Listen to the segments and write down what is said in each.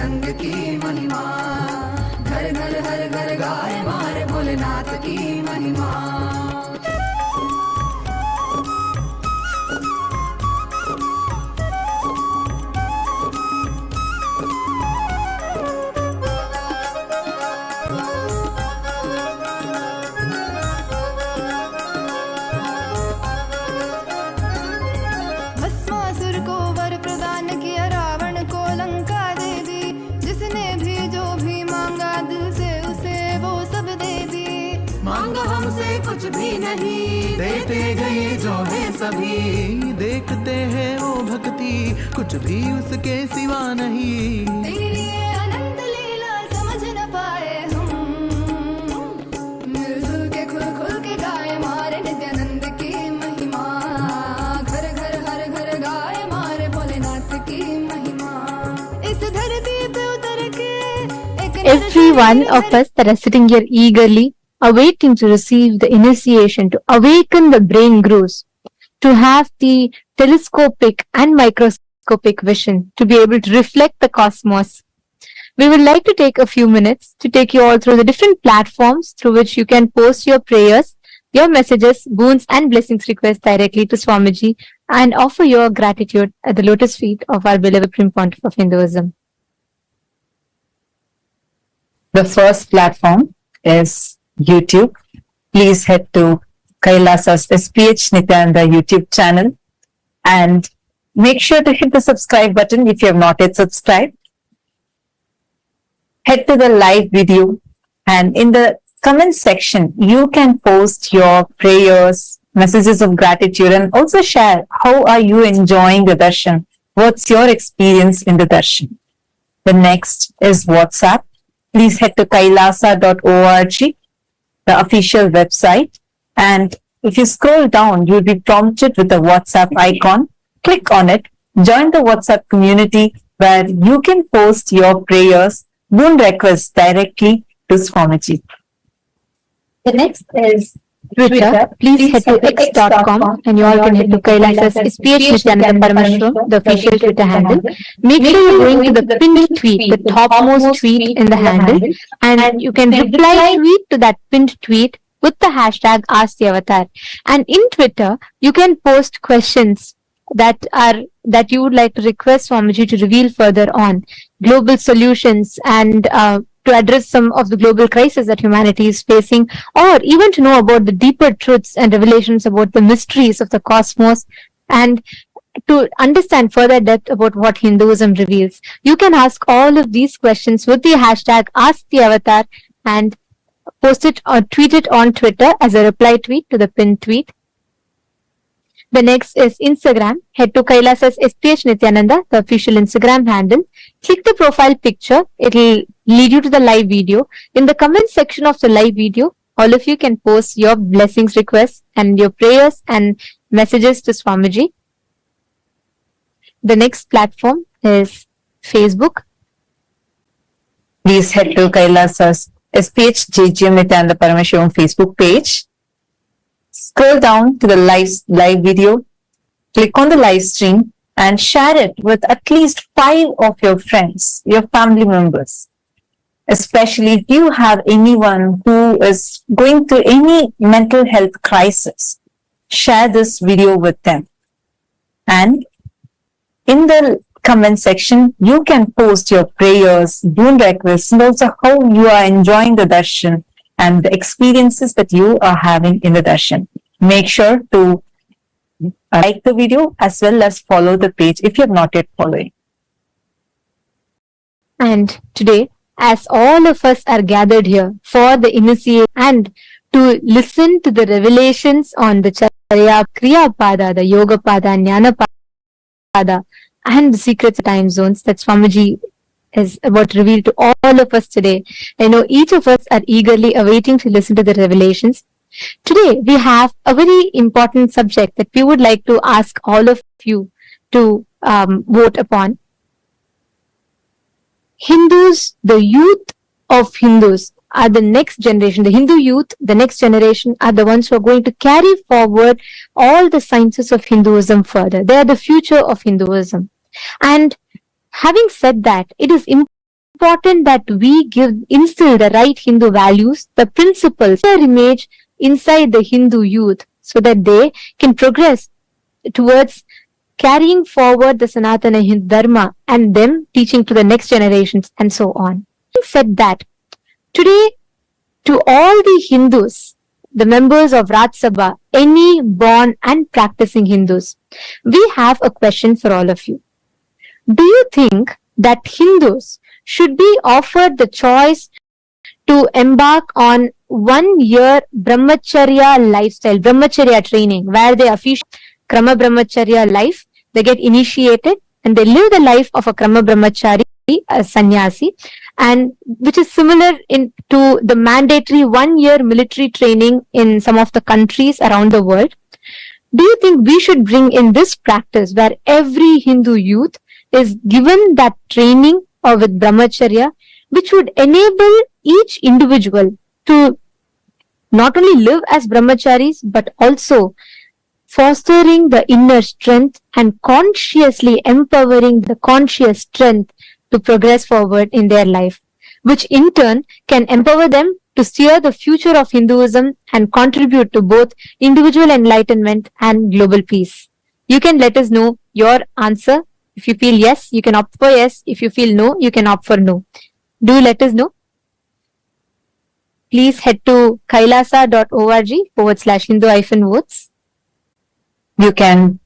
नित्यानंद की महिमा, घर घर हर घर गाए मारे भोलेनाथ की महिमा। भस्मासुर को वर प्रदान किया, रावण को लंका दे दी, जिसने भी जो भी मांगा दिल से उसे वो सब दे दी। मांगा हमसे कुछ भी नहीं, देते गए जो है सभी। देखते हैं वो भक्ति, कुछ भी उसके सिवा नहीं। तेरी ये अनंत लीला समझ न पाए हम, मिलजुल के खुल खुल के गाए मारे नित्यानंद की महिमा, घर घर हर घर गाए मारे भोलेनाथ की महिमा। इस धरती पे उतर के Every one of us that are sitting here eagerly awaiting to receive the initiation, to awaken the brain grooves, to have the telescopic and microscopic vision, to be able to reflect the cosmos. We would like to take a few minutes to take you all through the different platforms through which you can post your prayers, your messages, boons and blessings requests directly to Swamiji and offer your gratitude at the lotus feet of our beloved Supreme Pontiff of Hinduism. The first platform is YouTube. Please head to Kailasa's SPH Nityananda YouTube channel and make sure to hit the subscribe button if you have not yet subscribed. Head to the live video and in the comment section, you can post your prayers, messages of gratitude and also share how are you enjoying the darshan? What's your experience in the darshan? The next is WhatsApp. Please head to kailasa.org, the official website. And if you scroll down, you'll be prompted with the WhatsApp icon. Click on it, join the WhatsApp community where you can post your prayers, boon requests directly to Swamiji. The next is Twitter. Please head to x.com and you all can head to Kailasa's SPH Nityananda Parameshwaram, the official Twitter handle. Make sure you're going to the pinned tweet, the topmost tweet in the handle, and you can reply tweet to that pinned tweet with the hashtag #AskTheAvatar. And in Twitter, you can post questions that you would like to request Swamiji to reveal further on, global solutions and to address some of the global crises that humanity is facing, or even to know about the deeper truths and revelations about the mysteries of the cosmos, and to understand further depth about what Hinduism reveals. You can ask all of these questions with the hashtag #AskTheAvatar and post it or tweet it on Twitter as a reply tweet to the pinned tweet. The next is Instagram. Head to Kailasa's SPH Nityananda, the official Instagram handle. Click the profile picture. It'll lead you to the live video. In the comment section of the live video, all of you can post your blessings requests and your prayers and messages to Swamiji. The next platform is Facebook. please head to Kailasa's SPH JGM Nityananda Parameshwaram Facebook page. Scroll down to the live video, click on the live stream and share it with at least 5 of your friends, your family members. Especially if you have anyone who is going through any mental health crisis, share this video with them. And in the comment section, you can post your prayers, boon requests, and also how you are enjoying the darshan and the experiences that you are having in the darshan. Make sure to like the video as well as follow the page if you have not yet following. And today, as all of us are gathered here for the initiation and to listen to the revelations on the Charya Kriya Pada, the Yoga Pada, Jnana Pada, and the secrets of time zones that Swamiji is about to reveal to all of us today. I know each of us are eagerly awaiting to listen to the revelations. Today, we have a very important subject that we would like to ask all of you to vote upon. Hindus, the youth of Hindus are the next generation. The Hindu youth, the next generation, are the ones who are going to carry forward all the sciences of Hinduism further. They are the future of Hinduism. And having said that, it is important important that we instill the right Hindu values, the principles, their image inside the Hindu youth so that they can progress towards carrying forward the Sanatana Hindu Dharma and them teaching to the next generations and so on. Having said that, today to all the Hindus, the members of Raj Sabha, any born and practicing Hindus, we have a question for all of you. Do you think that Hindus should be offered the choice to embark on 1 year brahmacharya lifestyle, brahmacharya training, where they officially Krama brahmacharya life, they get initiated and they live the life of a Krama brahmachari, a sannyasi, and which is similar to the mandatory 1 year military training in some of the countries around the world? Do you think we should bring in this practice where every Hindu youth is given that training with brahmacharya, which would enable each individual to not only live as brahmacharis, but also fostering the inner strength and consciously empowering the conscious strength to progress forward in their life, which in turn can empower them to steer the future of Hinduism and contribute to both individual enlightenment and global peace. You can let us know your answer. If you feel yes, you can opt for yes. If you feel no, you can opt for no. Do let us know. Please head to kailasa.org/Hindu-votes. You can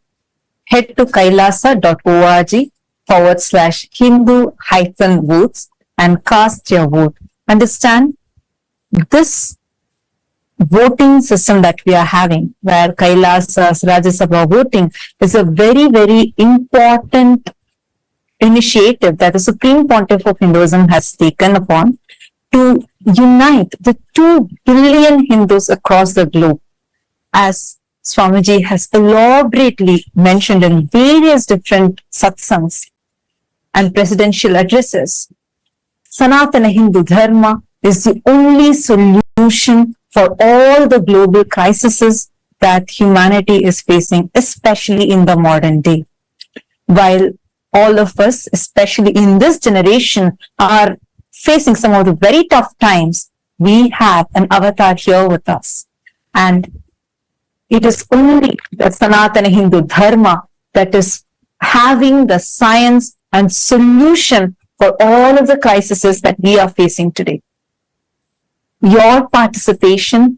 head to kailasa.org/Hindu-votes and cast your vote. Understand, this voting system that we are having, where Kailasa's Rajya Sabha voting is a very, very important initiative that the Supreme Pontiff of Hinduism has taken upon to unite the 2 billion Hindus across the globe. As Swamiji has elaborately mentioned in various different satsangs and presidential addresses, Sanatana Hindu Dharma is the only solution for all the global crises that humanity is facing, especially in the modern day. While all of us, especially in this generation, are facing some of the very tough times, we have an avatar here with us. And it is only the Sanatana Hindu Dharma that is having the science and solution for all of the crises that we are facing today. Your participation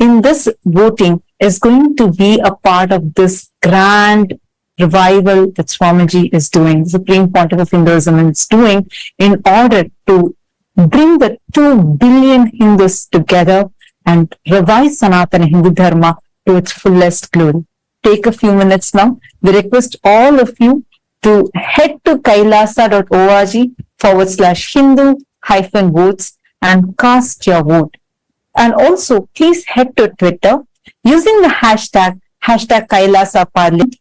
in this voting is going to be a part of this grand revival that Swamiji is doing, the Supreme Pontiff of Hinduism is doing, in order to bring the 2 billion Hindus together and revive Sanatana Hindu Dharma to its fullest glory. Take a few minutes now. We request all of you to head to kailasa.org/Hindu-votes and cast your vote. And also, please head to Twitter using the hashtag #KailasaParliament.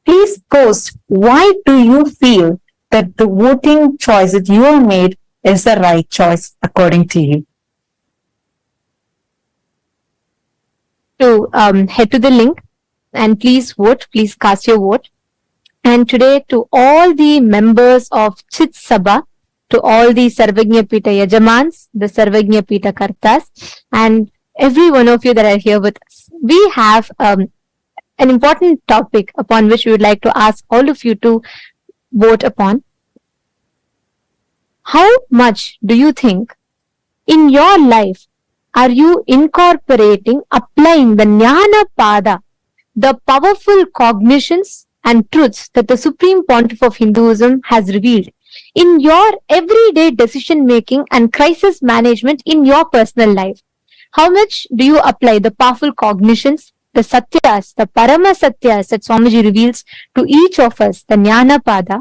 Please post why do you feel that the voting choice that you have made is the right choice according to you. To head to the link and please vote, please cast your vote. And today to all the members of Chit Sabha, to all the Sarvagnya Pita Yajamans, the Sarvagnya Pita Kartas, and every one of you that are here with us, we have an important topic upon which we would like to ask all of you to vote upon. How much do you think in your life are you incorporating, applying the Jnana Pada, the powerful cognitions and truths that the Supreme Pontiff of Hinduism has revealed in your everyday decision making and crisis management in your personal life? How much do you apply the powerful cognitions, the Satyas, the Parama Satyas that Swamiji reveals to each of us, the Jnana Pada?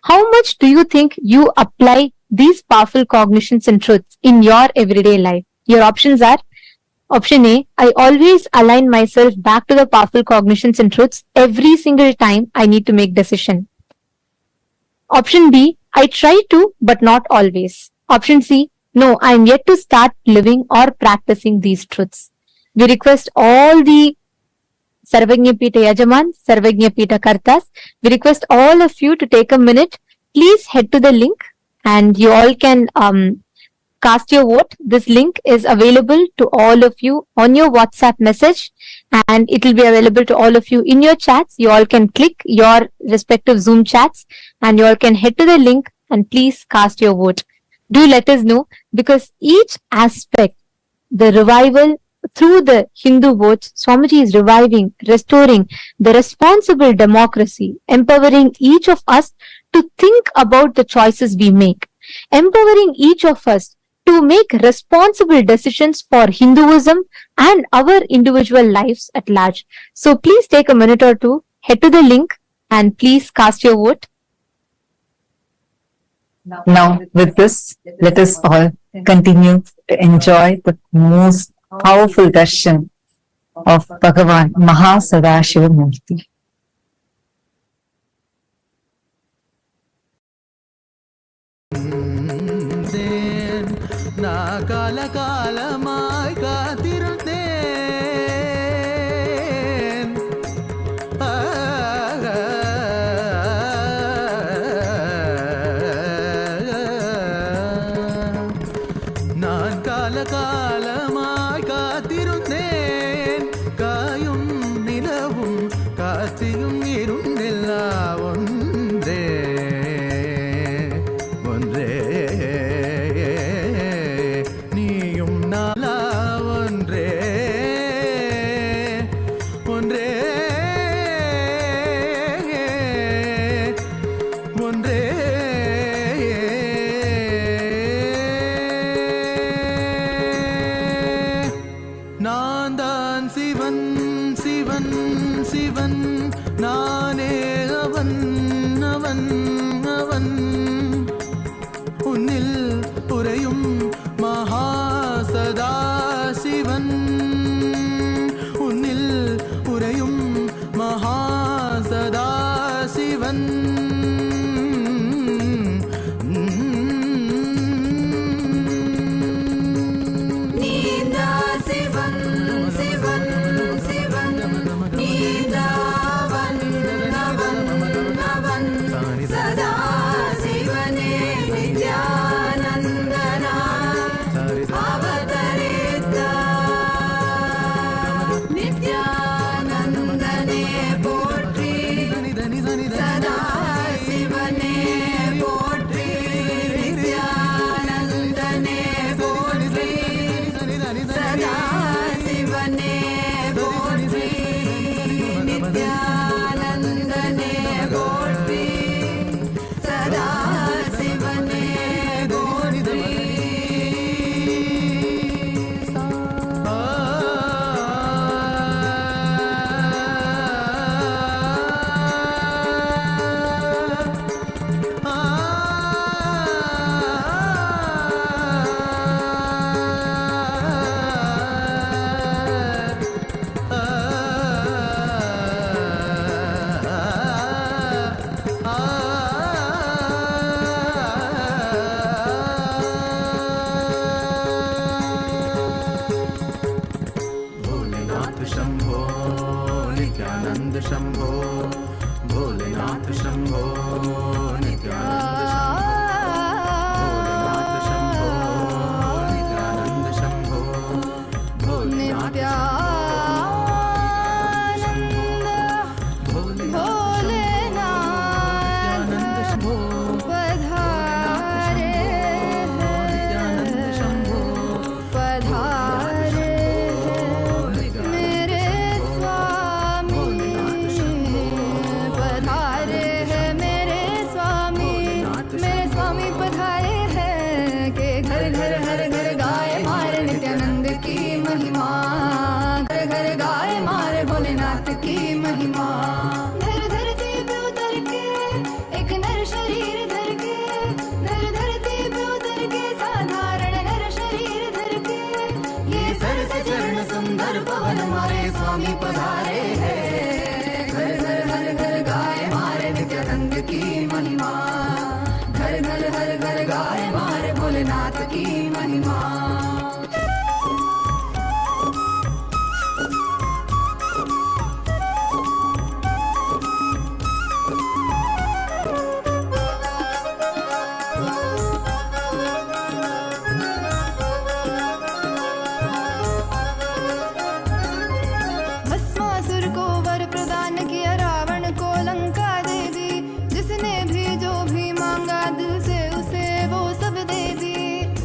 How much do you think you apply these powerful cognitions and truths in your everyday life? Your options are: option A, I always align myself back to the powerful cognitions and truths every single time I need to make decision. Option B, I try to, but not always. Option C, no, I am yet to start living or practicing these truths. We request all the Sarvagnya Pita Yajaman, Sarvagnya Pita Kartas, we request all of you to take a minute. Please head to the link and you all can cast your vote. This link is available to all of you on your WhatsApp message, and it will be available to all of you in your chats. You all can click your respective Zoom chats and you all can head to the link and please cast your vote. Do let us know, because each aspect, the revival through the Hindu votes, Swamiji is reviving, restoring the responsible democracy, empowering each of us to think about the choices we make, empowering each of us to make responsible decisions for Hinduism and our individual lives at large. So please take a minute or two, head to the link and please cast your vote. Now, with this, let us all continue to enjoy the most powerful darshan of Bhagavan MahaSadashiva Murthy. நான் காலமாய் காத்திருந்தேன். நான் காலமாய் காத்திருந்தேன். காயும் நிலவும் காற்றியும் இருந்தெல்லா ஒன்றே ஒன்றே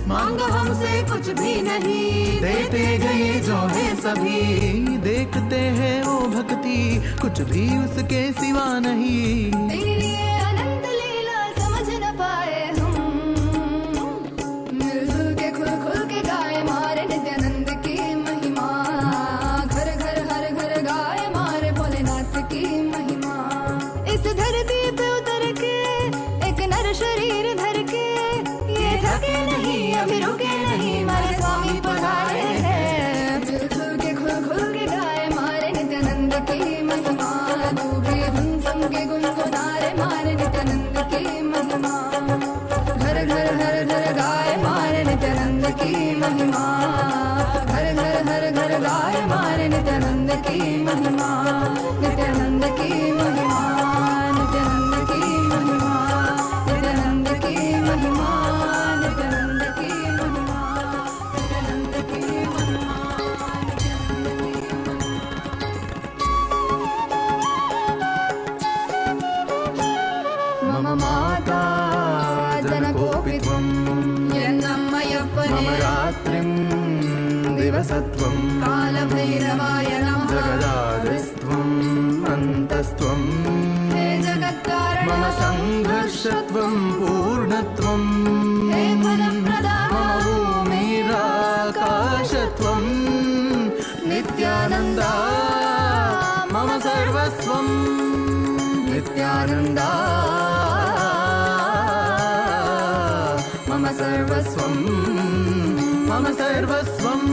मांगा हमसे कुछ भी नहीं, देते गए जो है सभी। देखते हैं वो भक्ति, कुछ भी उसके सिवा नहीं। तेरी ये अनंत लीला समझ न पाए हम, मिलजुल के खुल खुल के गाए मारे नित्यानंद की महिमा। घर घर हर घर गाए मारे भोलेनाथ की महिमा। इस धरती पे उतर के एक नर शरीर धर के, ये थके नहीं अभी रुके नहीं, मारे स्वामी पधारे हैं। मिलजुल के खुल खुल के गाए मारे नित्यानंद की महिमा। तू भी धुन सुन के गुनगुनारे मारे नित्यानंद की महिमा। घर घर हर घर गाए मारे नित्यानंद की महिमा। घर घर हर घर गाए मारे नित्यानंद की महिमा। नित्यानंद की महिमा, नित्यानंद की महिमा, नित्यानंद की महिमा, नित्यानंद की महिमा, नित्यानंद की महिमा। मम माता जनकोऽपि त्वं, यन्नम्मयप्पने मम रात्रिं दिवसत्वं, कालभैरवाय नमः। जगदादिस्त्वम् अन्तस्त्वं, हे जगत्कारण मम सङ्घर्षत्वं पूर्णत्वं, हे फलप्रदा मम भूमिराकाशत्वं, नित्यानन्दा मम सर्वस्वं, नित्यानन्दा मम सर्वस्वं, मम सर्वस्वम्।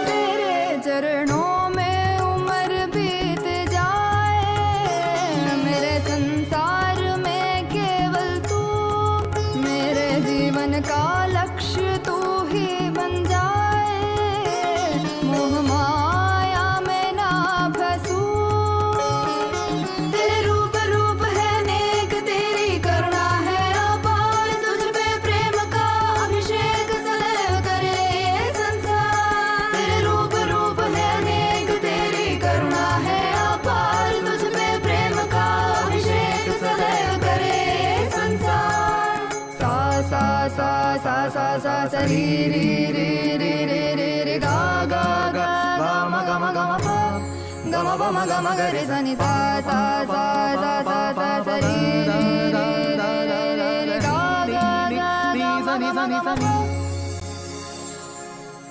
तेरे चरणों में उम्र बीत जाए, मेरे संसार में केवल तू, मेरे जीवन का लक्ष्य तू ही बन जाए। मोह माया में ना फंसूं, तेरे रूप रूप है नेक, तेरी करुणा है अपार। तुझ पे प्रेम का अभिषेक सदैव करे ये संसार। तेरे रूप रूप है नेक, तेरी करुणा है अपार। तुझ पे प्रेम का अभिषेक सदैव करे ये संसार। सा सा सा सा सा सा सा री री री री री री री गा गा गा गा म ग म ग म प ग म प म ग म ग रे सा नि सा सा सा सा सा सा सा री री री री री री गा गा गा गा म ग म ग म प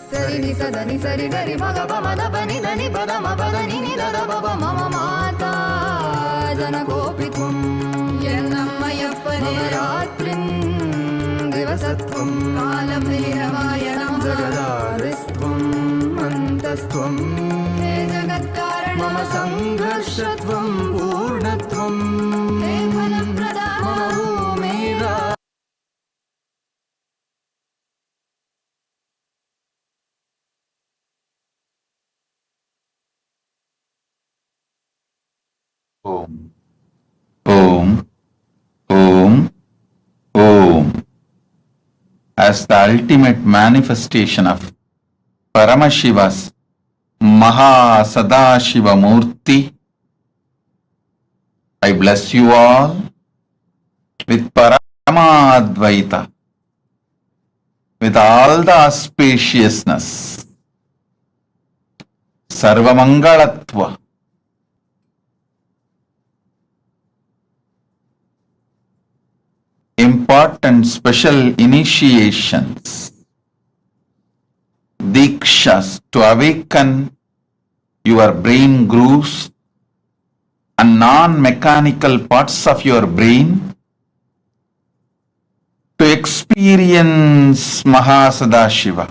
सरि नि स द नि सरि ग रि म ग प म द प नि द नि प द म प द नि नि द द प प म म माता जनकोऽपि त्वं, यन्नम्मयप्पने मम रात्रिं दिवसत्वं, कालभैरवाय नमः। जगदादिस्त्वम् अन्तस्त्वं, हे जगत्कारण मम सङ्घर्षत्वं पूर्णत्वं, हे फलप्रदा मम भूमिरा Om. Om. Om. Om. As the ultimate manifestation of Paramashiva's MahaSadashiva Murthy, I bless you all with Paramadvaita, with all the auspiciousness, Sarvamangalatva, important special initiations, dikshas to awaken your brain grooves and non-mechanical parts of your brain to experience MahaSadashiva.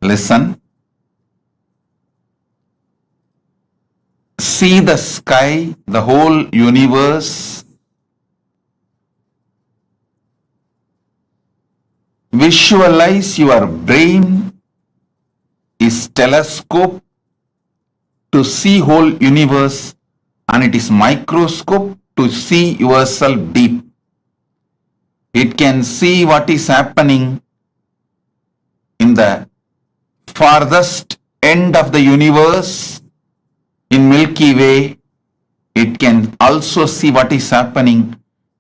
Listen. See the sky, the whole universe. Visualize your brain is telescope to see whole universe, and it is microscope to see yourself deep. It can see what is happening in the farthest end of the universe in Milky Way. It can also see what is happening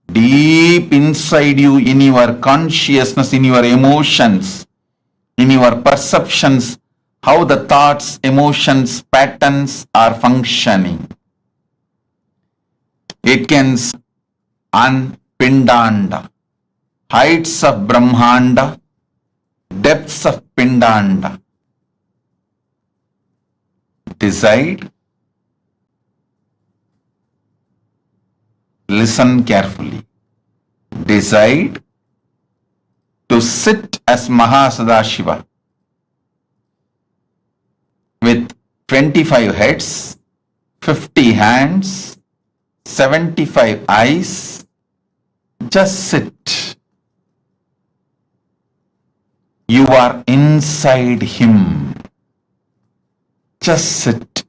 deep inside you, in your consciousness, in your emotions, in your perceptions, how the thoughts, emotions, patterns are functioning. It can see on Pindanda, heights of Brahmanda, depths of Pindanda. Decide. Listen carefully. Decide to sit as MahaSadashiva with 25 heads, 50 hands, 75 eyes. Just sit. You are inside him. Just sit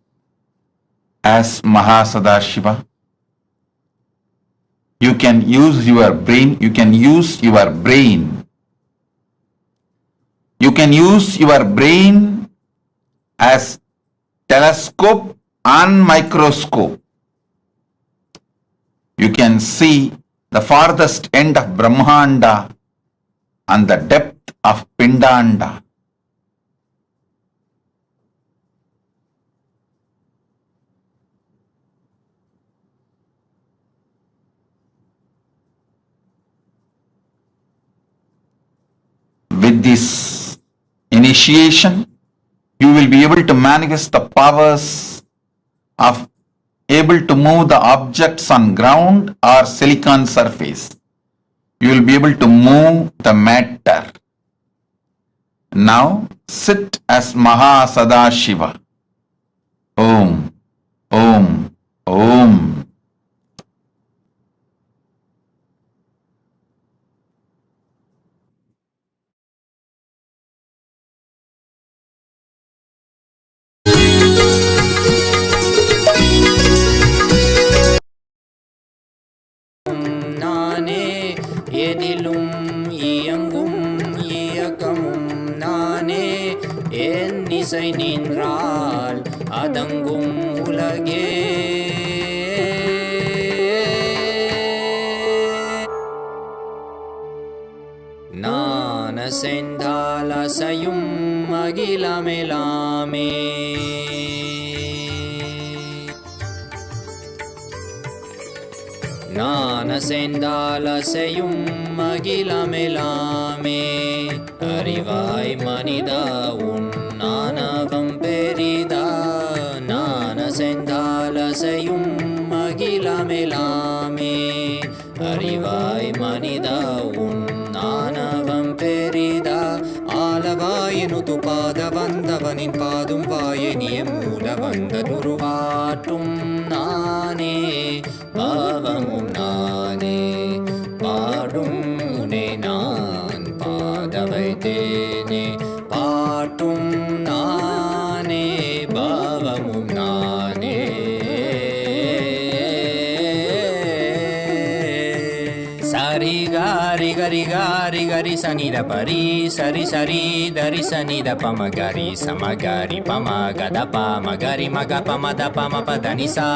as MahaSadashiva. You can use your brain. You can use your brain. You can use your brain as telescope and microscope. You can see the farthest end of Brahmanda and the depth of Pindanda. With this initiation, you will be able to manifest the powers of able to move the objects on ground or silicon surface. You will be able to move the matter. Now sit as MahaSadashiva. Om, Om, Om. எதிலும் இயங்கும் இயக்கமும் நானே என் இசை நின்றால் அதங்கும் உலகே நான் அசைந்தால் அசையும் அகிலமெலாமே நான் அசைந்தால் அசையும் அகிலமெலாமே அறிவாய் மனிதா உன் ஆணவம் பெரிதா நான் அசைந்தால் அசையும் அகிலமெலாமே அறிவாய் மனிதா உன் ஆணவம் பெரிதா ஆலவாயினுது பாத வந்தவனின் பாதும் வாயனிய மூல வந்த துருவாற்றும் நானே பாவமும் நானே பாடும் உனை நான் பாத வைத்தேனே பாட்டும் நானே பாவமும் நானே சரி காரி கரி காரி கரி சனித பரி சரி சரி தரி சனித பம கரி சமகரி பம கத பம கரி மக பம த பம பதனிசா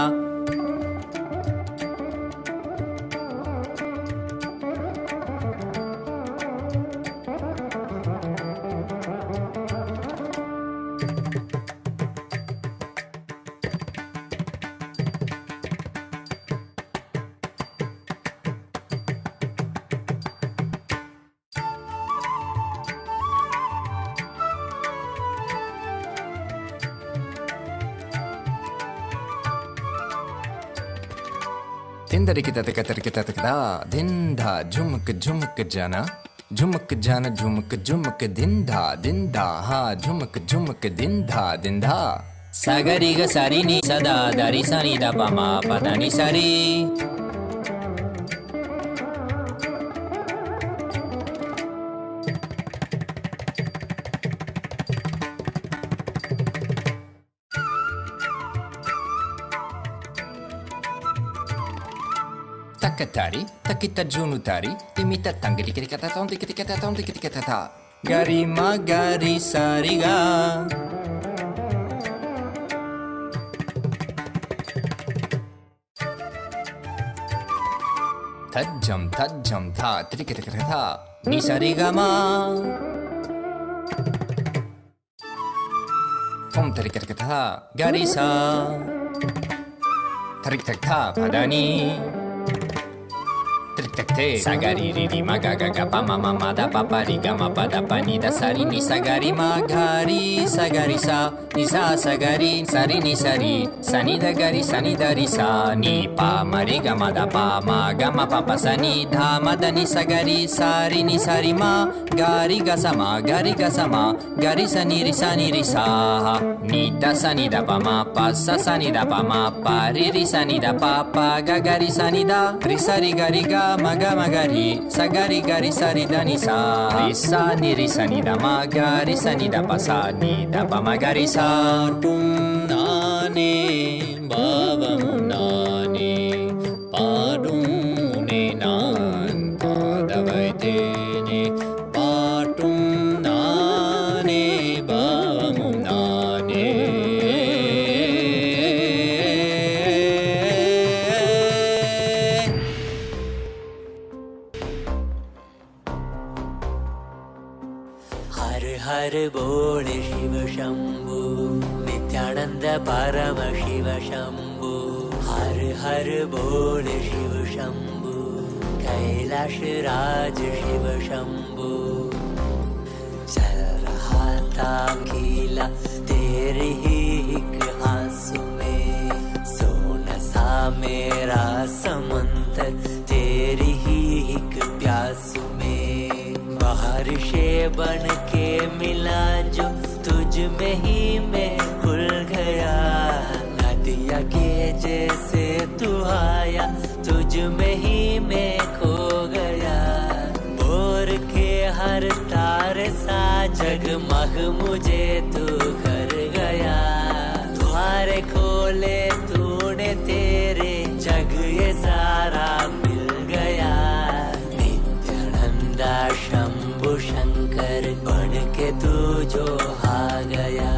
तिंदरिकिततकतरिकिततकदा दिंधा झुमक झुमक जाना झुमक जाना झुमक झुमक दिंधा दिंधा हा झुमक झुमक दिंधा दिंधा सगरी ग सरी नि सदा दरी सनी द पमा पदनी सरी takatari, takita junutari, timita tangiri kirikataton, tikitikaton, tikitikatata. Gari ma gari sariga. Tajam tha, tikitikatata, ni sariga ma. Tom tikitikatata, gari sa. Tarik tak ta padani. Tarik tak te. Sagari riri magaga pa mama mada papa riga ma pada pani da sari ni sagari magari sagari sa ni sa sagari sari ni sari sani da gari sani da ri sa ni pa mariga mada pa ma gama papa sani dha mada ni sagari sari ni sari ma gari ga sama gari sani ri sa ni da sani da pa ma pa sa sani da pa ma pa ri sani da pa pa ga gari sani da ri sari gari ga maga magari sagari gari sari da ni sa ri sani da ma gari sani da pa sa ni da pa magari sa tum nane bavam nane padum ne nan padavai tene patum nane bavam nane. हर हर बोल शिव शंभु नित्यानंद परम शिव शंभु हर हर बोल शिव शंभु कैलाश राज शिव शंभु चल रहा था खीला तेरे ही एक आंसू में सोना सा मेरा समंदर तेरी ही एक प्यासू में बारिशे बन के मिला जो तुझ में ही मैं घुल गया नदिया के जैसे तू आया तुझ में ही मैं खो गया बोर के हर तारे सा जगमग मुझे तू कर गया द्वारे खोले तूने तेरे जग ये सारा मिल गया नित्यानंदा शंभु शंकर बन के तू जो आ गया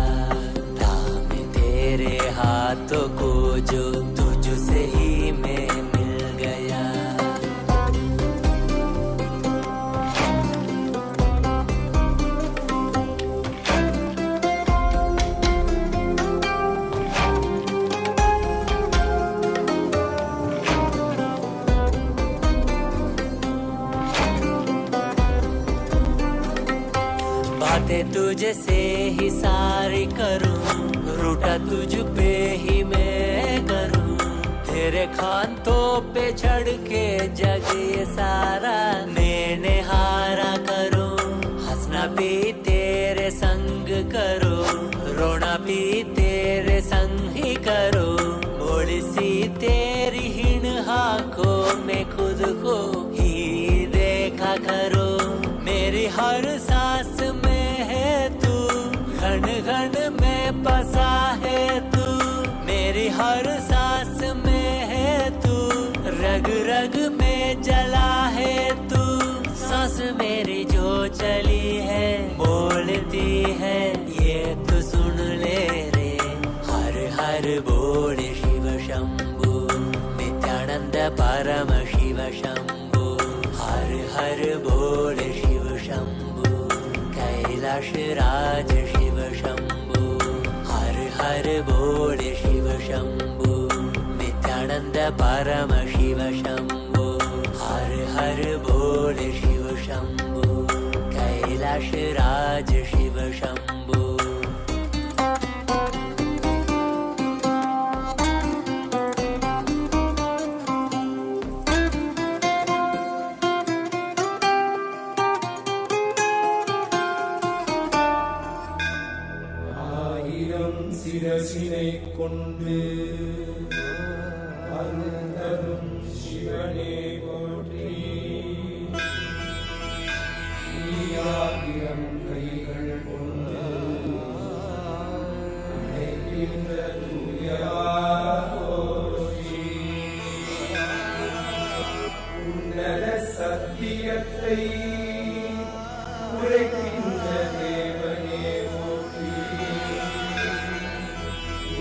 दाम तेरे हाथों को जो तुझसे ही मैं मिल गया. बातें तुझे से ही सारी करूं रूठा तुझ पे ही मैं करूं तेरे खानों पे चढ़ के जग ये सारा मैंने हारा करूं हंसना भी तेरे संग करो रोना भी तेरे संग ही करो बोली सी तेरी हिन आंखों में खुद को ही देखा करो मेरी हर सांस में है तू घन घन में बसा है तू मेरी हर सांस में है तू रग रग में जला है तू सांस मेरी जो चली है बोलती है ये तो सुन ले रे हर हर बोल शिव शंभु नित्यानंद परम शिव शंभु हर हर बोल शिव शंभु कैलाश राज शिव शंभु हर हर बोल शिव शंभु नित्यानंद परम शिव शंभु हर हर बोल शिव शंभु कैलाश राज शिव शंभु. சிரசினை கொண்டு அருந்தரும் சிவனே போற்றி ஆயிரம் கைகள் கொண்டு அழைக்கின்ற தூயவா போற்றி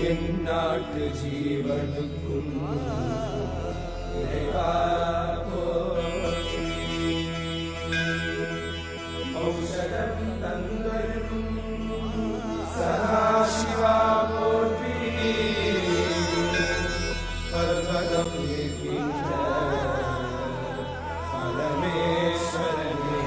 எந்நாட்டு ஜீவனுக்கும் இறைவா போற்றி. ஔஷதம் தந்தருளும் சதாசிவா போற்றி. பர்வதம் நிற்கின்ற பரமேஸ்வரனே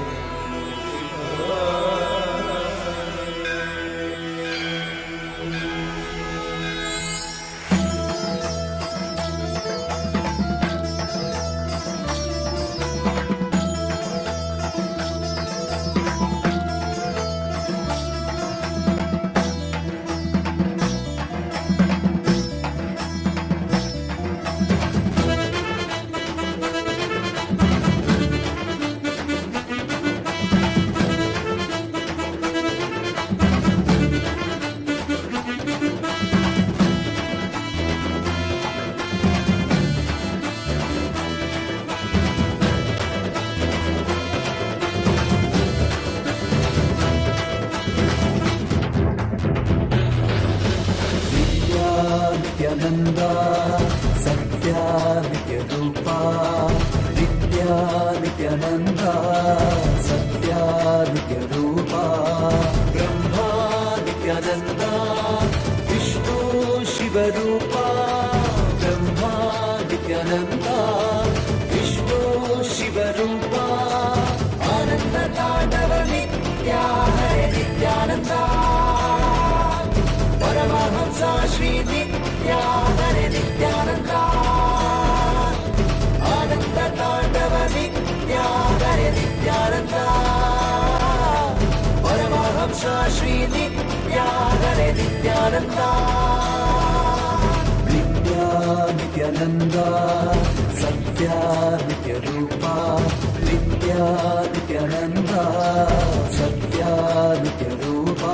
नित्यानंदा सत्या नित्य रूपा नित्या नित्यानंदा सत्या नित्य रूपा ब्रह्मा नित्यानंदा विष्णु शिव रूपा ब्रह्मा नित्यानंदा विष्णु शिव रूपा आनंद तांडव नित्या हरे नित्यानंदा परमहंसा श्री नित्या हरे नित्यानंदा आनंद तांडव नित्या हरे नित्यानंदा परमहंसा श्री नित्या हरे नित्यानंदा नित्या नित्यानंदा सत्या नित्य रूपा नित्या नित्यानंदा सत्या नित्य रूपा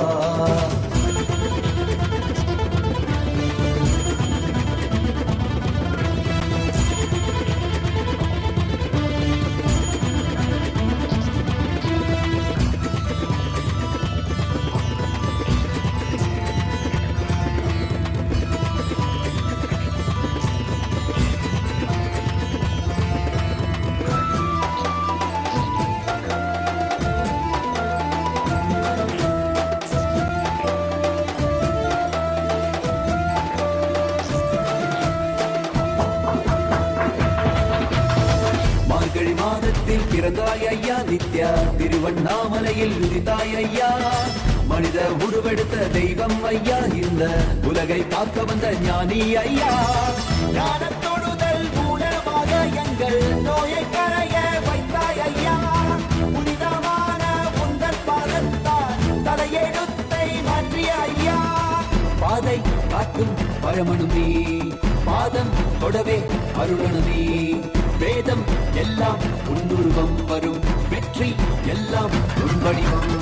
பிறந்தாய் ஐயா நித்யா திருவண்ணாமலையில் உதித்தாய் ஐயா மனித உருவெடுத்த தெய்வம் ஐயா இந்த உலகை காக்க வந்த ஞானி ஐயா ஞானத்தொழுதல் மூலமாக எங்கள் நோயை கரைய வைத்தாய் ஐயா புனிதமான உந்தன் பாதத்தால் தலையெழுத்தை மாற்றிய ஐயா பாதை காட்டும் பரமணுமே பாதம் தொடவே அருளணுமே வேதம் எல்லாம் உன்னுருவம் வரும் வெற்றி எல்லாம் உன் வடிவம்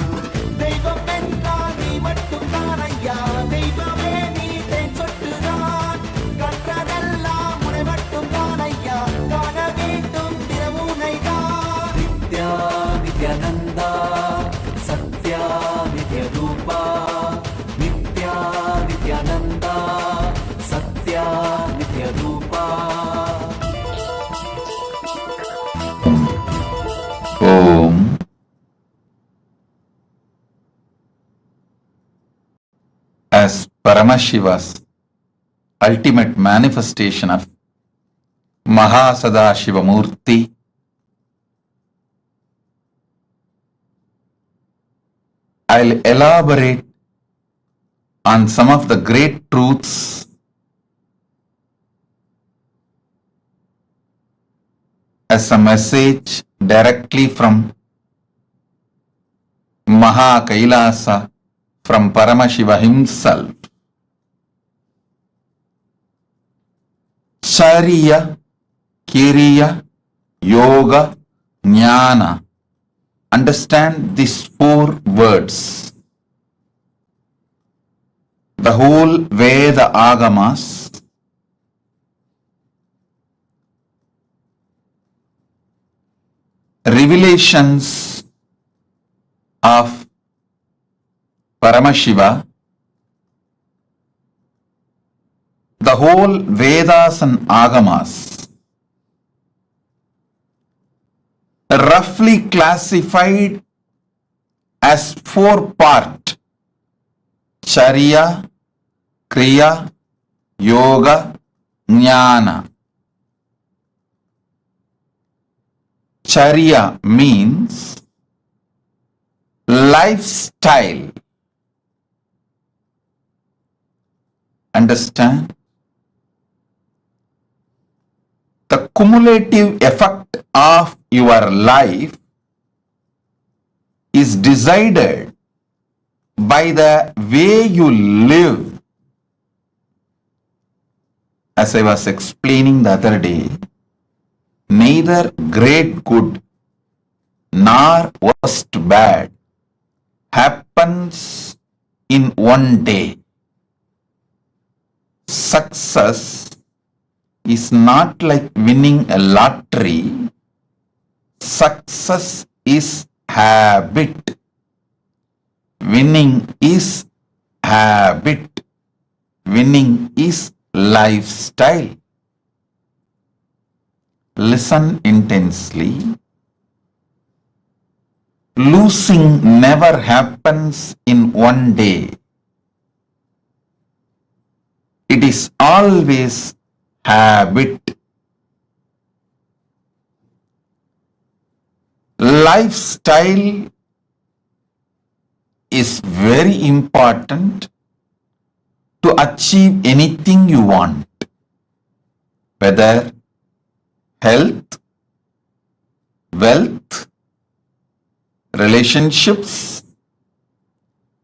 தெய்வம் என்றால் நீ மட்டும் தான் ஐயா தெய்வமே நீ தேன் சொட்டுதான் கற்றதெல்லாம் உனை மட்டும் தான் ஐயா காண வேண்டும் தினமுனை தான் நித்யா நித்யானந்தா சத்யா நித்ய ரூபா நித்யா நித்யானந்தா சத்யா நித்ய ரூபா Om. As Paramashiva's ultimate manifestation of MahaSadashiva Murthy, I'll elaborate on some of the great truths as a message directly from Maha Kailasa, from Paramashiva himself. Chariya, Kiriya, Yoga, Jnana. Understand these 4 words. The whole Veda Agamas revelations of Paramashiva the whole Vedas and Agamas roughly classified as 4 parts: Charya, Kriya, Yoga, Jnana. Charya means lifestyle. Understand? The cumulative effect of your life is decided by the way you live. As I was explaining the other day, neither great good nor worst bad happens in one day. Success is not like winning a lottery. Success is habit. Winning is habit. Winning is lifestyle. Listen intensely. Losing never happens in one day. It is always habit. Lifestyle is very important to achieve anything you want, whether health, wealth, relationships,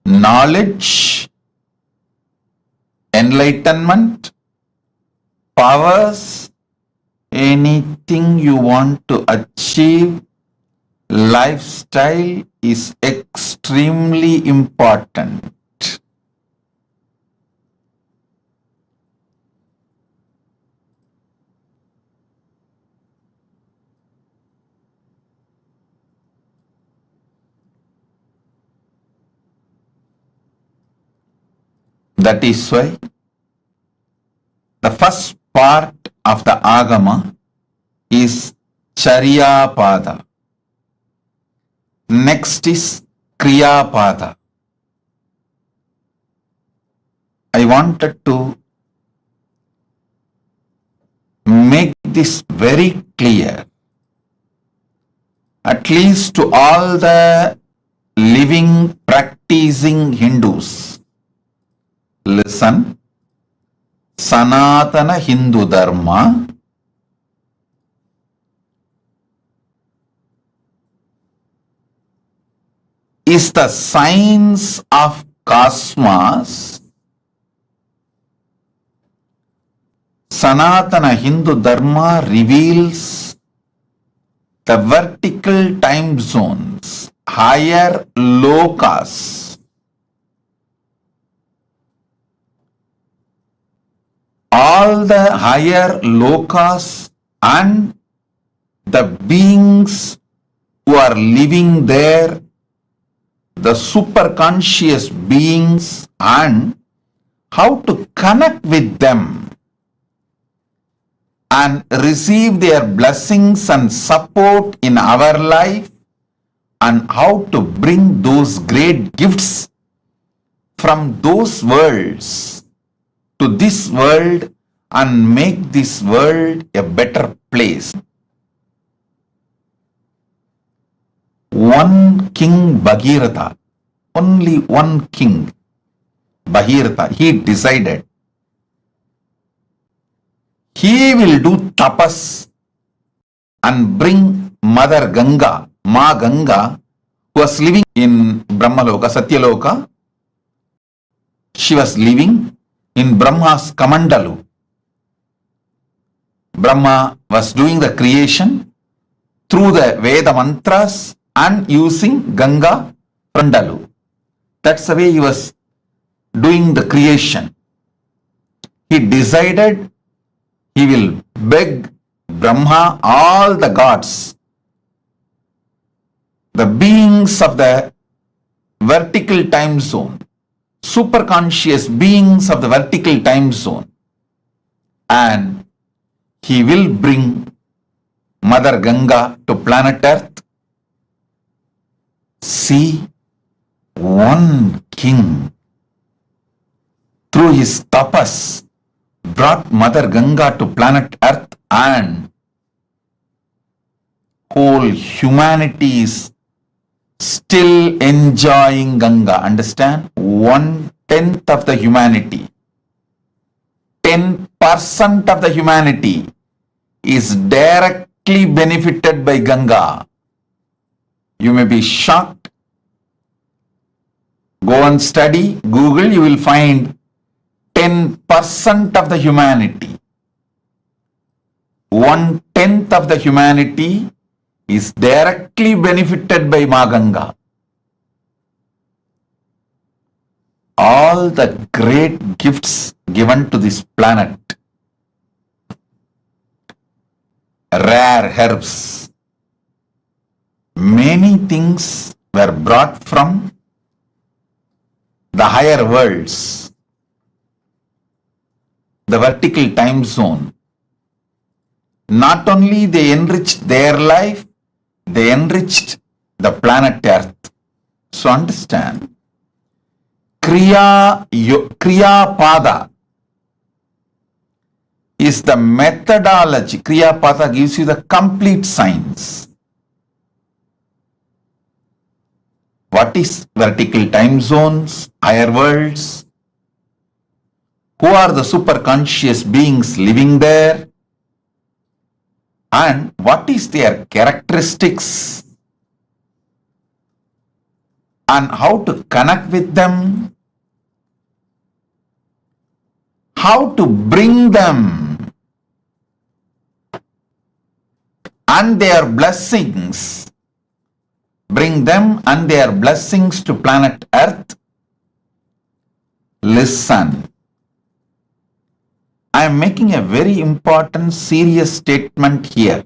knowledge, enlightenment, powers, anything you want to achieve. Lifestyle is extremely important. That is why the first part of the Agama is Charya Pada. Next is Kriya Pada. I wanted to make this very clear, at least to all the living, practicing Hindus. Listen, Sanatana Hindu Dharma is the science of cosmos. Sanatana Hindu Dharma reveals the vertical time zones, higher lokas. All the higher lokas and the beings who are living there, the superconscious beings, and how to connect with them and receive their blessings and support in our life, and how to bring those great gifts from those worlds to this world and make this world a better place. One king Bhagirath, only one king Bhagirath, he decided he will do tapas and bring Mother Ganga, Ma Ganga, who was living in Brahmaloka, Satyaloka. She was living in Brahma's Kamandalu. Brahma was doing the creation through the Veda mantras and using Ganga Pandalu. That's the way he was doing the creation. He decided he will beg Brahma, all the gods, the beings of the vertical time zone, superconscious beings of the vertical time zone, and he will bring Mother Ganga to planet Earth. See, one king through his tapas brought Mother Ganga to planet Earth, and whole humanity is still enjoying Ganga. Understand? 1/10 of the humanity, 10% of the humanity is directly benefited by Ganga. You may be shocked. Go and study, Google, you will find 10% of the humanity. 1/10 of the humanity is directly benefited by Ma Ganga. All the great gifts given to this planet, rare herbs, many things were brought from the higher worlds, the vertical time zone. Not only they enriched their life, they enriched the planet Earth. So understand, Kriya Pada is the methodology. Kriya Pada gives you the complete science. What is vertical time zones, higher worlds? Who are the super conscious beings living there? And what is their characteristics? And how to connect with them? How to bring them and their blessings, bring them and their blessings to planet Earth? Listen. I am making a very important, serious statement here.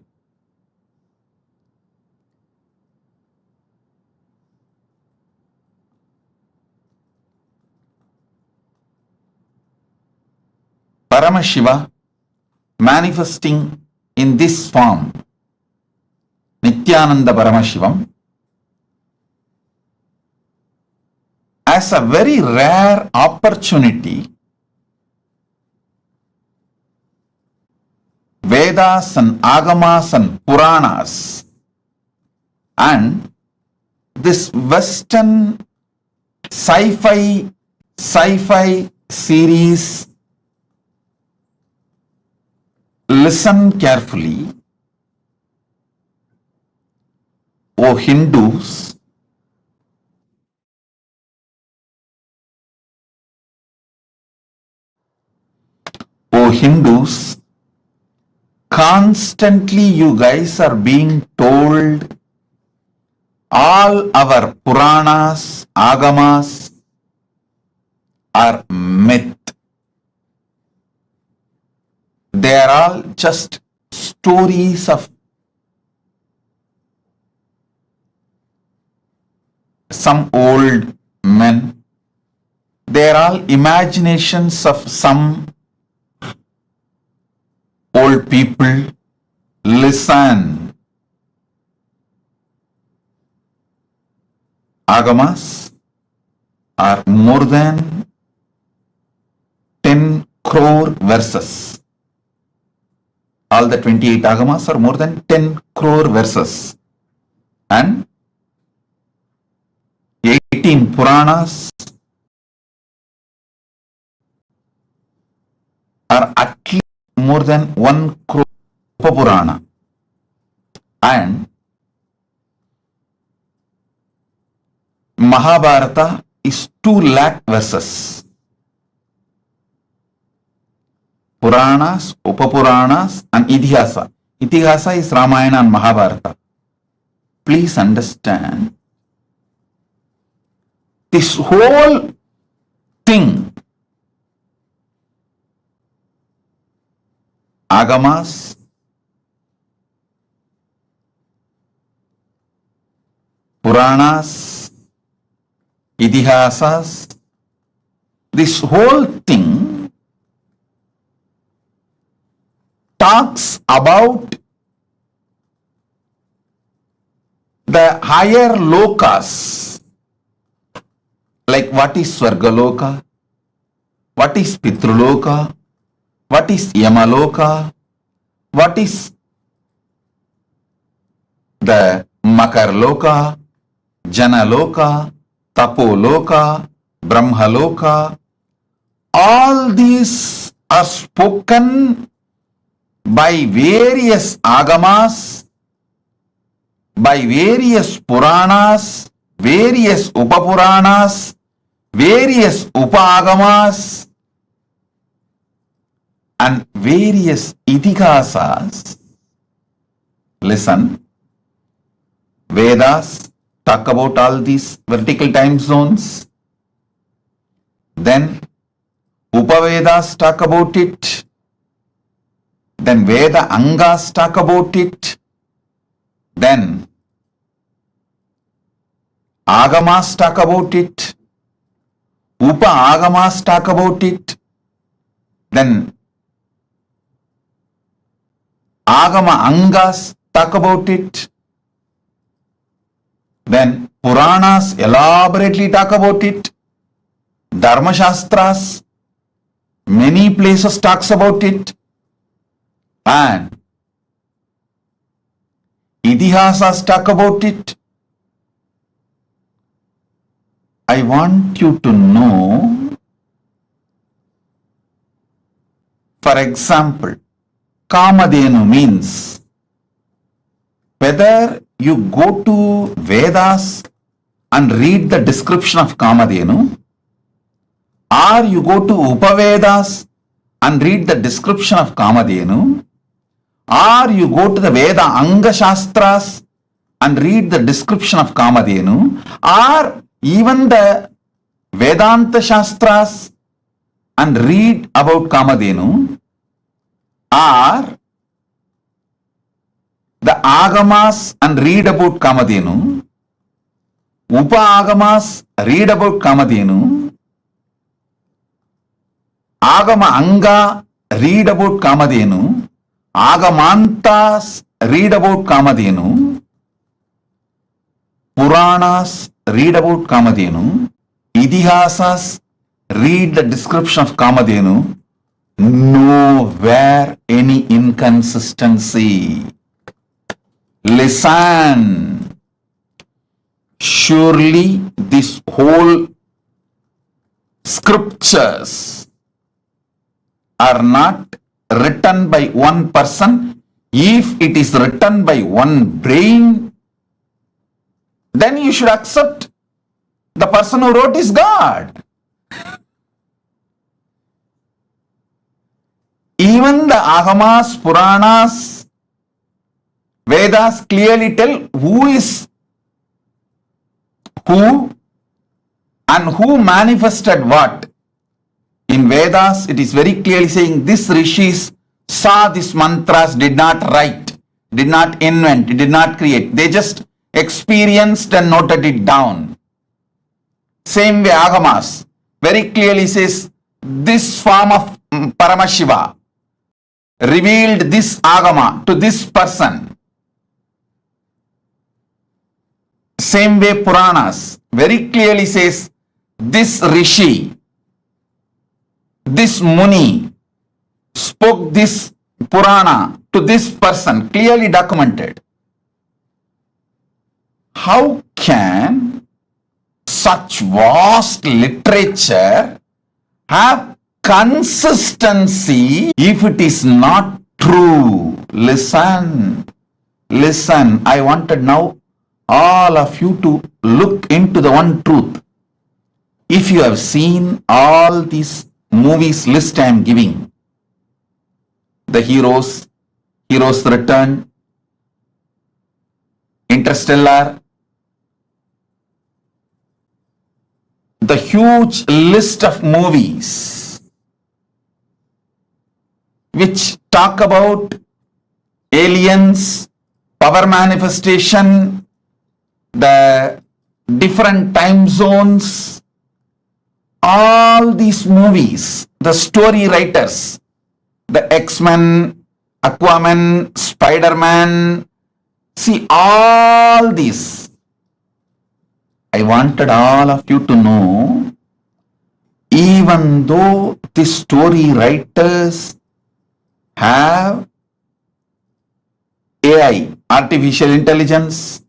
Paramashiva manifesting in this form, Nityananda Paramashivam, as a very rare opportunity, Vedas and Agamas and Puranas and this Western sci-fi series. Listen carefully, O Hindus. O Hindus, constantly you guys are being told all our Puranas, Agamas are myth. They are all just stories of some old men. They are all imaginations of some old people. Listen. Agamas are more than 10 crore verses. All the 28 Agamas are more than 10 crore verses. And 18 Puranas are at least more than 1 crore Purana. And Mahabharata is 2 lakh verses. Puranas, Upapuranas and Idihasa. Idihasa is Ramayana and Mahabharata. Please understand, this whole thing, Agamas, Puranas, Idihasas, this whole thing talks about the higher lokas, like what is Swargaloka, what is Pitruloka, what is Yamaloka, what is the Makarloka, Janaloka, Tapoloka, Brahmaloka. All these are spoken by various agamas, by various Puranas, various Upapuranas, various Upagamas, and various Itihasas. Listen, Vedas talk about all these vertical time zones. Then Upavedas talk about it. Then Veda Angas talk about it. Then Agamas talk about it. Upa Agamas talk about it. Then Agama Angas talk about it. Then Puranas elaborately talk about it. Dharma Shastras, many places talks about it. And Itihasas talk about it. I want you to know, for example, Kamadhenu means, whether you go to Vedas and read the description of Kamadhenu, or you go to Upavedas and read the description of Kamadhenu, or you go to the Veda Anga Shastras and read the description of Kamadhenu, or even the Vedanta Shastras and read about Kamadhenu, or the Agamas and read about Kamadhenu, Upa Agamas read about Kamadhenu, Agama Anga read about Kamadhenu, Agamantas read about Kamadhenu, Puranas read about Kamadhenu, Itihasas read the description of Kamadhenu. Nowhere any inconsistency. Listen. Surely this whole scriptures are not written by one person. If it is written by one brain, then you should accept the person who wrote is God. Even the Agamas, Puranas, Vedas clearly tell who is who and who manifested what. In Vedas, it is very clearly saying this rishis saw these mantras, did not write, did not invent, did not create. They just experienced and noted it down. Same way Agamas very clearly says this form of Paramashiva revealed this Agama to this person. Same way Puranas very clearly says this Rishi, this Muni spoke this Purana to this person, clearly documented. How can such vast literature have consistency if it is not true? Listen, listen. I wanted now all of you to look into the one truth. If you have seen all these movies list I am giving, the heroes return, Interstellar, the huge list of movies which talk about aliens, power manifestation, the different time zones, all these movies, the story writers, the X-Men, Aquaman, Spider-Man. See all these. I wanted all of you to know, even though the story writers have AI, artificial intelligence,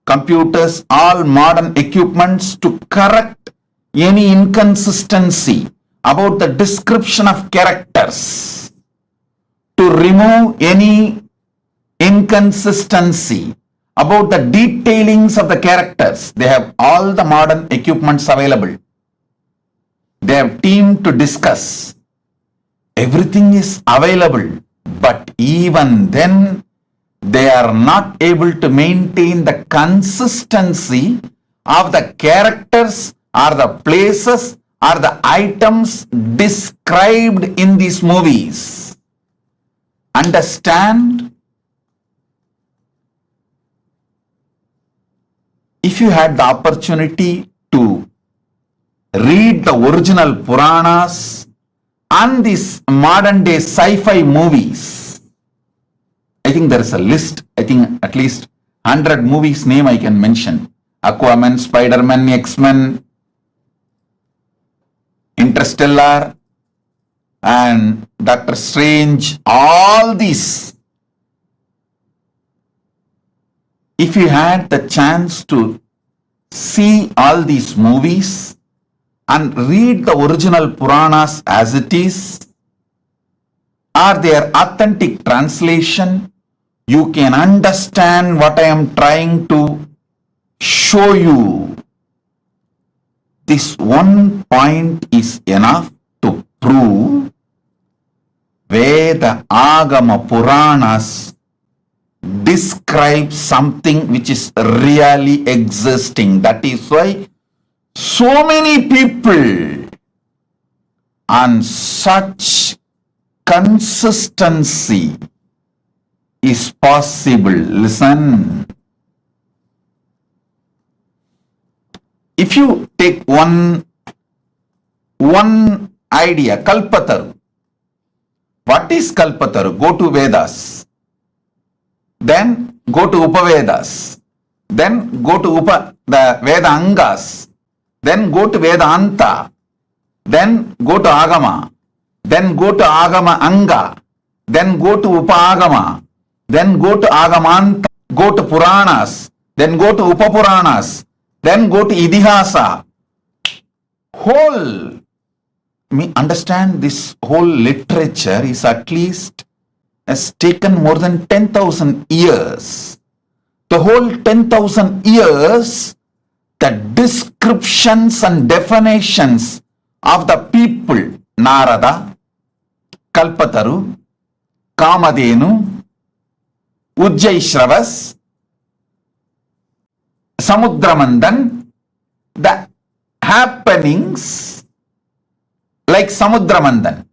computers, all modern equipments to correct any inconsistency about the description of characters, to remove any inconsistency about the detailings of the characters. They have all the modern equipments available. They have team to discuss. Everything is available, but even then they are not able to maintain the consistency of the characters or the places or the items described in these movies. Understand? If you had the opportunity to read the original Puranas and these modern day sci-fi movies, I think there is a list, I think at least 100 movies name I can mention. Aquaman, Spider-Man, X-Men, Interstellar, and Doctor Strange, all these. If you had the chance to see all these movies and read the original Puranas as it is, or their authentic translation, you can understand what I am trying to show you. This one point is enough to prove Veda, Agama, Puranas describe something which is really existing. That is why so many people on such consistency is possible. Listen. If you take one idea, Kalpataru. What is Kalpataru? Go to Vedas. Then go to Upavedas. Then go to the Veda Angas. Then go to Vedanta. Then go to Agama. Then go to Agama Anga. Then go to Upa-Agama. Then go to Agamanta. Go to Puranas. Then go to Upapuranas. Then go to Idihasa. Understand, this whole literature is at least has taken more than 10,000 years. The whole 10,000 years, the descriptions and definitions of the people, Narada, Kalpataru, Kamadhenu, Ujjaishravas, Samudramandan, the happenings like Samudramandan,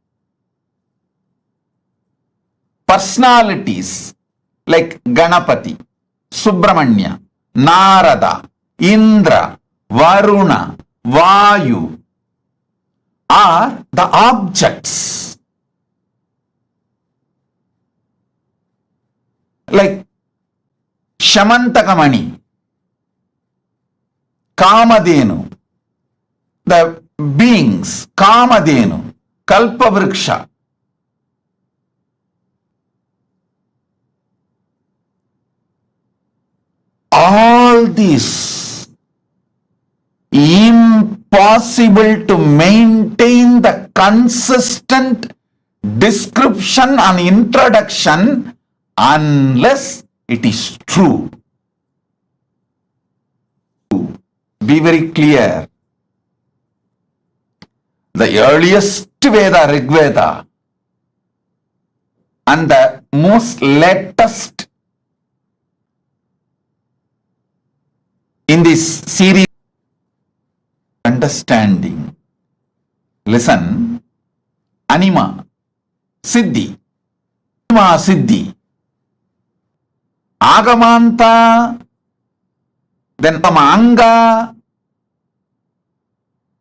personalities like Ganapati, Subramanya, Narada, Indra, Varuna, Vayu are the objects. Like Shamantakamani, Kamadhenu, the beings, Kamadhenu, Kalpavriksha. All this impossible to maintain the consistent description and introduction unless it is true. Be very clear. The earliest Veda, Rig Veda, and the most latest in this series, understanding. Listen, Anima, Siddhi, Anima, Siddhi, Agamanta, then Anga,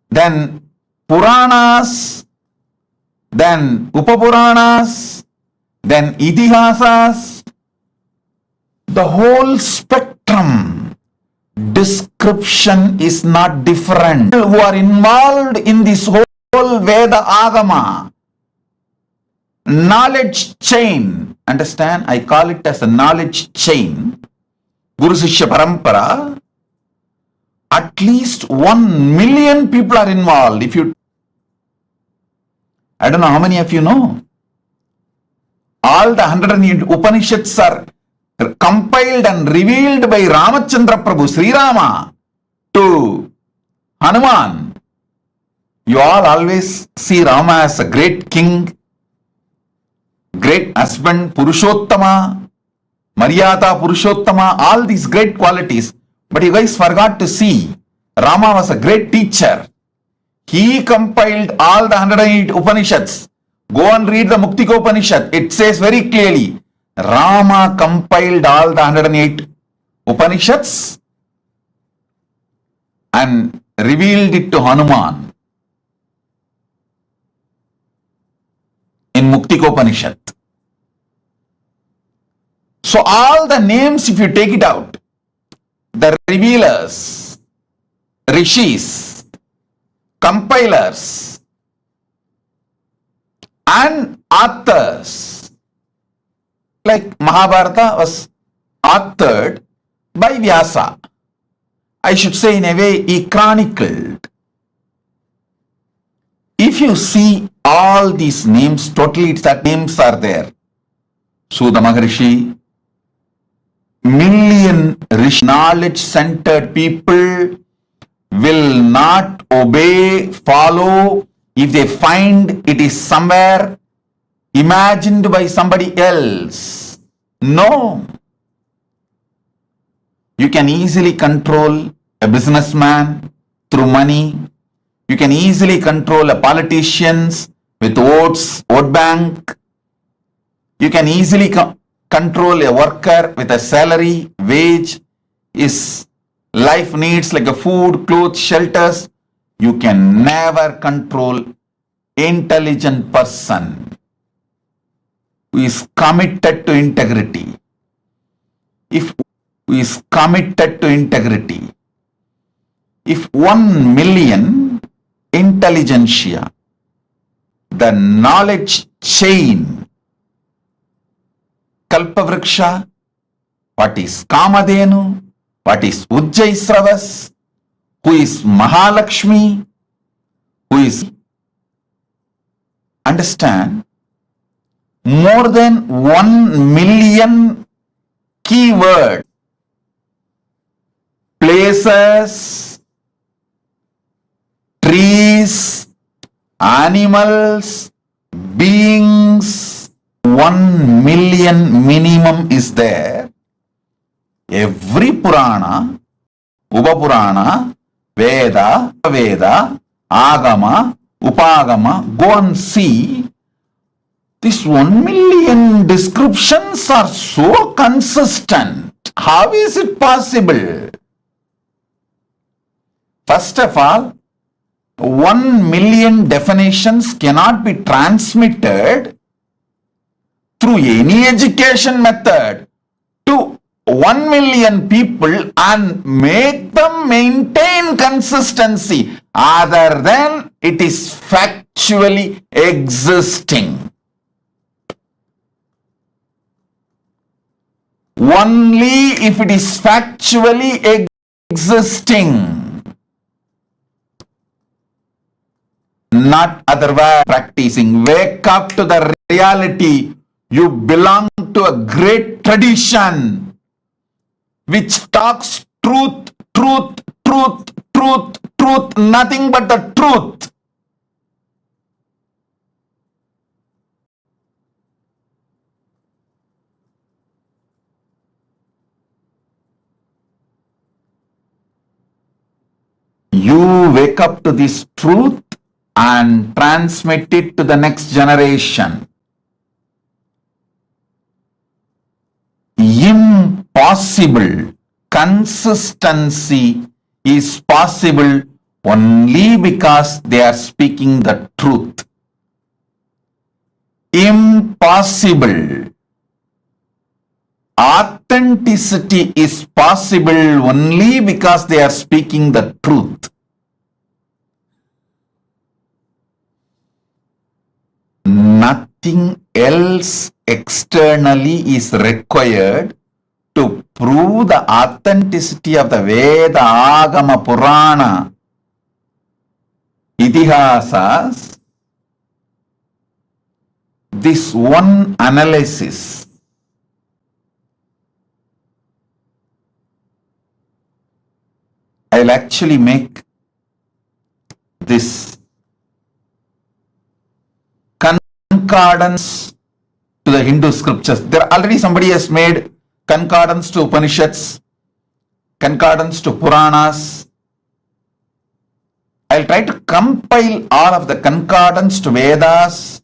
then Puranas, then Upapuranas, Then Idihasas, the whole spectrum. Description is not different. Who are involved in this whole Veda Agama, knowledge chain, understand? I call it as a knowledge chain. Guru Sishya Parampara, at least 1 million people are involved. I don't know how many of you know. All the 108 Upanishads are compiled and revealed by Ramachandra Prabhu, Sri Rama, to Hanuman. You all always see Rama as a great king, great husband, Purushottama, Maryada Purushottama, all these great qualities. But you guys forgot to see, Rama was a great teacher. He compiled all the 108 Upanishads. Go and read the Muktiko Upanishad. It says very clearly, Rama compiled all the 108 Upanishads and revealed it to Hanuman in Muktiko Upanishad. So all the names, if you take it out, the revealers, rishis, compilers, and authors, like Mahabharata was authored by Vyasa. I should say, in a way, he chronicled. If you see all these names, totally that names are there. Sudha Maharishi, million knowledge-centered people will not obey, follow, if they find it is somewhere imagined by somebody else. No. You can easily control a businessman through money. You can easily control a politician with votes, vote bank. You can easily control a worker with a salary, wage, his life needs like a food, clothes, shelters. You can never control intelligent person who is committed to integrity. If 1 million intelligentsia, the knowledge chain, Kalpavriksha, what is Kamadhenu, what is Ujjaisravas, who is Mahalakshmi, who is, understand, more than 1 million keywords, places, trees, animals, beings, 1 million minimum is there. Every Purana, Upapurana, Veda, Agama, Upagama, go and see. These 1 million descriptions are so consistent. How is it possible? First of all, 1 million definitions cannot be transmitted through any education method to 1 million people and make them maintain consistency other than it is factually existing. Only if it is factually existing, not otherwise practicing. Wake up to the reality. You belong to a great tradition which talks truth, truth, truth, truth, truth, nothing but the truth. You wake up to this truth and transmit it to the next generation. Impossible. Consistency is possible only because they are speaking the truth. impossible. Authenticity is possible only because they are speaking the truth. Nothing else externally is required to prove the authenticity of the Veda, Agama, Purana, Itihasas. This one analysis I'll actually make this concordance to the Hindu scriptures. There already somebody has made concordance to Upanishads, concordance to Puranas. I'll try to compile all of the concordance to Vedas,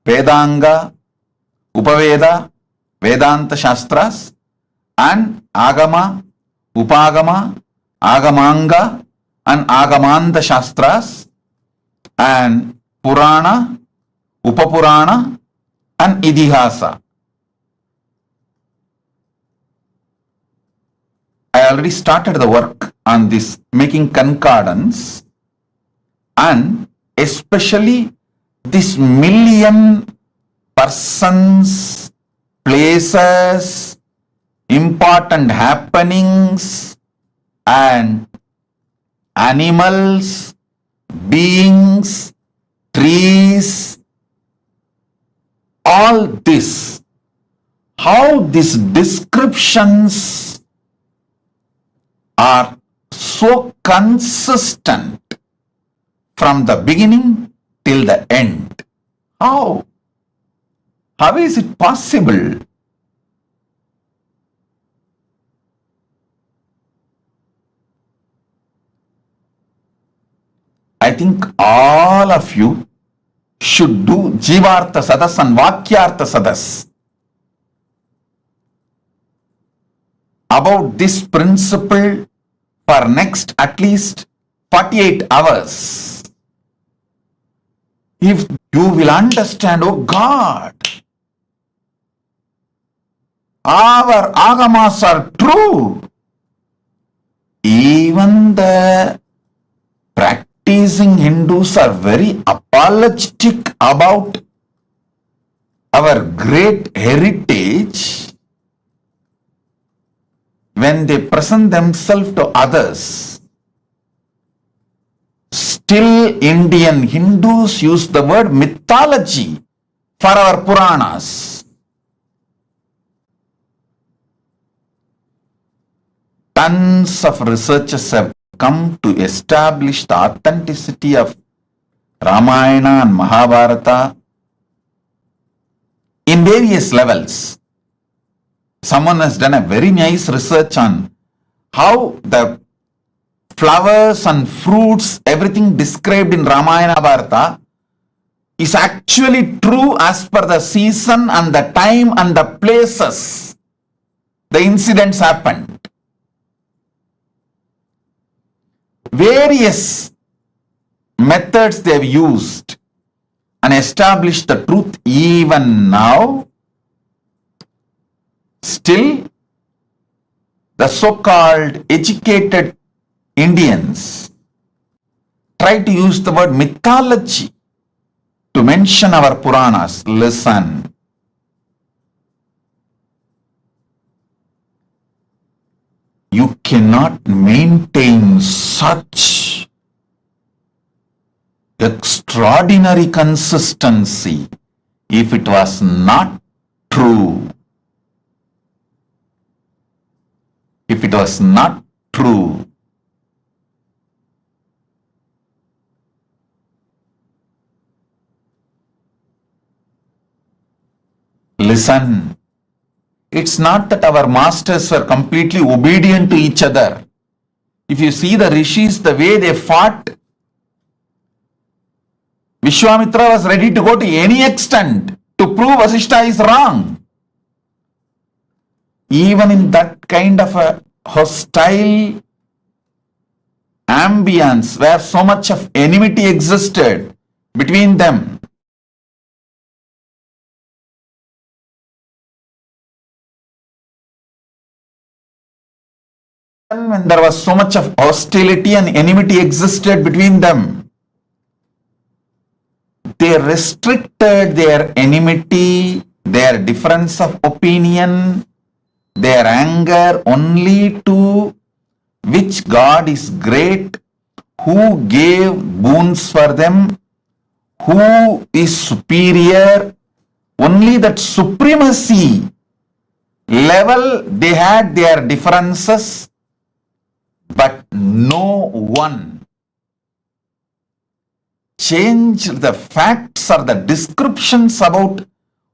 Vedanga, Upaveda, Vedanta Shastras, and Agama, Upagama, Agamanga, and Agamanda Shastras, and Purana, Upapurana, and Idihasa. I already started the work on this, making concordance, and especially this million persons, places, important happenings, and animals, beings, trees, all this, how these descriptions are so consistent from the beginning till the end. How? How is it possible? I think all of you should do Jivartha Sadas and Vakyartha Sadas about this principle for next at least 48 hours. If you will understand, oh God, our agamas are true. Even the practicing Hindus are very apologetic about our great heritage when they present themselves to others. Still, Indian Hindus use the word mythology for our Puranas. Tons of researchers have come to establish the authenticity of Ramayana and Mahabharata in various levels. Someone has done a very nice research on how the flowers and fruits, everything described in Ramayana Mahabharata is actually true as per the season and the time and the places the incidents happened. Various methods they have used and established the truth. Even now, still the so-called educated Indians try to use the word mythology to mention our Puranas. Listen. You cannot maintain such extraordinary consistency if it was not true. If it was not true. Listen. It's not that our masters were completely obedient to each other. If you see the rishis, the way they fought, Vishwamitra was ready to go to any extent to prove Vasishta is wrong. Even in that kind of a hostile ambience where so much of enmity existed between them, when there was so much of hostility and enmity existed between them, they restricted their enmity, their difference of opinion, their anger only to which God is great, who gave boons for them, who is superior. Only that supremacy level they had their differences, but no one changed the facts or the descriptions about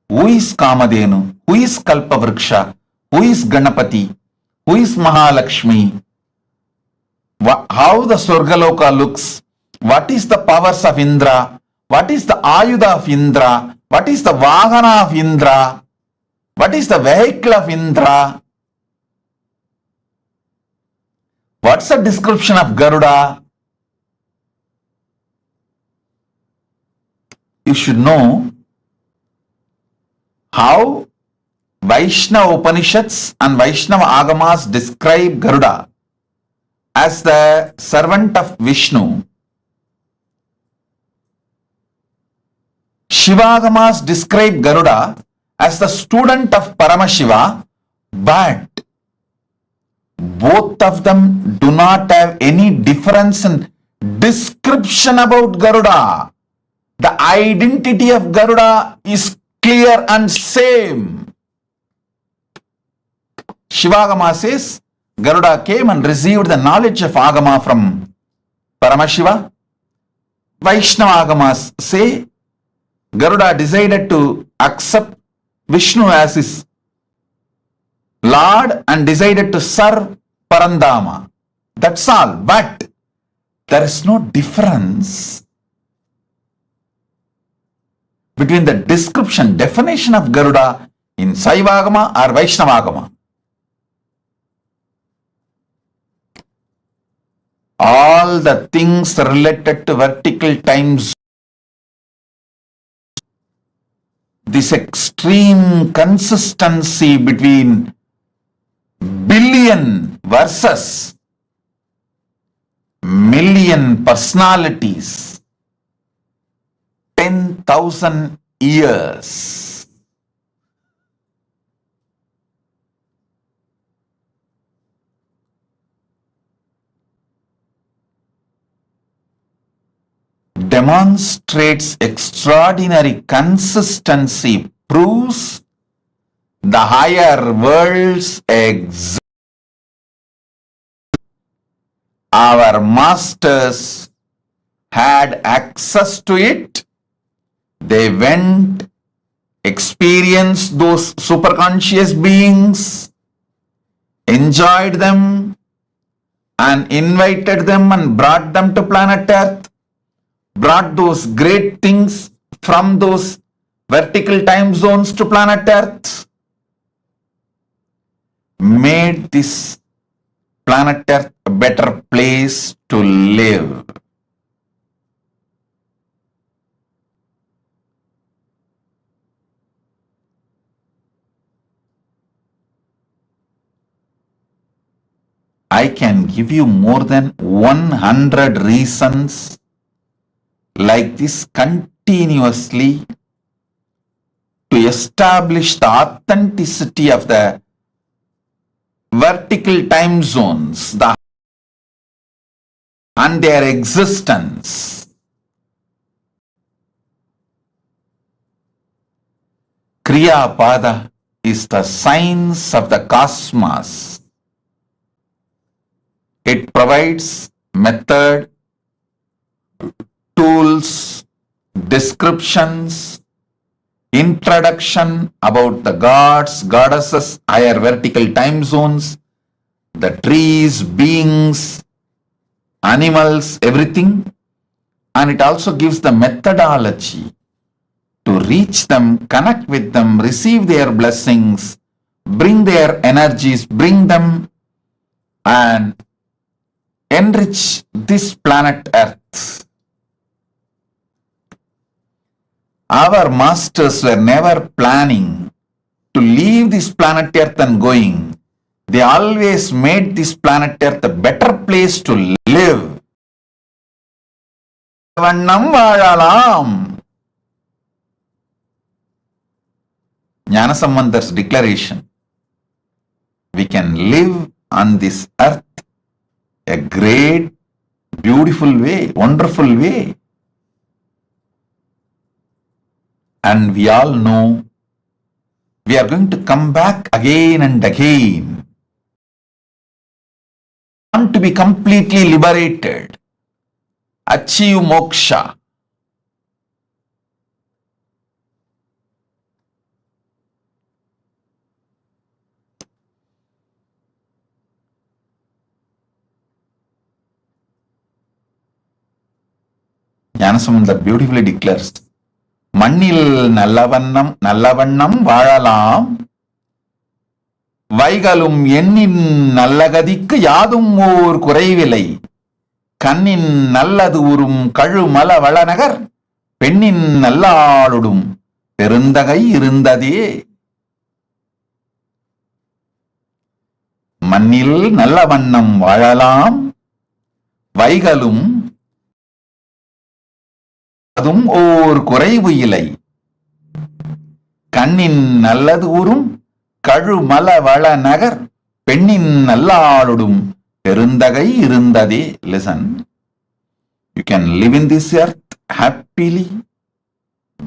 who is Kamadhenu, who is Kalpavriksha, who is Ganapati, who is Mahalakshmi, how the Swargaloka looks, what is the powers of Indra, what is the Ayuda of Indra, what is the Vahana of Indra, what is the vehicle of Indra, what's the description of Garuda. You should know how Vaishnava Upanishads and Vaishnava Agamas describe Garuda as the servant of Vishnu. Shivagamas describe Garuda as the student of Paramashiva, but both of them do not have any difference in description about Garuda. The identity of Garuda is clear and same. Shivagama says Garuda came and received the knowledge of Agama from Paramashiva. Vaishnava Agamas say Garuda decided to accept Vishnu as his Lord and decided to serve Parandama. That's all. But there is no difference between the description, definition of Garuda in Saivagama or Vaishnavagama. All the things related to vertical times, this extreme consistency between billion versus million personalities, 10,000 years. Demonstrates extraordinary consistency, proves the higher worlds exist. Our masters had access to it. They went, experienced those superconscious beings, enjoyed them, and invited them and brought them to planet Earth, brought those great things from those vertical time zones to planet Earth, made this planet Earth a better place to live. I can give you more than 100 reasons like this continuously to establish the authenticity of the vertical time zones and their existence. Kriya Pada is the science of the cosmos. It provides method, tools, descriptions, introduction about the gods, goddesses, higher vertical time zones, the trees, beings, animals, everything. And it also gives the methodology to reach them, connect with them, receive their blessings, bring their energies, bring them and enrich this planet Earth. Our masters were never planning to leave this planet Earth and going. They always made this planet Earth a better place to live. வண்ணம் வாழலாம். Jnanasambandar's declaration. We can live on this earth a great, beautiful way, wonderful way. And we all know we are going to come back again and again. Want to be completely liberated, achieve moksha. Jnanasamandar beautifully declares, மண்ணில் நல்லவண்ணம் வாழலாம், வைகளும் எண்ணின் நல்லகதிக்கு யாதும் ஓர் குறைவில்லை, கண்ணின் நல்லது உறும் கழுமல வளநகர், பெண்ணின் நல்லாளுடும் பெருந்தகை இருந்ததே. மண்ணில் நல்லவண்ணம் வாழலாம், வைகளும் அதும் ஓர் குறைவு இல்லை, கண்ணின் நல்லது உறும் கழுமல வள நகர், பெண்ணின் நல்லாளுடும் பெருந்தகை இருந்ததே. Listen, you can live in this earth happily,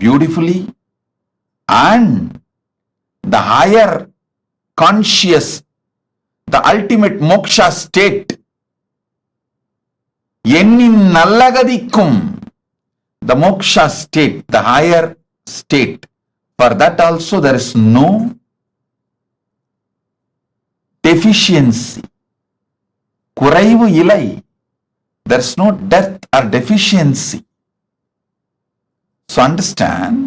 beautifully, and the higher conscious, the ultimate moksha state, எண்ணின் நல்லகதிக்கும், the moksha state, the higher state, for that also there is no deficiency. குறைவு இல்லை. There is no death or deficiency. So understand,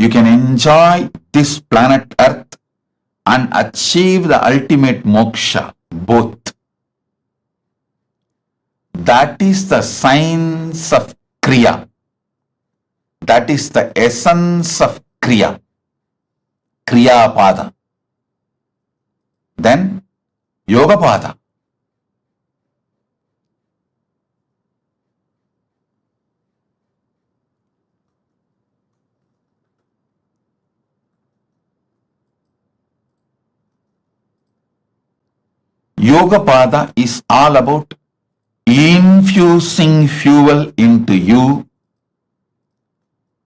you can enjoy this planet Earth and achieve the ultimate moksha, both. That is the science of Kriya. That is the essence of Kriya. Kriya Pada. Then Yoga Pada. Yoga Pada is all about infusing fuel into you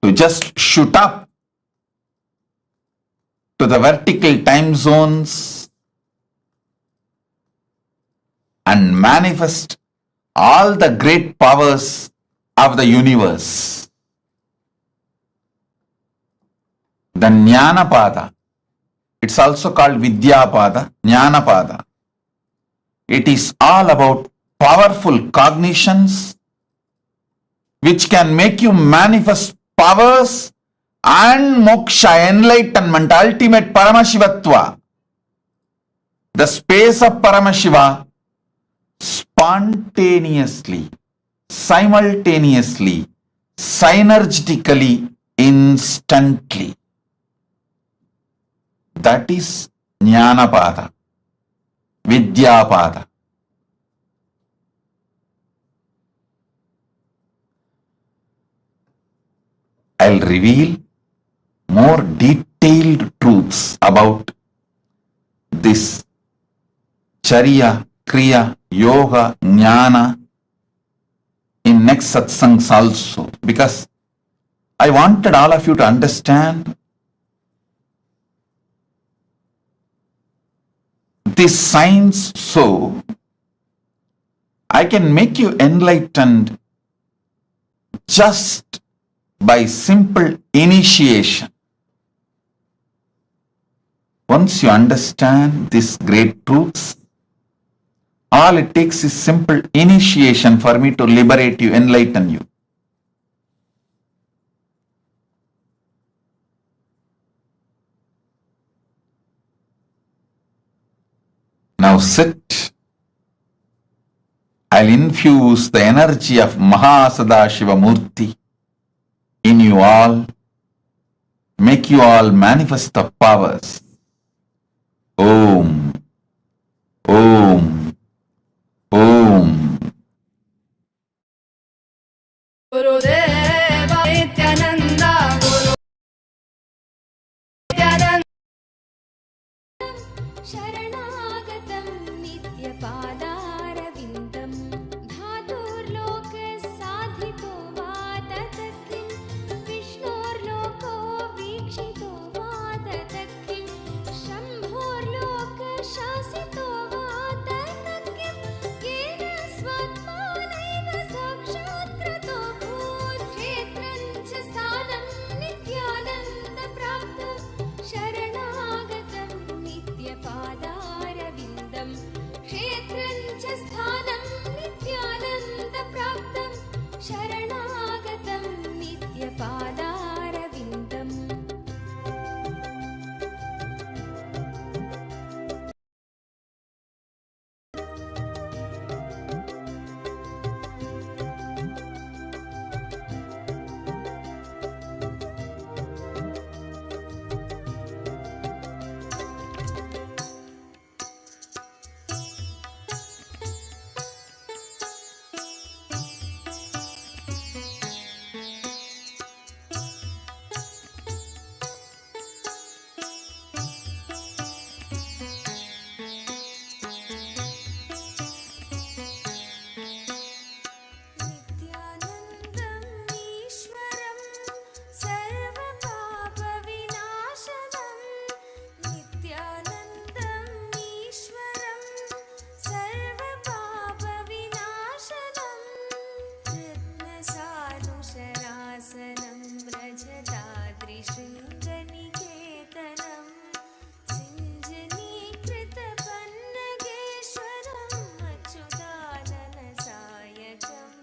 to just shoot up to the vertical time zones and manifest all the great powers of the universe. The Jnana Pada, it's also called Vidya Pada, Jnana Pada. It is all about powerful cognitions which can make you manifest powers and moksha, enlightenment, ultimate Paramashivatva. The space of Paramashiva spontaneously, simultaneously, synergetically, instantly. That is Jnana Pada, Vidya Pada. I'll reveal more detailed truths about this Charya, Kriya, Yoga, Jnana in next satsangs also, because I wanted all of you to understand this science so I can make you enlightened just by simple initiation. Once you understand these great truths, all it takes is simple initiation for me to liberate you, enlighten you. Now sit. I'll infuse the energy of MahaSadashiva Murthy in you all, make you all manifest the powers Om. Om. Om. गुरुदेव नित्यानन्द गुरु नित्यानन्द शरणागतं नित्यपादारविन्दं धातुर्लोकसाधितो वा तत् किं विष्णोर्लोको वीक्षितो वा तत् किं शम्भोर्लोकशासितो वा तत् किं येन स्वात्मानैव साक्षात्कृतो भूक्षेत्रं च स्थानं नित्यानन्दप्राप्तं शरणागतं नित्यपादारविन्दं क्षेत्रं च स्थानं नित्यानन्दप्राप्तं शरणागतं नित्यपादारविन्दम् नित्यानन्दम् ईश्वरं सर्वपापविनाशनं नित्यानन्दम् ईश्वरं सर्वपापविनाशनं रत्नसानुशरासनं व्रजदाद्रिशृङ्गनिकेतनं सिञ्जनीकृतपन्नगेश्वरम् अच्युताननसायकम्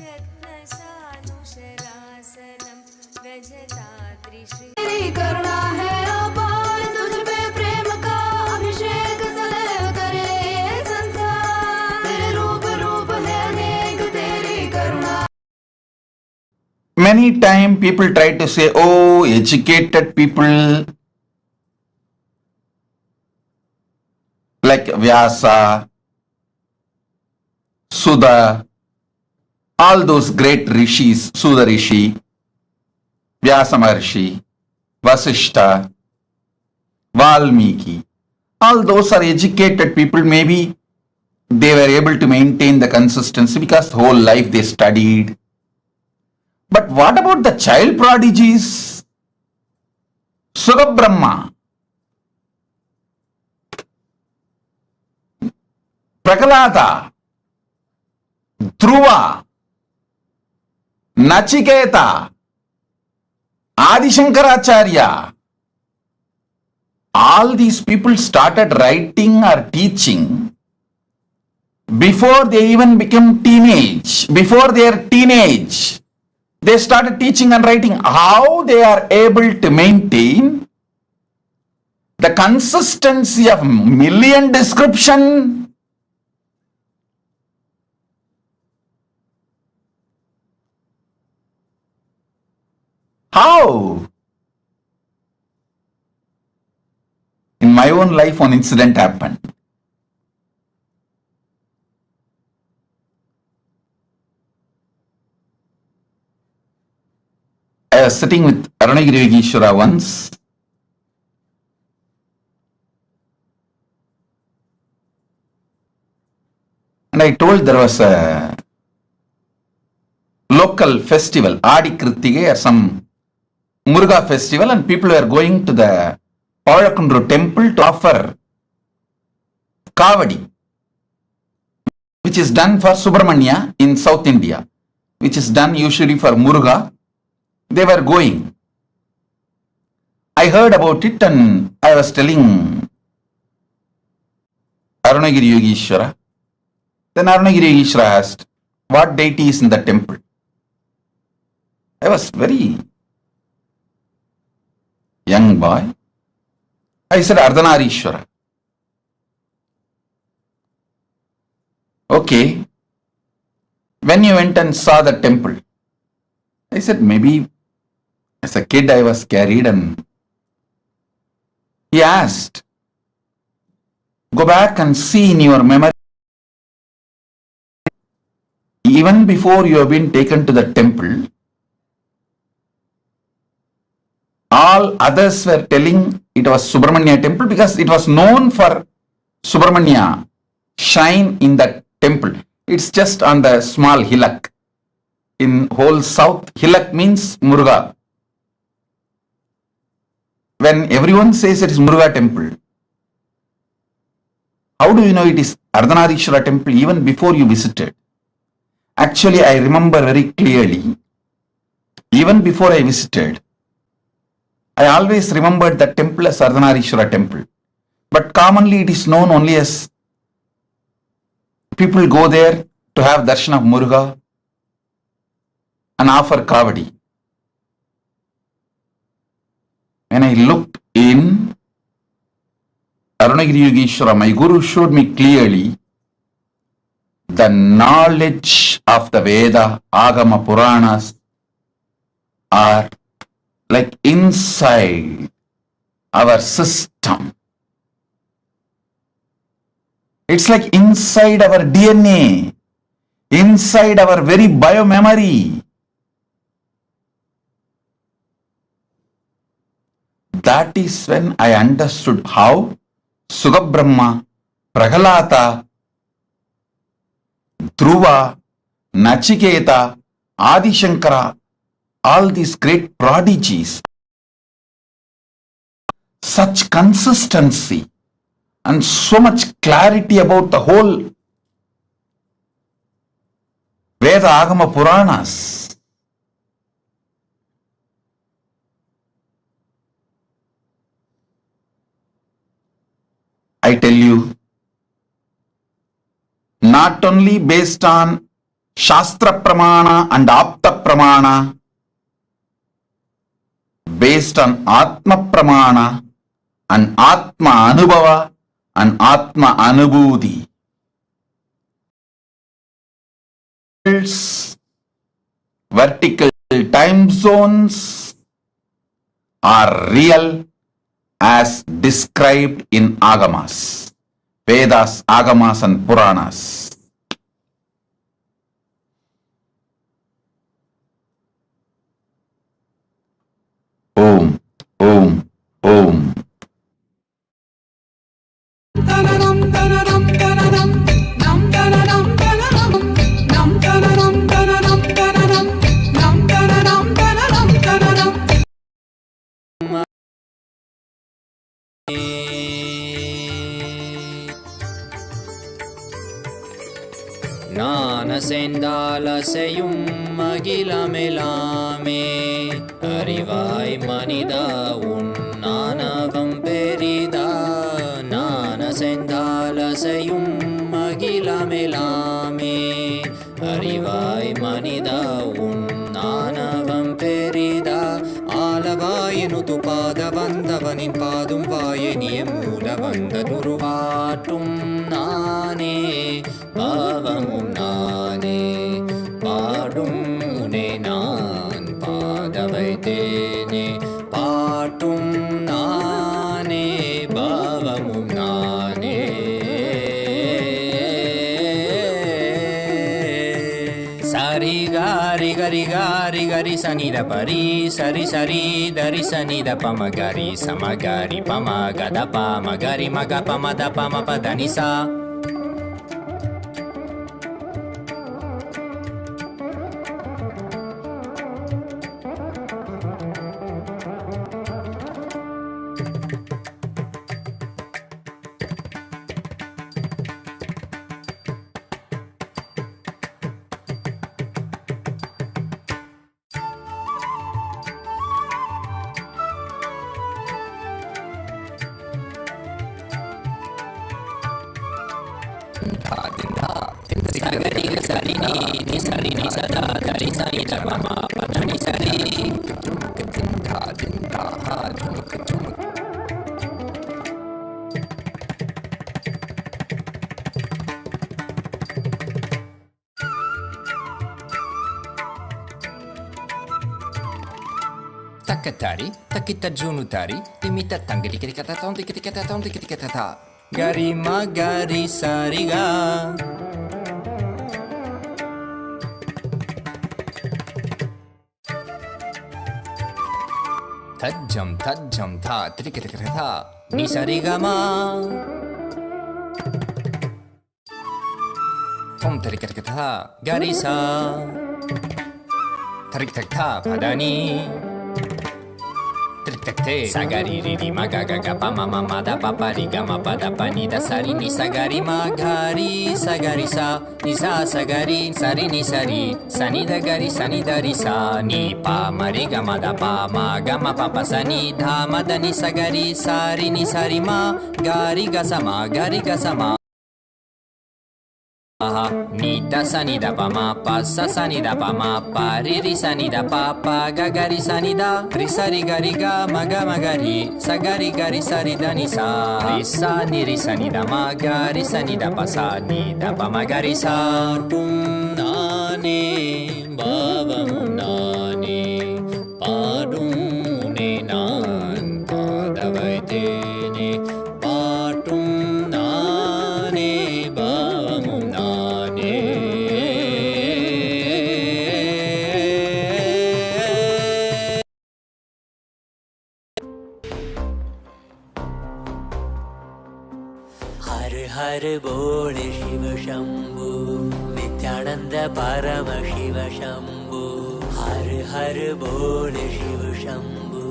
रत्नसानुशरासनं व्रजदाद्रिशृङ्ग तेरी करुणा है अपार तुझ पे प्रेम का अभिषेक सदैव करे ये संसार तेरे रूप रूप है अनेक तेरी करुणा Many times people try to say, oh, educated people like Vyasa, Sudha, all those great rishis, Sudha Rishi, Vyasa Maharshi, Vasishta, Valmiki, all those are educated people. Maybe they were able to maintain the consistency because the whole life they studied. But what about the child prodigies? Sugabrahma, Prakalada, Dhruva, Nachiketa, Adi Shankaracharya, all these people started writing or teaching before they even became teenage, before their teenage. They started teaching and writing. How they are able to maintain the consistency of million description? How? In my own life, one incident happened. I was sitting with Arunagiri Yogeshwara once, and I told there was a local festival, Adi Krittige or some Muruga festival, and people were going to the Pavakundru temple to offer Kavadi, which is done for Subramanya in South India, which is done usually for Muruga. They were going. I heard about it and I was telling Arunagiri Yogeshwara. Then Arunagiri Yogeshwara asked, what deity is in the temple? I was very young boy. I said, Ardhanarishwara. Okay. When you went and saw the temple? I said, maybe as a kid I was carried, and he asked, Go back and see in your memory, even before you have been taken to the temple, all others were telling it was Subramanya temple because it was known for Subramanya shrine in the temple. It's just on the small hillock. In whole south, hillock means Muruga. When everyone says it is Muruga temple, how do you know it is Ardhanarishwara temple even before you visited? Actually, I remember very clearly, even before I visited, I always remembered the temple as Ardhanarishwara temple. But commonly it is known only as people go there to have darshan of Muruga and offer kavadi. When I looked in Arunagiri Yogeshwara, my guru showed me clearly the knowledge of the Veda, Agama, Puranas are like inside our system. It's like inside our DNA, inside our very biomemory. That is when I understood how Sugabrahma, Prahalata, Dhruva, Nachiketa, Adi Shankara, all these great prodigies, such consistency and so much clarity about the whole Veda, Agama, Puranas. I tell you, not only based on Shastra Pramana and Apta Pramana, based on Atma Pramana and Atma Anubhava and Atma Anubhuti. Vertical time zones are real as described in Agamas, Vedas, Agamas and Puranas. Om, Om, Om. ஞானசெந்தாலசையும் அகிலமெலாமே அறிவாய் மனிதா உன் ஞானகம் பெரிதா ஞானசெந்தாலசையும் அகிலமெலாமே அறிவாய் மனிதா உன் ஞானகம் பெரிதா ஆலவாயினுது பாத வந்தவனின் பாதும் வாயனிய மூல வந்த துருவாட்டும் நானே பாவமும் நானே பாடும் உனே நான் பாத வைத்தேனே பாட்டும் நானே பாவமும் நானே சரி காரி கரி காரி கரி சனித பரி சரி சரி தரி சனித பம கரி சமகரி பம கத பம கரி மக பமத பம பதனிசா Takatari, takita junutari, timita tangri kata tom tikita tom tikita. gari ma gari sari ga. Tajam tha trikita tha ni sari ga ma. Tom trikita tha gari sa. Tarik tak tha padani. Trik tak te sagari ri ri ma ga ga ga pa ma ma ma da pa pa ri ga ma pa da pa ni da sari ni sagari ma gari sagari sa ni sa sagari sari ni sari sani da gari sani da ri sa ni pa ma ri ga ma da pa ma ga ma pa pa sa ni dha ma da ni sagari sari ni sari ma gari ga sa ma gari ga sa ma ni da sa ni da pa ma pa sa ni da pa ma pa ri sa ni da pa pa ga ga ri sa ni da ri sa ri ga ma ga ri sa ga ri sa ri da ni sa ri sa ni da ma ga ri sa ni da pa sa ni da pa ma ga ri sa tum na ne ba ba mu na ne pa dum ne nan pa da vai te ne pa tum na ne ba mu na ne. हर हर बोल शिव शंभु नित्यानंद परम शिव शंभु हर हर बोल शिव शंभु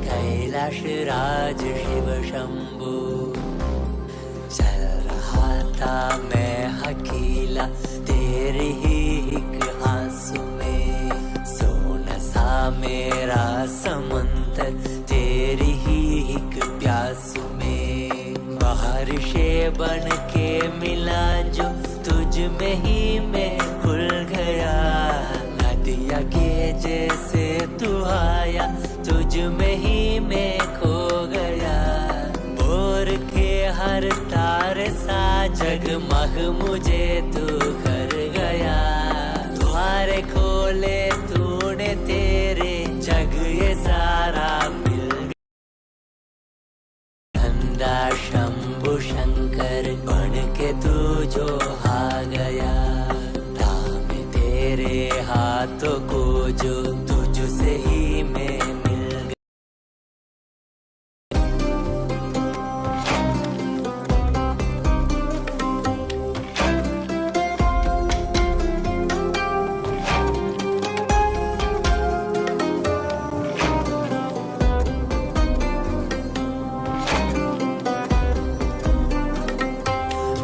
कैलाश राज शिव शंभु चल रहा था मैं अकेला तेरे ही एक आंसू में सोना सा मेरा समंदर तेरी ही एक प्यासू में बारिशे बन के मिला जो तुझ में ही मैं खुल गया नदिया के जैसे तू आया तुझ में ही मैं खो गया बोर के हर तारे सा जगमग मुझे तू कर गया द्वारे खोले तूने तेरे जग ये सारा मिल नंदा शंभु शंकर बन के तू जो आ गया थामे तेरे हाथों को जो तुझसे ही मैं मिल गया.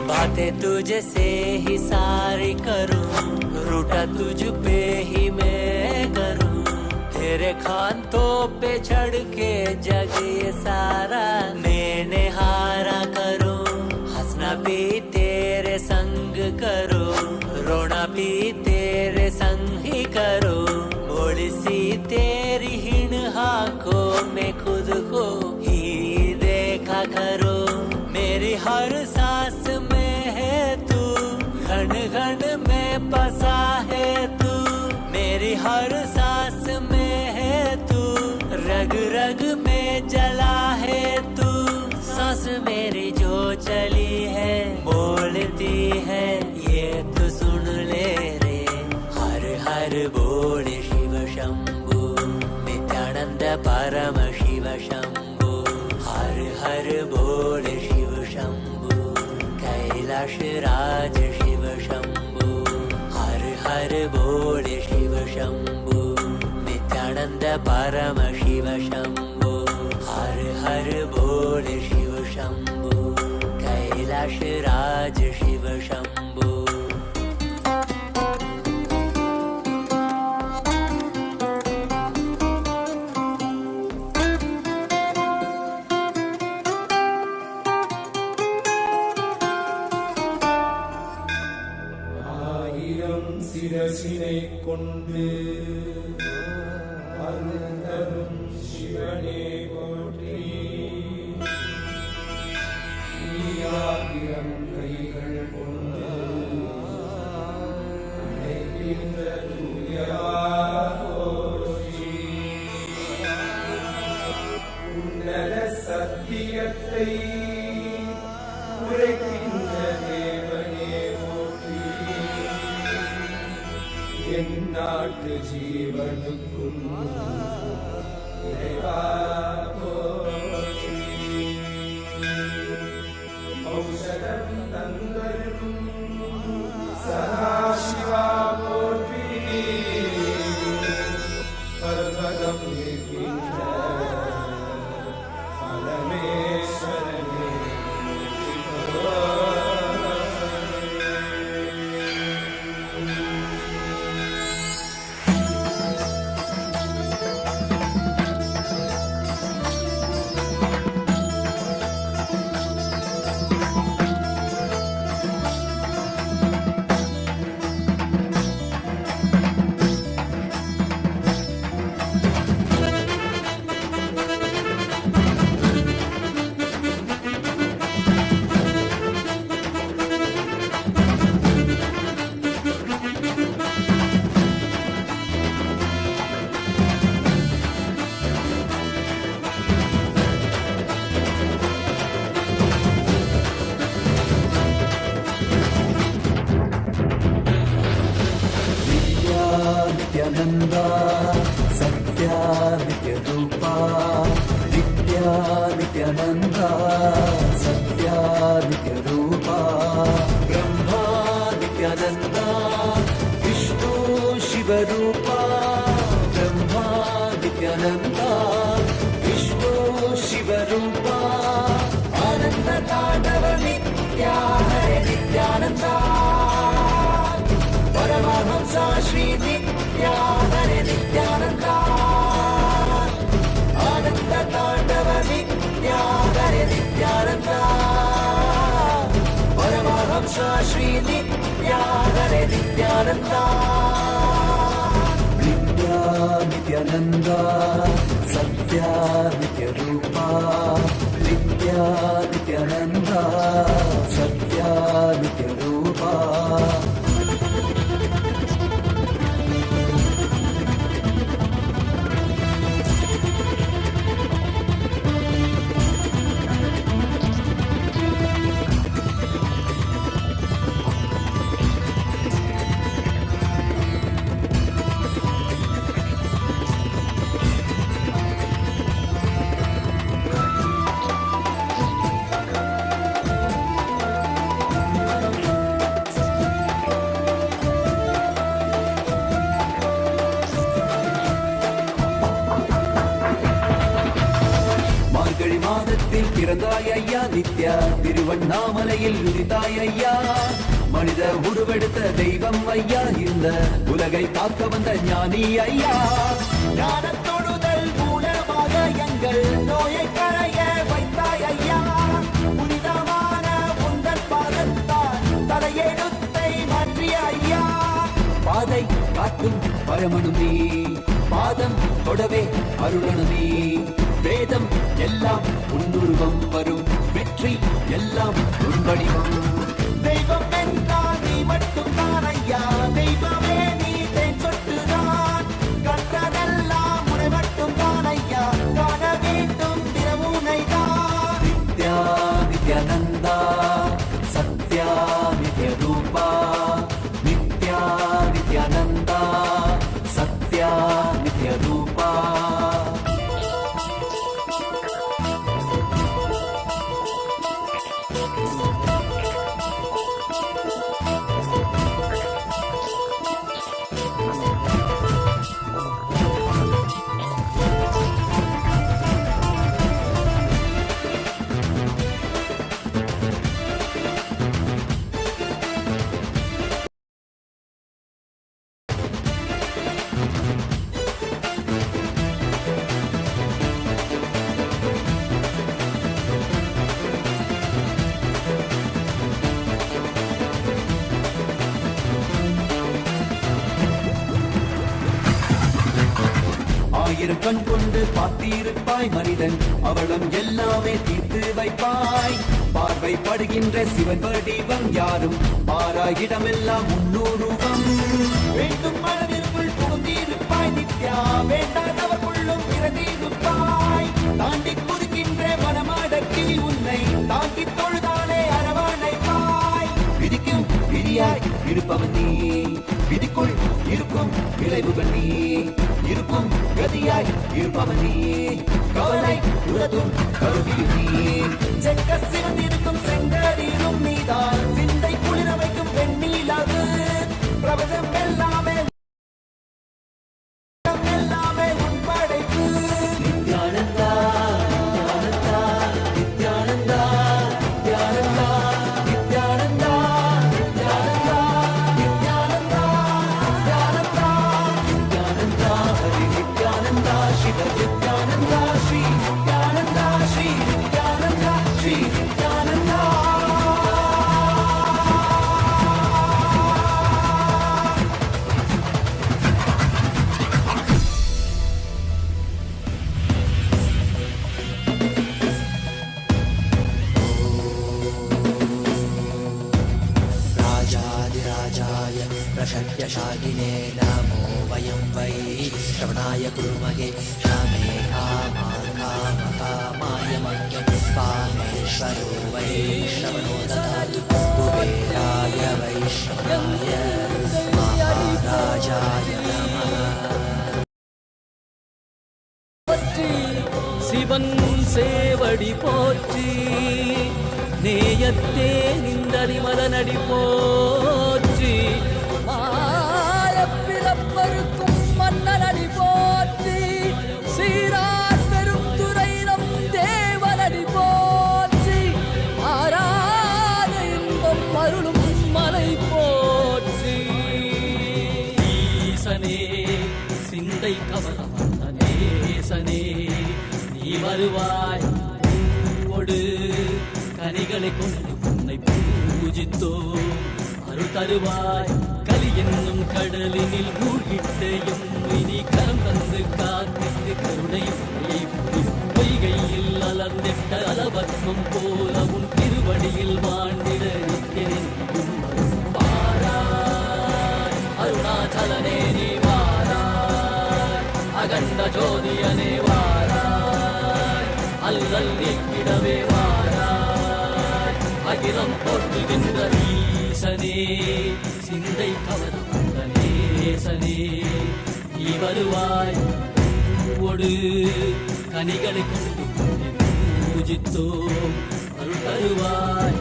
बातें तुझे से ही सारी करूं रूठा तुझ पे ही मैं करूं तेरे खानों पे चढ़ के जग ये सारा मैंने हारा करूं हंसना भी तेरे संग करूं रोना भी तेरे संग ही करूं भोली सी तेरी हिण आंखों में खुद को ही देखा करूं मेरी हर सांस में है तू घन घन में बसा है तू मेरी हर सांस में है तू रग रग में जला है तू सांस मेरी जो चली है बोलती है ये तो सुन ले रे हर हर बोल शिव शंभु नित्यानंद परम शिव शंभु हर हर बोल शिव शंभु कैलाश राज शिव शंभु हर हर बोल शिव शंभु नित्यानंद परम शिव शंभु हर हर बोल शिव शंभु कैलाश राज शिव शंभु. சிரசினை கொண்டு அருந்தரும் சிவனே போற்றி ஈயாயிரம் கைகள் கொண்டு அணைக்கின்ற தூயவா போற்றி உன்னத சத்தியத்தை எந்நாட்டு ஜீவனுக்கும் இறைவா போற்றி. ஔஷதம் தந்தருளும் சதாசிவா போற்றி. பர்வதம் நிற்கின்ற பரமேஸ்வரனே नित्यानंदा सत्या नित्य रूपा नित्या नित्यानंदा सत्या नित्य रूपा ब्रह्मा नित्यानंदा विष्णु शिव रूपा ब्रह्मा नित्यानंदा विष्णु शिव रूपा आनंद तांडव नित्या हरे नित्यानंदा परमहंसा श्री नित्या हरे नित्यानंदा आनंद तांडव नित्या हरे नित्यानंदा परमहंसा श्री नित्या हरे नित्यानंदा नित्या नित्यानंदा सत्या नित्य रूपा नित्या नित्यानंदा सत्या नित्य रूपा பிறந்தாய் ஐயா நித்யா திருவண்ணாமலையில் உதித்தாய் ஐயா மனித உருவெடுத்த தெய்வம் ஐயா இந்த உலகை காக்க வந்த ஞானி ஐயா ஞான தொழுதல் மூலமாக எங்கள் நோயை கரைய வைத்தாய் ஐயா புனிதமான உந்தன் பாதத்தால் தலையெழுத்தை மாற்றிய ஐயா பாதை காட்டும் பரமனு நீ பாதம் தொடவே அருளனு நீ வேதம் எல்லாம் உன்னுருவம் வரும் வெற்றி எல்லாம் உன்வடிவம் தெய்வம் என்றால் நீ மட்டும் தான் ஐயா தெய்வமே நீ தேன் சொட்டுதான் கற்றதெல்லாம் உனை மட்டும் தான் ஐயா காண வேண்டும் தினமுனை தான் நித்யா நித்யானந்தா சத்யா நித்ய ரூபா நித்யா நித்யானந்தா சத்யா நித்ய ரூபா ஆயிரம் கண் கொண்டு பார்த்திருப்பாய் மனிதன் அவளும் எல்லாமே தீர்த்து வைப்பாய் பார்வை படுகின்ற சிவன் வடிவம் யாரும் பாராய் இடமெல்லாம் முன்னூறுவம் வேண்டும் மனதிற்குள் புகுந்திருப்பாய் நித்யா வேண்டாதவர்களும் இறந்திருப்பாய் தாண்டி குதிக்கின்ற மனமாடக்கி உன்னை தாங்கி தொழுதானே அரவணைப்பாய் விதிக்கும் விதியாய் இருப்பவன் நீ விதிக்குள் இருக்கும் விளைவுகள் நீ இருக்கும் கதியாய் இருப்பவன் நீ கவலை உலதும் கருவியும் நீ செக்க சிறந்திருக்கும் செங்கரிலும் நீதான் சிந்தை குளிர வைக்கும் பெண்ணீலாது பிரபஞ்சம் எல்லாமே எல்லாமே உன் படைப்பு நித்யானந்தா நித்யானந்தா நித்யானந்தா நித்யானந்தா நித்யானந்தா நித்யானந்தா நித்யானந்தா நித்யானந்தா ஹரி நித்யானந்தா சிவ நித்யானந்தா ஸ்ரீ நித்யானந்தா ஸ்ரீ நித்யானந்தா ஸ்ரீ நித்யானந்தா राजाधिराजाय प्रशक्यशालिने नमो वयं वै श्रवणाय कुर्महे श्यामे कामाय मह्यं कामेश्वरो वै श्रवणो ददातु कुबेराय वैश्रवणाय महाराजाय नमः சிவன் சேவடி போற்றி நேயத்தே நின்றடி மதனடி போற்றி மாயப்பிறப்பருக்கும் மன்னனடி போற்றி சீரார் பெரும் துறை நம் தேவனடி போற்றி ஆராத இன்பம் அருளும் மலை போற்றி ஈசனே சிந்தை கவலம் நேசனே நீ வருவாய் பூவோடு கனிகளை கொண்டு உன்னை பூஜித்தோ அருள் தருவாய் கலி என்னும் கடலினில் மூழ்கிட்டையும் இனி கரம் தந்து காத்திட்டு கருணையும் பொய்கையில் அலர்ந்திட்ட அலவத்மம் போல உன் திருவடியில் வாழ்ந்திட நிற்கிறேன் வாராய் அருணாச்சலனே நீ வாராய் அகண்ட ஜோதியனே வாராய் அல்லல் நீக்கிடவே வாராய் அகிலம் போற்றுகின்ற ஈசனே சிந்தை கவர்ந்த நேசனே நீ வருவாய் பூவோடு கனிகளை கொண்டு உன்னை பூஜித்தோம் அருள் தருவாய்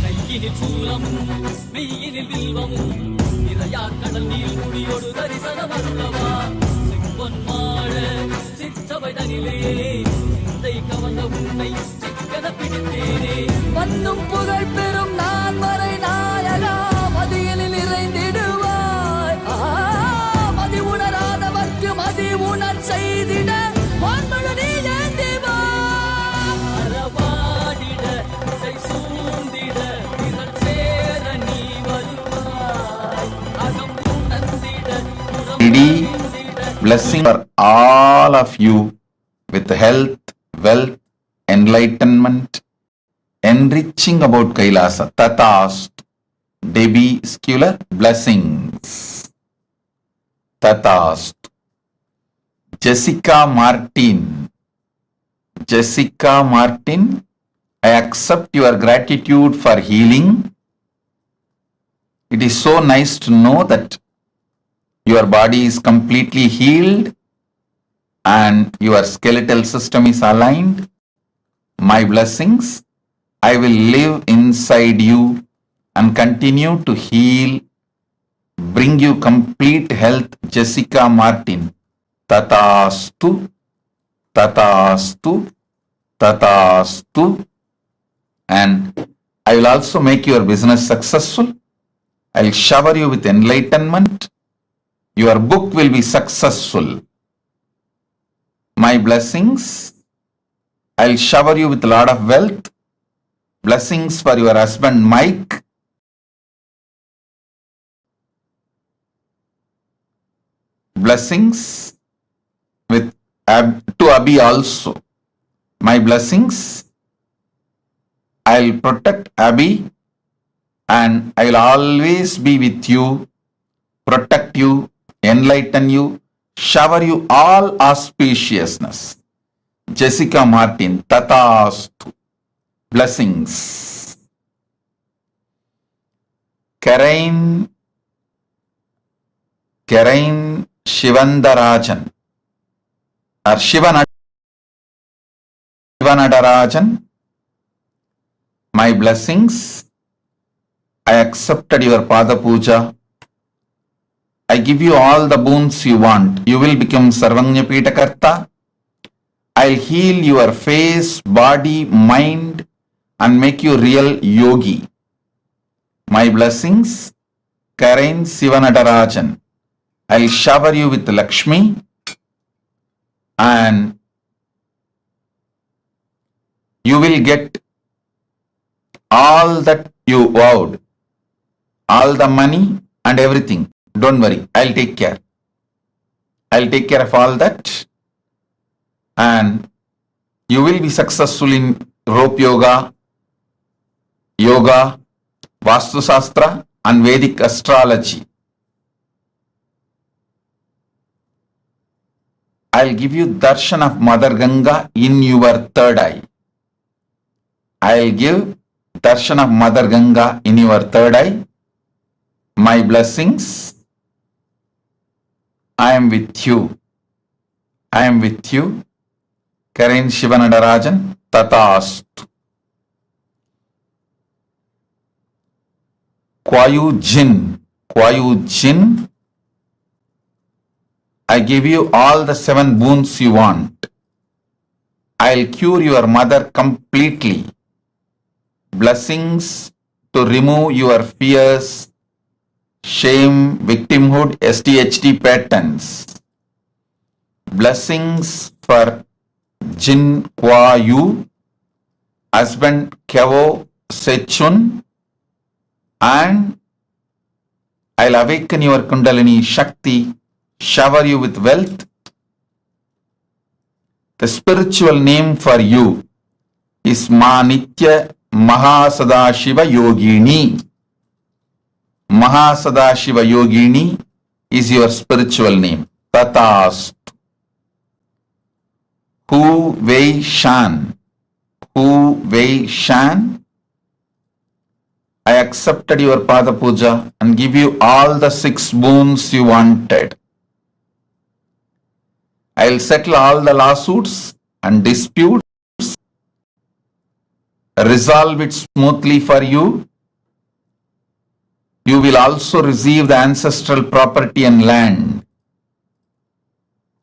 கையினில் சூலமும் மெய்யினில் வில்வமும் நிறையா கடல் நீர் குடியோடு தரிசனம் அருளவா செம்பொன் மாழ சிற்றவை தனிலே சிந்தை கவர்ந்த உன்னை சிக்கன பிடித்தேனே வந்தும் புகழ் பெறும் நான் வரை நாயகா மதியினில் நிறைந்திடுவாய் மதி உணராதவர்க்கு மதி உணர் செய்திட வான்மழு நீ ஏந்திவா அறவாடிட இசை சூழ்ந்திட திரள் சேர நீ வருவாய் அகம் உணர்ந்திட Ready? Blessing for all of you with health, wealth, enlightenment, enriching about Kailasa. Tatast. Debbie Scular, blessings. Tatast. Jessica Martin. Jessica Martin, I accept your gratitude for healing. It is so nice to know that your body is completely healed and your skeletal system is aligned. My blessings, I will live inside you and continue to heal, bring you complete health, Jessica Martin. Tatastu, Tatastu, Tatastu. And I will also make your business successful. I will shower you with enlightenment. Your book will be successful. My blessings, I'll shower you with a lot of wealth. Blessings for your husband Mike. Blessings with to Abhi also. My blessings, I'll protect Abhi and I'll always be with you, protect you, enlighten you, shower you all auspiciousness. Jessica Martin, Tatastu. Blessings. Karain Shivandarajan or Shivanadarajan. My blessings. I accepted your Pada Puja. I give you all the boons you want. You will become Sarvanyapita Karta. I'll heal your face, body, mind and make you real yogi. My blessings. Karain Sivanadarajan. I'll shower you with Lakshmi and you will get all that you vowed, all the money and everything. Don't worry, I'll take care. I'll take care of all that and you will be successful in rope yoga, Vastu Shastra and Vedic astrology. I'll give you darshan of Mother Ganga in your third eye. I'll give darshan of Mother Ganga in your third eye. My blessings. I am with you. I am with you. Karain Shivanadarajan, Tatastu. Kwayu Jin. I give you all the 7 boons you want. I'll cure your mother completely. Blessings to remove your fears, shame, victimhood, SDHD patterns. Blessings for Jin Kwayu, husband Kevo Sechun, and I'll awaken your Kundalini Shakti, shower you with wealth. The spiritual name for you is Manitya MahaSadashiva Yogini. MahaSadashiva Yogini is your spiritual name. Tatast. Hu Wei Shan. I accepted your Pada Puja and give you all the 6 boons you wanted. I'll settle all the lawsuits and disputes, resolve it smoothly for you. You will also receive the ancestral property and land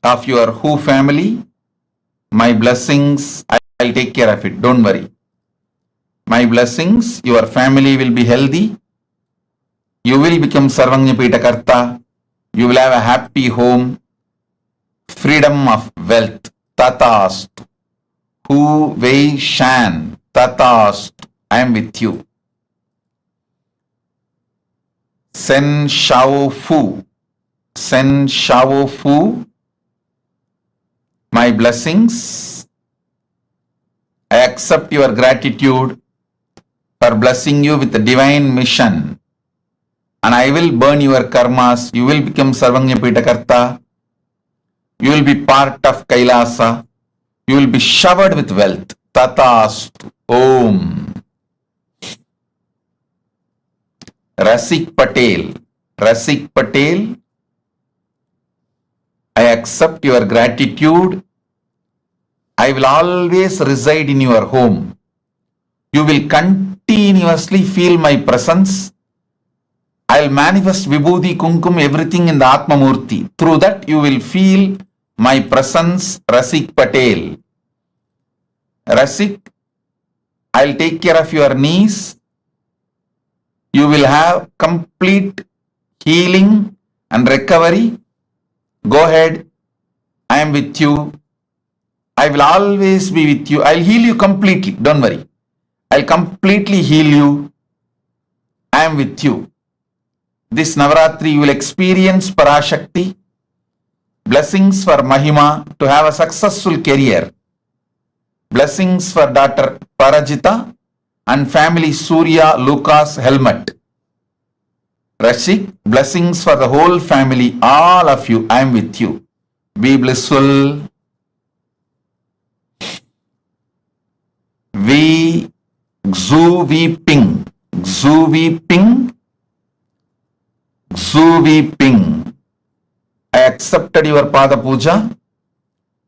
of your Hu family. My blessings, I'll take care of it. Don't worry. My blessings, your family will be healthy. You will become Sarvanyapita Karta. You will have a happy home. Freedom of wealth. Tatastu. Hu Wei Shan. Tatastu. I am with you. Sen Shao Fu. My blessings. I accept your gratitude for blessing you with the divine mission. And I will burn your karmas. You will become Sarvanyapita Karta. You will be part of Kailasa. You will be showered with wealth. Tatastu. Om. Rasik Patel. I accept your gratitude. I will always reside in your home. You will continuously feel my presence. I will manifest Vibhuti, Kumkum, everything in the Atma Murthy. Through that you will feel my presence, Rasik Patel. Rasik, I'll take care of your knees. You will have complete healing and recovery. Go ahead. I am with you. I will always be with you. I'll heal you completely. Don't worry. I'll completely heal you. I am with you. This Navaratri you will experience Parashakti. Blessings for Mahima to have a successful career. Blessings for daughter Parajita and family Surya Lucas Helmet. Rashik, blessings for the whole family, all of you. I am with you. Be blissful. We Ping. Ping. I accepted your Pada Puja.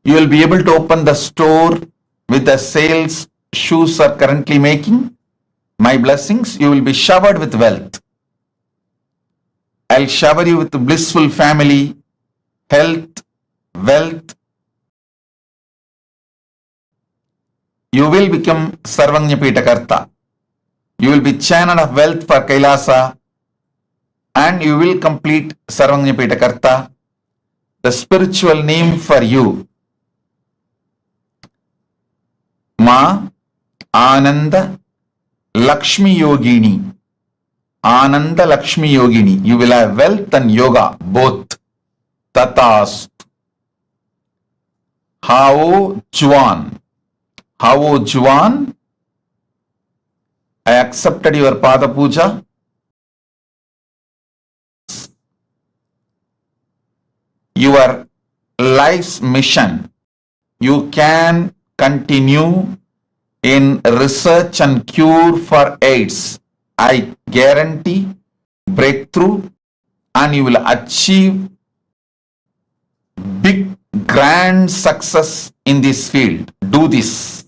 You will be able to open the store with the sales shoes are currently making. My blessings, you will be showered with wealth. I'll shower you with a blissful family, health, wealth. You will become Sarvanyapita Karta. You will be channel of wealth for Kailasa and you will complete Sarvanyapita Karta. The spiritual name for you, Ma Ananda Lakshmi Yogini. Ananda Lakshmi Yogini. You will have wealth and yoga both. Tatast. Hao Juan. I accepted your Pada Puja. Your life's mission. You can continue in research and cure for AIDS. I guarantee breakthrough and you will achieve big grand success in this field. Do this.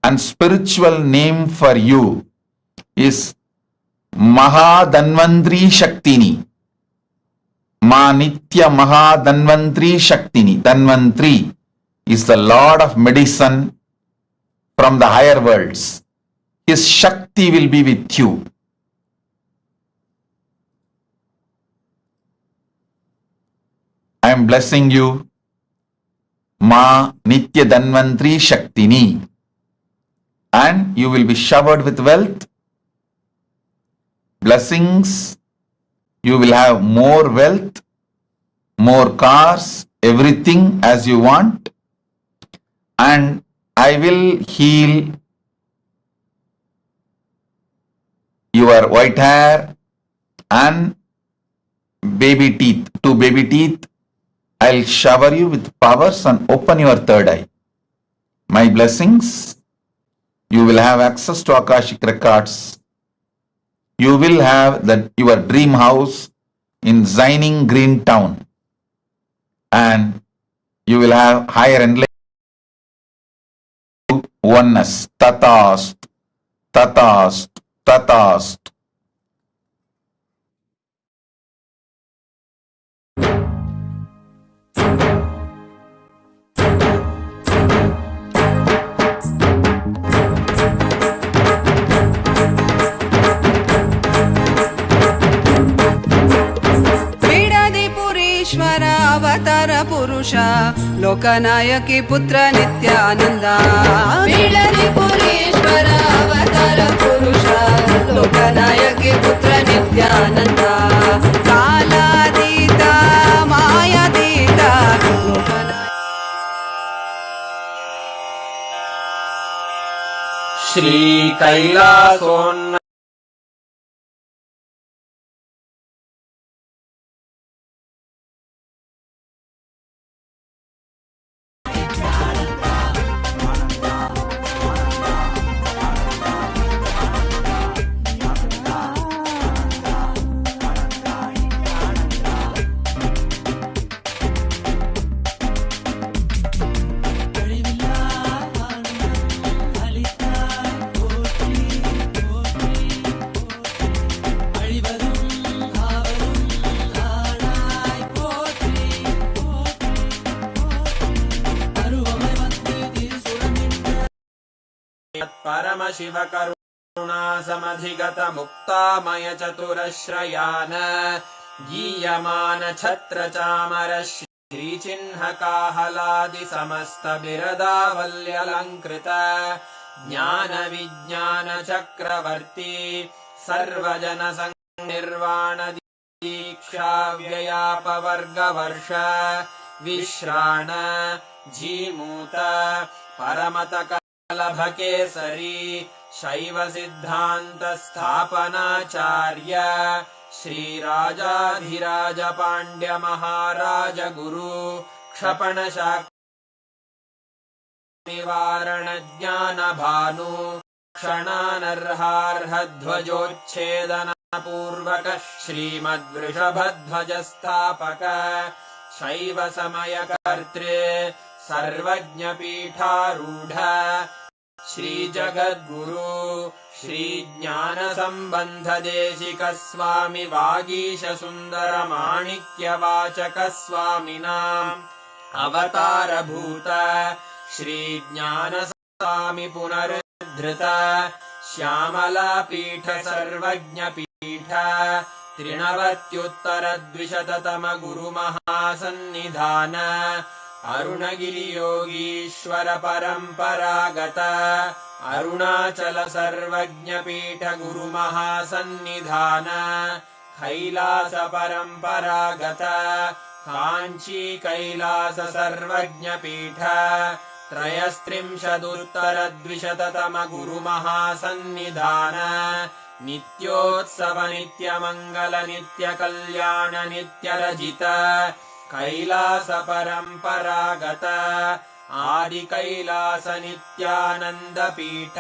And spiritual name for you is Mahadanvantri Shaktini. Ma Nitya Mahadanvantri Shaktini. Danvantri is the Lord of medicine from the higher worlds. His Shakti will be with you. I am blessing you. Ma Nitya Danvantri Shaktini. And you will be showered with wealth. Blessings. You will have more wealth, more cars, everything as you want. And I will heal your white hair and baby teeth. 2 baby teeth. I'll shower you with powers and open your third eye. My blessings. You will have access to Akashic records. You will have your dream house in Zining Green Town. And you will have higher enlightenment. Oneness. Tatast. Tatast. Tatast. अवतार पुरुष लोकनायकी पुत्र नित्यानंद बीडनिपुरेश्वर अवतार पुरुष लोकनायकी पुत्र नित्यानंद कालातीता मायातीता श्री कैलासोन्न परमशिव करुणा समधिगत मुक्तामय चतुरश्रयान गीयमान छत्र चामर श्रीचिह्नकाहलादि समस्त बिरदावल्यलङ्कृत ज्ञान विज्ञान चक्रवर्ती सर्वजन निर्वाण दीक्षा व्ययापवर्गवर्ष विश्राण जीमूत परमत कलभकेसरी शैव सिद्धान्त स्थापनाचार्य श्रीराजाधिराज पाण्ड्य महाराज गुरु क्षपण निवारण ज्ञान भानु क्षणानर्हार्हध्वजोच्छेदन पूर्वक श्रीमद्वृषभध्वज स्थापक शैव समय कर्तृ सर्वज्ञ पीठारूढ़ श्री जगद्गुरु श्री ज्ञान संबंध देशिक स्वामी वागीश सुंदर माणिक्य वाचक स्वामिनाम् अवतार भूत श्री ज्ञान स्वामी पुनरुद्धृत श्यामला पीठ सर्वज्ञ पीठ त्रिनवत्युत्तरद्विशततम गुरु महासन्निधान अरुणगिरि योगीश्वर परंपरागत अरुणाचल सर्वज्ञ पीठ गुरु महासन्निधान कैलास परंपरागत कांची कैलास सर्वज्ञ पीठ त्रयस्त्रिंशदुत्तरद्विशततम गुरु महासन्निधान नित्योत्सव नित्यमंगल नित्य कल्याण नित्य रजित कैलास परंपरागत आदि कैलास नित्यानंद पीठ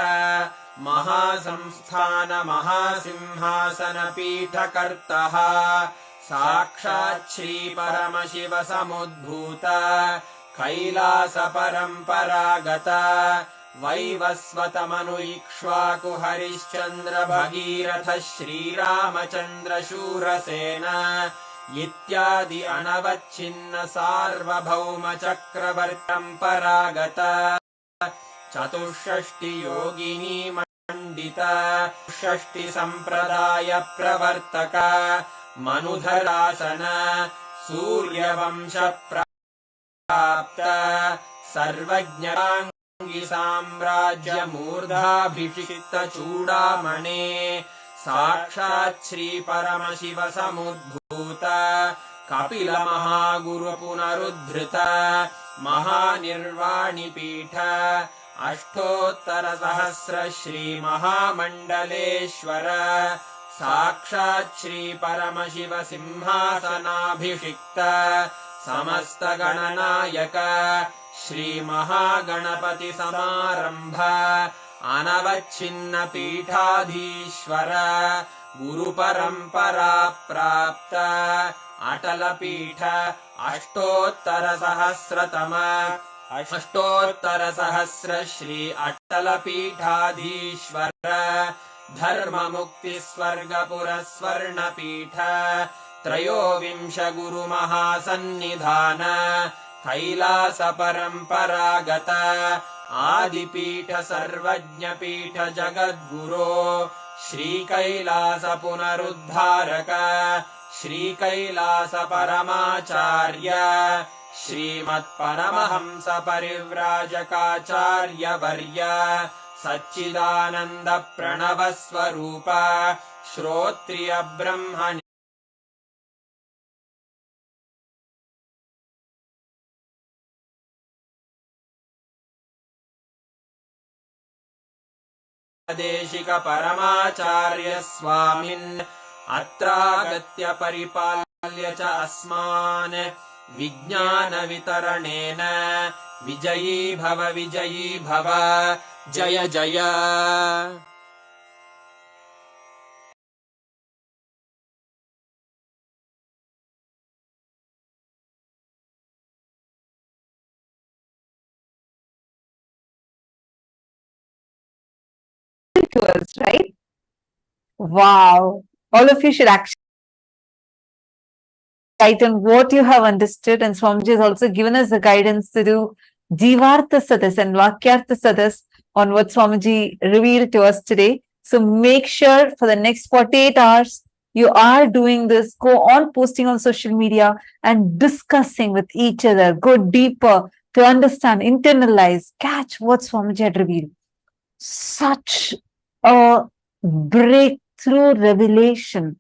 महासंस्थान महासिंहासन पीठ कर्तः साक्षात् श्री परमशिव समुद्भूत कैलास परंपरागत वैवस्वत मनु इक्ष्वाकु हरिश्चंद्र भगीरथ श्रीरामचंद्र शूरसेन इत्यादि अनवच्छिन्न सार्वभौम चक्रवर्तंपरागत चतुष्षष्टि योगिनी मंडित षष्टि संप्रदाय प्रवर्तक मनुधरासन सूर्यवंश प्राप्त सर्वज्ञांगी साम्राज्य मूर्धाभिषिक्त चूड़ामणे साक्षात् श्री परमशिव समुद्भूत कपिल महागुरु पुनरुद्धृत महानिर्वाणि पीठ अष्टोत्तर सहस्र श्री महामंडलेश्वर साक्षात् श्री परमशिव सिंहासनाभिषिक्त समस्त गणनायक श्री महागणपति समारंभ अनवच्छिन्न पीठाधीश्वर गुरु परंपरा प्राप्त अटल पीठ अष्टोत्तर सहस्र श्री अटल पीठाधीश्वर धर्म मुक्ति स्वर्गपुर स्वर्ण पीठ त्रयोविंश गुरु महासन्निधान कैलास परंपरागत आदिपीठ सर्वज्ञ पीठ जगद्गुरो श्री कैलास पुनरुद्धारक श्री कैलास परमाचार्य श्रीमत्परमहंस परिव्राजकाचार्य वर्य सच्चिदानंद प्रणव स्वरूप श्रोत्रिय ब्रह्म देशिक परमाचार्य स्वामिन् अत्रागत्य परिपाल्य च अस्मान् विज्ञान वितरणेन विजयी भव जय जय। To us, right? Wow. All of you should actually write on what you have understood, and Swamiji has also given us the guidance to do Jivartha Sadas and Vakyartha Sadas on what Swamiji revealed to us today. So make sure for the next 48 hours you are doing this, go on posting on social media and discussing with each other, go deeper to understand, internalize, catch what Swamiji had revealed. Such a breakthrough revelation.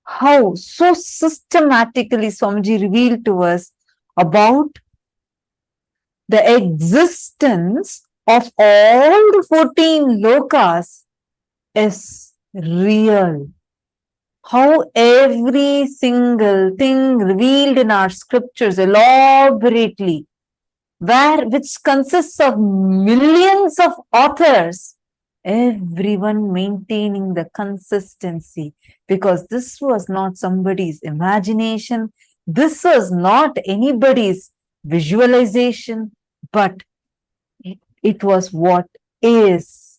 How so systematically Swamiji revealed to us about the existence of all the 14 lokas is real. How every single thing revealed in our scriptures elaborately, which consists of millions of authors, everyone maintaining the consistency, because this was not somebody's imagination, this was not anybody's visualization, but it was what is,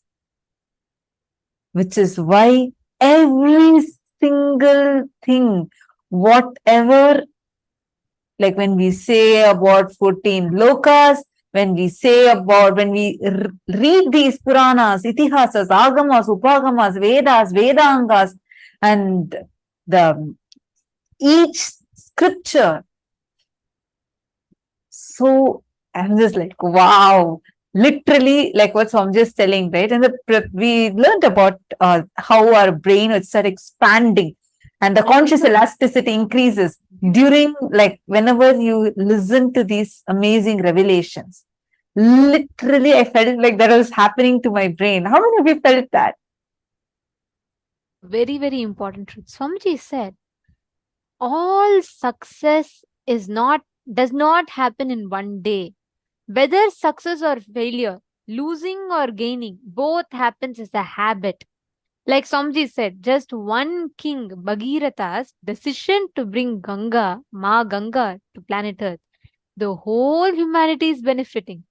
which is why every single thing, whatever, like when we say about 14 lokas, when we read these Puranas, Itihasas, Agamas, Upagamas, Vedas, Vedangas, and each scripture. So I'm just like, wow, literally like what Swamiji is telling, right? And we learned about how our brain would start expanding and the conscious elasticity increases during, like, whenever you listen to these amazing revelations. Literally, I felt like that was happening to my brain. How many of you felt that? Very, very important truth. Swamiji said, all success does not happen in one day. Whether success or failure, losing or gaining, both happens as a habit. Like Swamiji said, just one king, Bhagiratha's decision to bring Ganga, Ma Ganga, to planet Earth, the whole humanity is benefiting.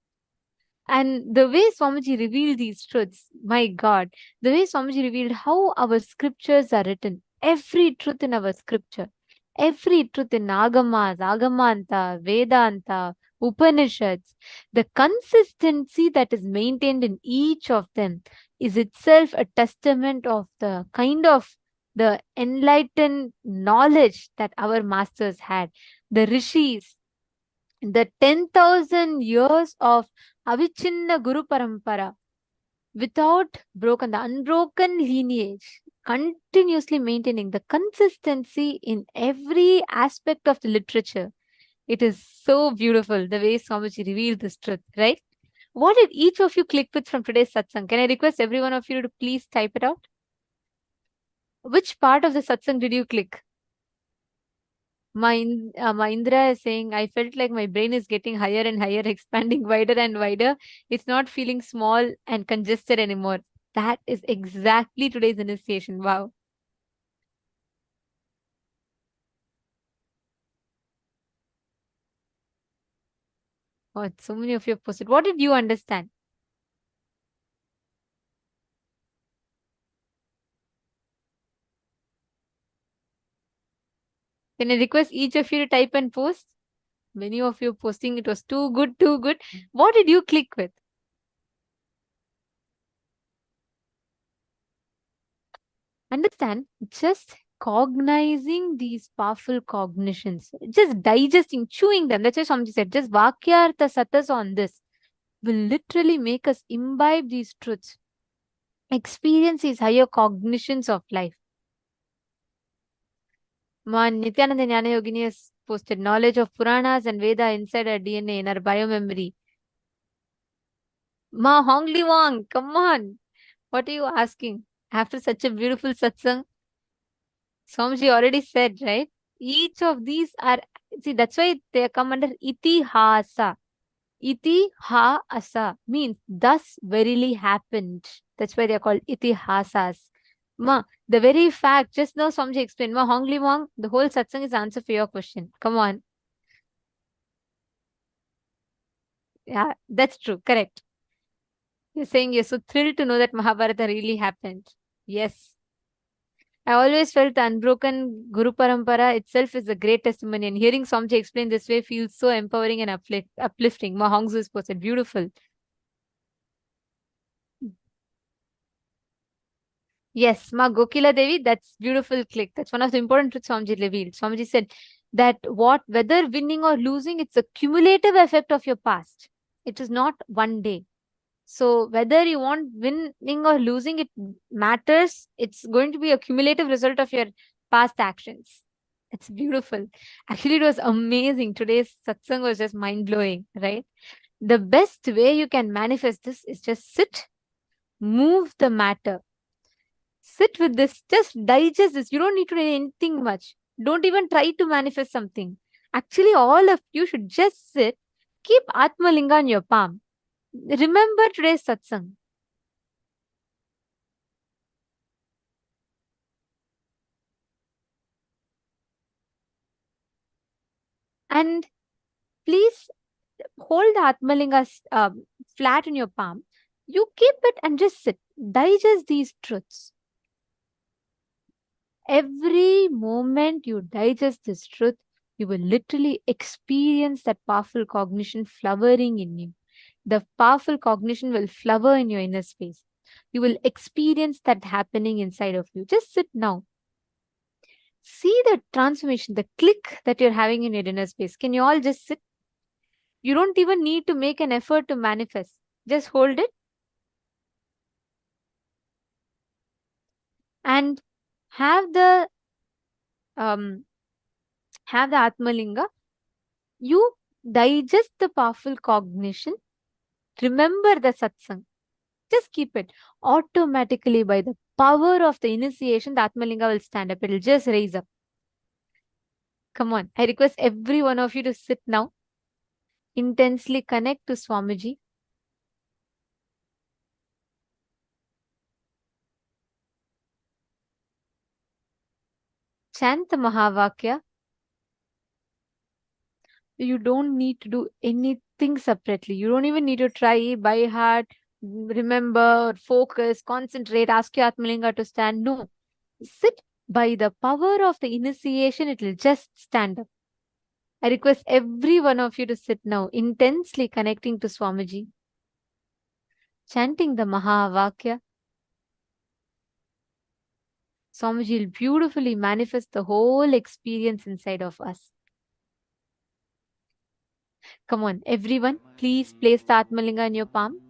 And the way Swamiji revealed these truths, my God, the way Swamiji revealed how our scriptures are written, every truth in our scripture, every truth in Agamas, Agamanta, Vedanta, Upanishads, the consistency that is maintained in each of them is itself a testament of the kind of the enlightened knowledge that our masters had. The rishis, the 10,000 years of Avichinna Guru Parampara, without broken, the unbroken lineage, continuously maintaining the consistency in every aspect of the literature. It is so beautiful the way Swamiji revealed this truth, right? What did each of you click with from today's satsang? Can I request every one of you to please type it out? Which part of the satsang did you click? Mahindra is saying, I felt like my brain is getting higher and higher, expanding wider and wider. It's not feeling small and congested anymore. That is exactly today's initiation. Wow. Oh, so many of you have posted. What did you understand? Can I request each of you to type and post? Many of you posting, it was too good, too good. What did you click with? Understand, just cognizing these powerful cognitions, just digesting, chewing them. That's why Swamiji said, just vakyartha satas on this will literally make us imbibe these truths, experience these higher cognitions of life. Ma Nityananda Jnana Yogini has posted knowledge of Puranas and Veda inside our DNA, in our biomemory. Ma Hongli Wang, come on. What are you asking? After such a beautiful satsang, Swamiji already said, right? Each of these are, see, that's why they come under itihasa. Itihasa means thus verily happened. That's why they are called itihasas. Ma, the very fact, just now Swamiji explained, Ma Hongli Wang, the whole satsang is answer for your question. Come on. Yeah, that's true. Correct. You're saying you're so thrilled to know that Mahabharata really happened. Yes. I always felt the unbroken Guru Parampara itself is a great testimony, and hearing Swamiji explain this way feels so empowering and uplifting. Ma Hongzu is posted. Beautiful. Yes, Ma Gokila Devi, that's beautiful click. That's one of the important truths Swamiji revealed. Swamiji said that whether winning or losing, it's a cumulative effect of your past. It is not one day. So whether you want winning or losing, it matters. It's going to be a cumulative result of your past actions. It's beautiful. Actually, it was amazing. Today's satsang was just mind blowing, right? The best way you can manifest this is just sit, move the matter. Sit with this, just digest this. You don't need to do anything much. Don't even try to manifest something. Actually, all of you should just sit, keep Atma Linga on your palm. Remember today's satsang. And please hold the Atmalinga flat in your palm. You keep it and just sit. Digest these truths. Every moment you digest this truth, you will literally experience that powerful cognition flowering in you. The powerful cognition will flower in your inner space. You will experience that happening inside of you. Just sit now. See the transformation, the click that you're having in your inner space. Can you all just sit? You don't even need to make an effort to manifest. Just hold it and have the Atmalinga. You digest the powerful cognition. Remember the satsang. Just keep it. Automatically, by the power of the initiation, the Atmalinga will stand up. It will just raise up. Come on. I request every one of you to sit now. Intensely connect to Swamiji. Chant the Mahavakya. You don't need to do anything separately. You don't even need to try by heart, remember, focus, concentrate, ask your Atmalinga to stand. No. Sit. By the power of the initiation, it will just stand up. I request every one of you to sit now, intensely connecting to Swamiji, chanting the Mahavakya. Swamiji will beautifully manifest the whole experience inside of us. Come on, everyone, please place the Atmalinga in your palm.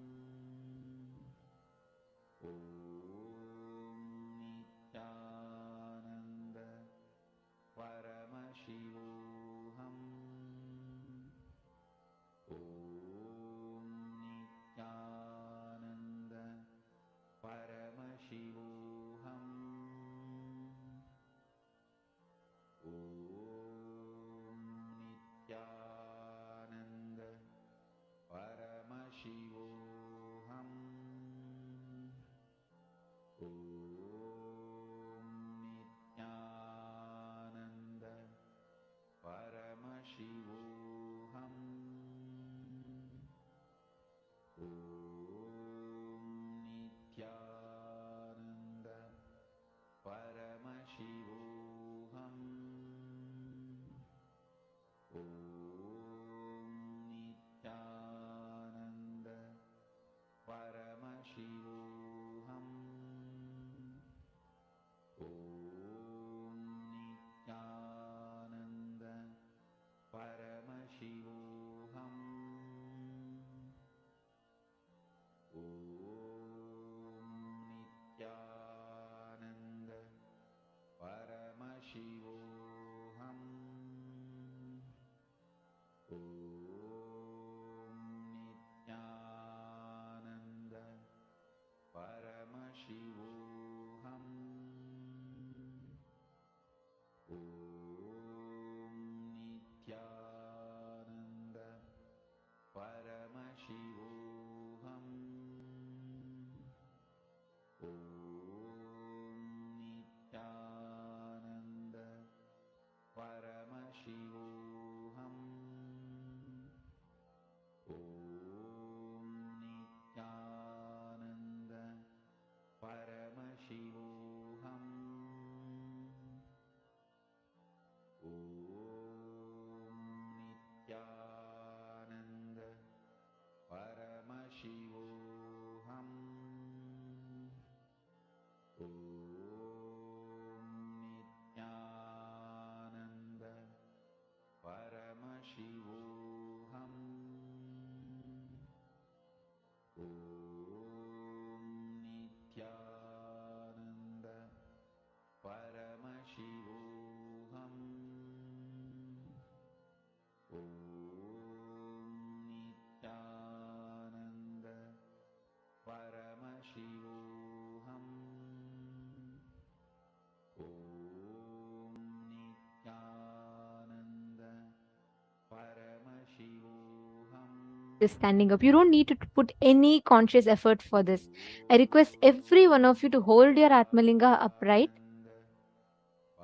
Just standing up. You don't need to put any conscious effort for this. I request every one of you to hold your Atmalinga upright.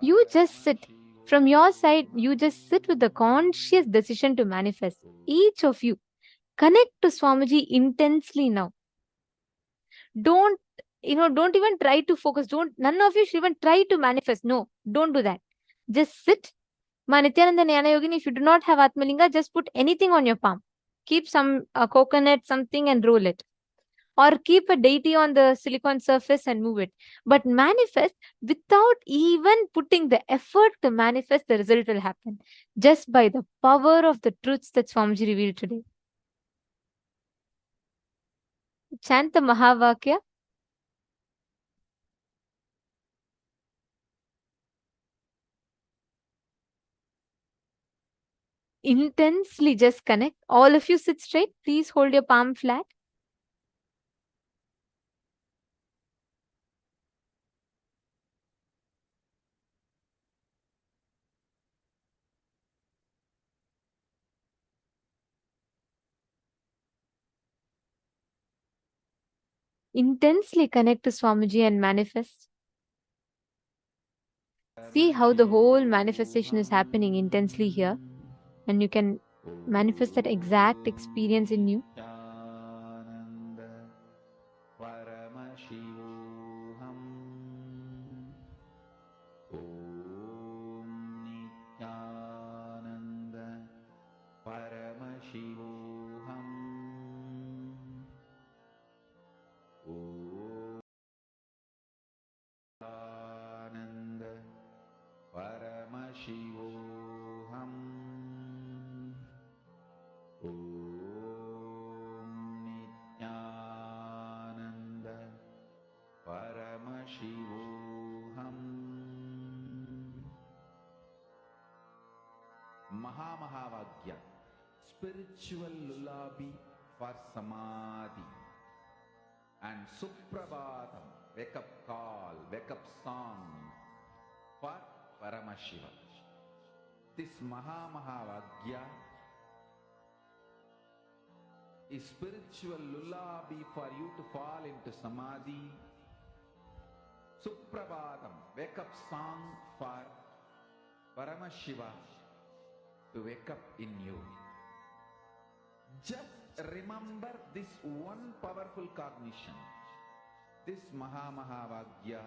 You just sit. From your side, you just sit with the conscious decision to manifest. Each of you, connect to Swamiji intensely now. Don't, don't even try to focus. None of you should even try to manifest. No, don't do that. Just sit. Ma Nityananda Jnana Yogini, if you do not have Atmalinga, just put anything on your palm. Keep some coconut, something, and roll it. Or keep a deity on the silicon surface and move it. But manifest without even putting the effort to manifest, the result will happen. Just by the power of the truths that Swamiji revealed today. Chant the Mahavakya. Intensely just connect. All of you sit straight. Please hold your palm flat. Intensely connect to Swamiji and manifest. See how the whole manifestation is happening intensely here. And you can manifest that exact experience in you. Mahavagya, spiritual lullaby for samadhi, and Suprabhatam, wake up call, wake up song for Paramashiva. This Mahavagya is spiritual lullaby for you to fall into samadhi. Suprabhatam, wake up song for Paramashiva to wake up in you. Just remember this one powerful cognition. This Mahavagya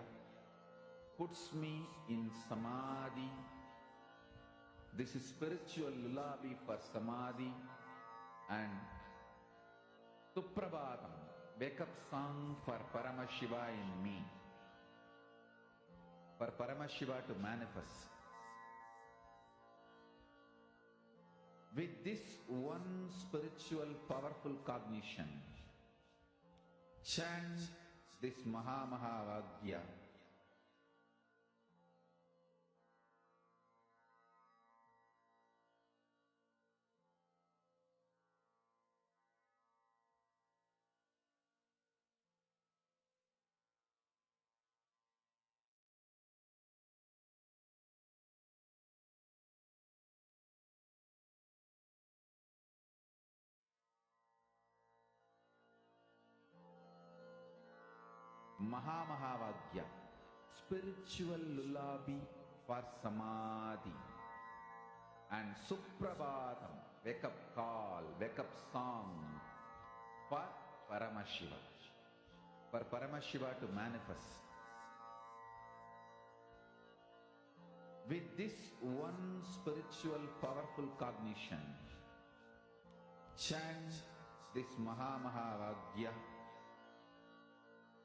puts me in samadhi. This is spiritual lullaby for samadhi, and Suprabhatam, wake up song for Paramashiva in me. For Paramashiva to manifest. With this one spiritual powerful cognition, chant this Mahavagya. Mahavagya, spiritual lullaby for samadhi, and Suprabhatam, wake up call, wake up song for Paramashiva. For Paramashiva to manifest. With this one spiritual powerful cognition, chant this Mahavagya.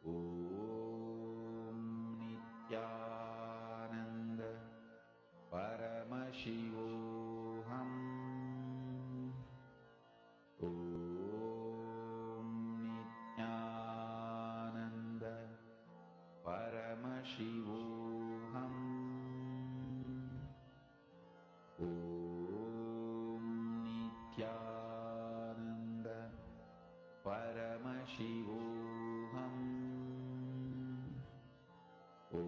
Om Nityananda Paramashivoham. Om Nityananda Paramashivoham. Om Nityananda Paramashivoham. Om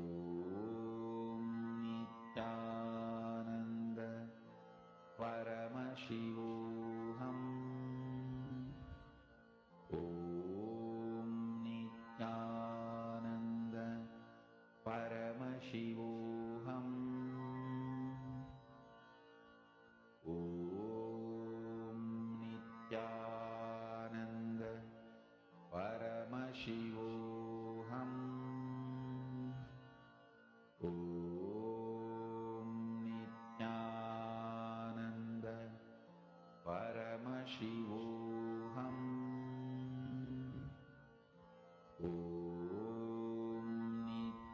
Nityananda Paramashivoham.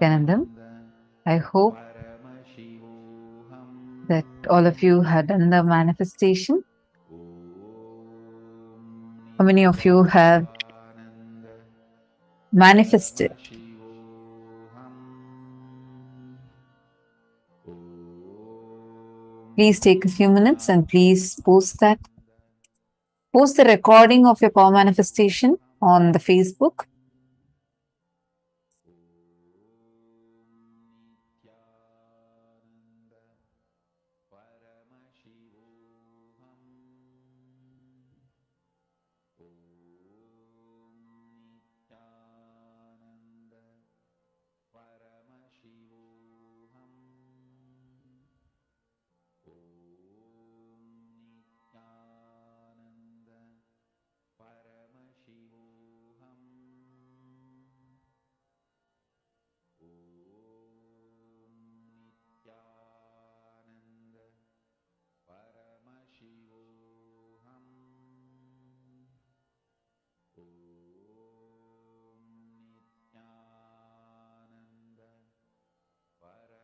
Nityanandam, I hope that all of you had done the manifestation. How many of you have manifested? Please take a few minutes and please post that. Post the recording of your power manifestation on the Facebook.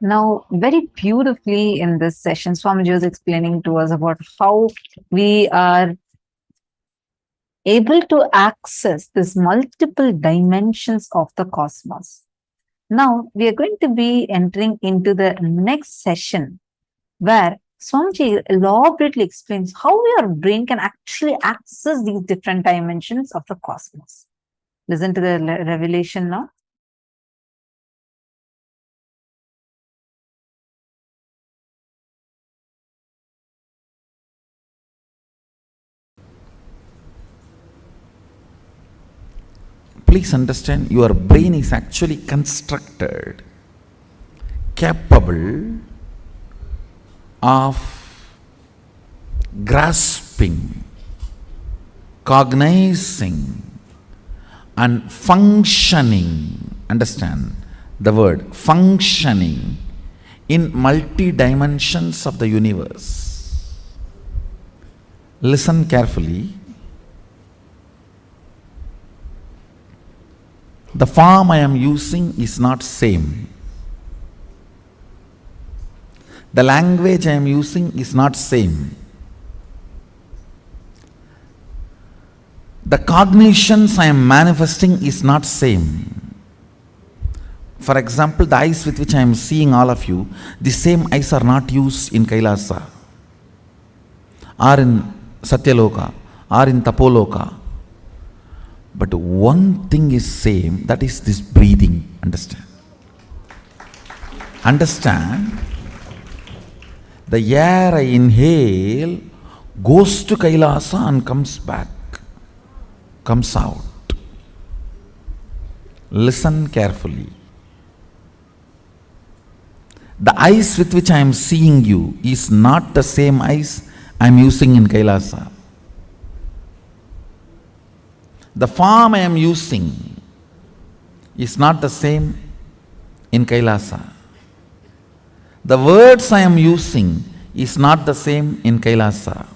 Now, very beautifully in this session, Swamiji was explaining to us about how we are able to access these multiple dimensions of the cosmos. Now, we are going to be entering into the next session where Swamiji elaborately explains how your brain can actually access these different dimensions of the cosmos. Listen to the revelation now. Please understand, your brain is actually constructed, capable of grasping, cognizing, and functioning. Understand the word functioning in multi dimensions of the universe. Listen carefully. The form I am using is not same. The language I am using is not same. The cognitions I am manifesting is not same. For example, the eyes with which I am seeing all of you, the same eyes are not used in Kailasa, or in Satyaloka, or in Tapoloka. But one thing is same, that is this breathing. Understand? Understand? The air I inhale goes to Kailasa and comes back, comes out. Listen carefully. The eyes with which I am seeing you is not the same eyes I am using in Kailasa. The form I am using is not the same in Kailasa. The words I am using is not the same in Kailasa.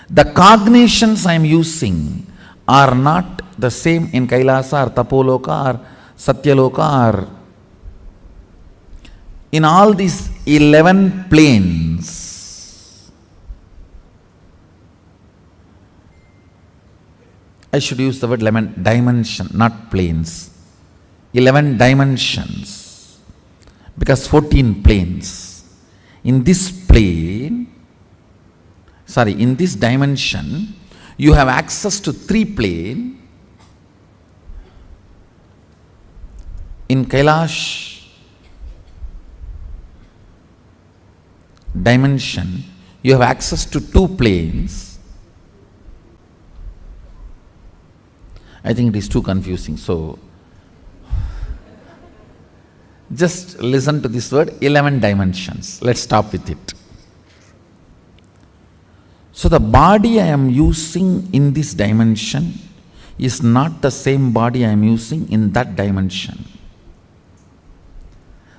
The cognitions I am using are not the same in Kailasa or Tapoloka or Satyaloka or in all these 11 planes. I should use the word 11 dimension, not planes. 11 dimensions, because 14 planes. In this plane, in this dimension, you have access to 3 planes. In Kailash dimension, you have access to 2 planes. I think it is too confusing, so just listen to this word, 11 dimensions. Let's stop with it. So the body I am using in this dimension is not the same body I am using in that dimension.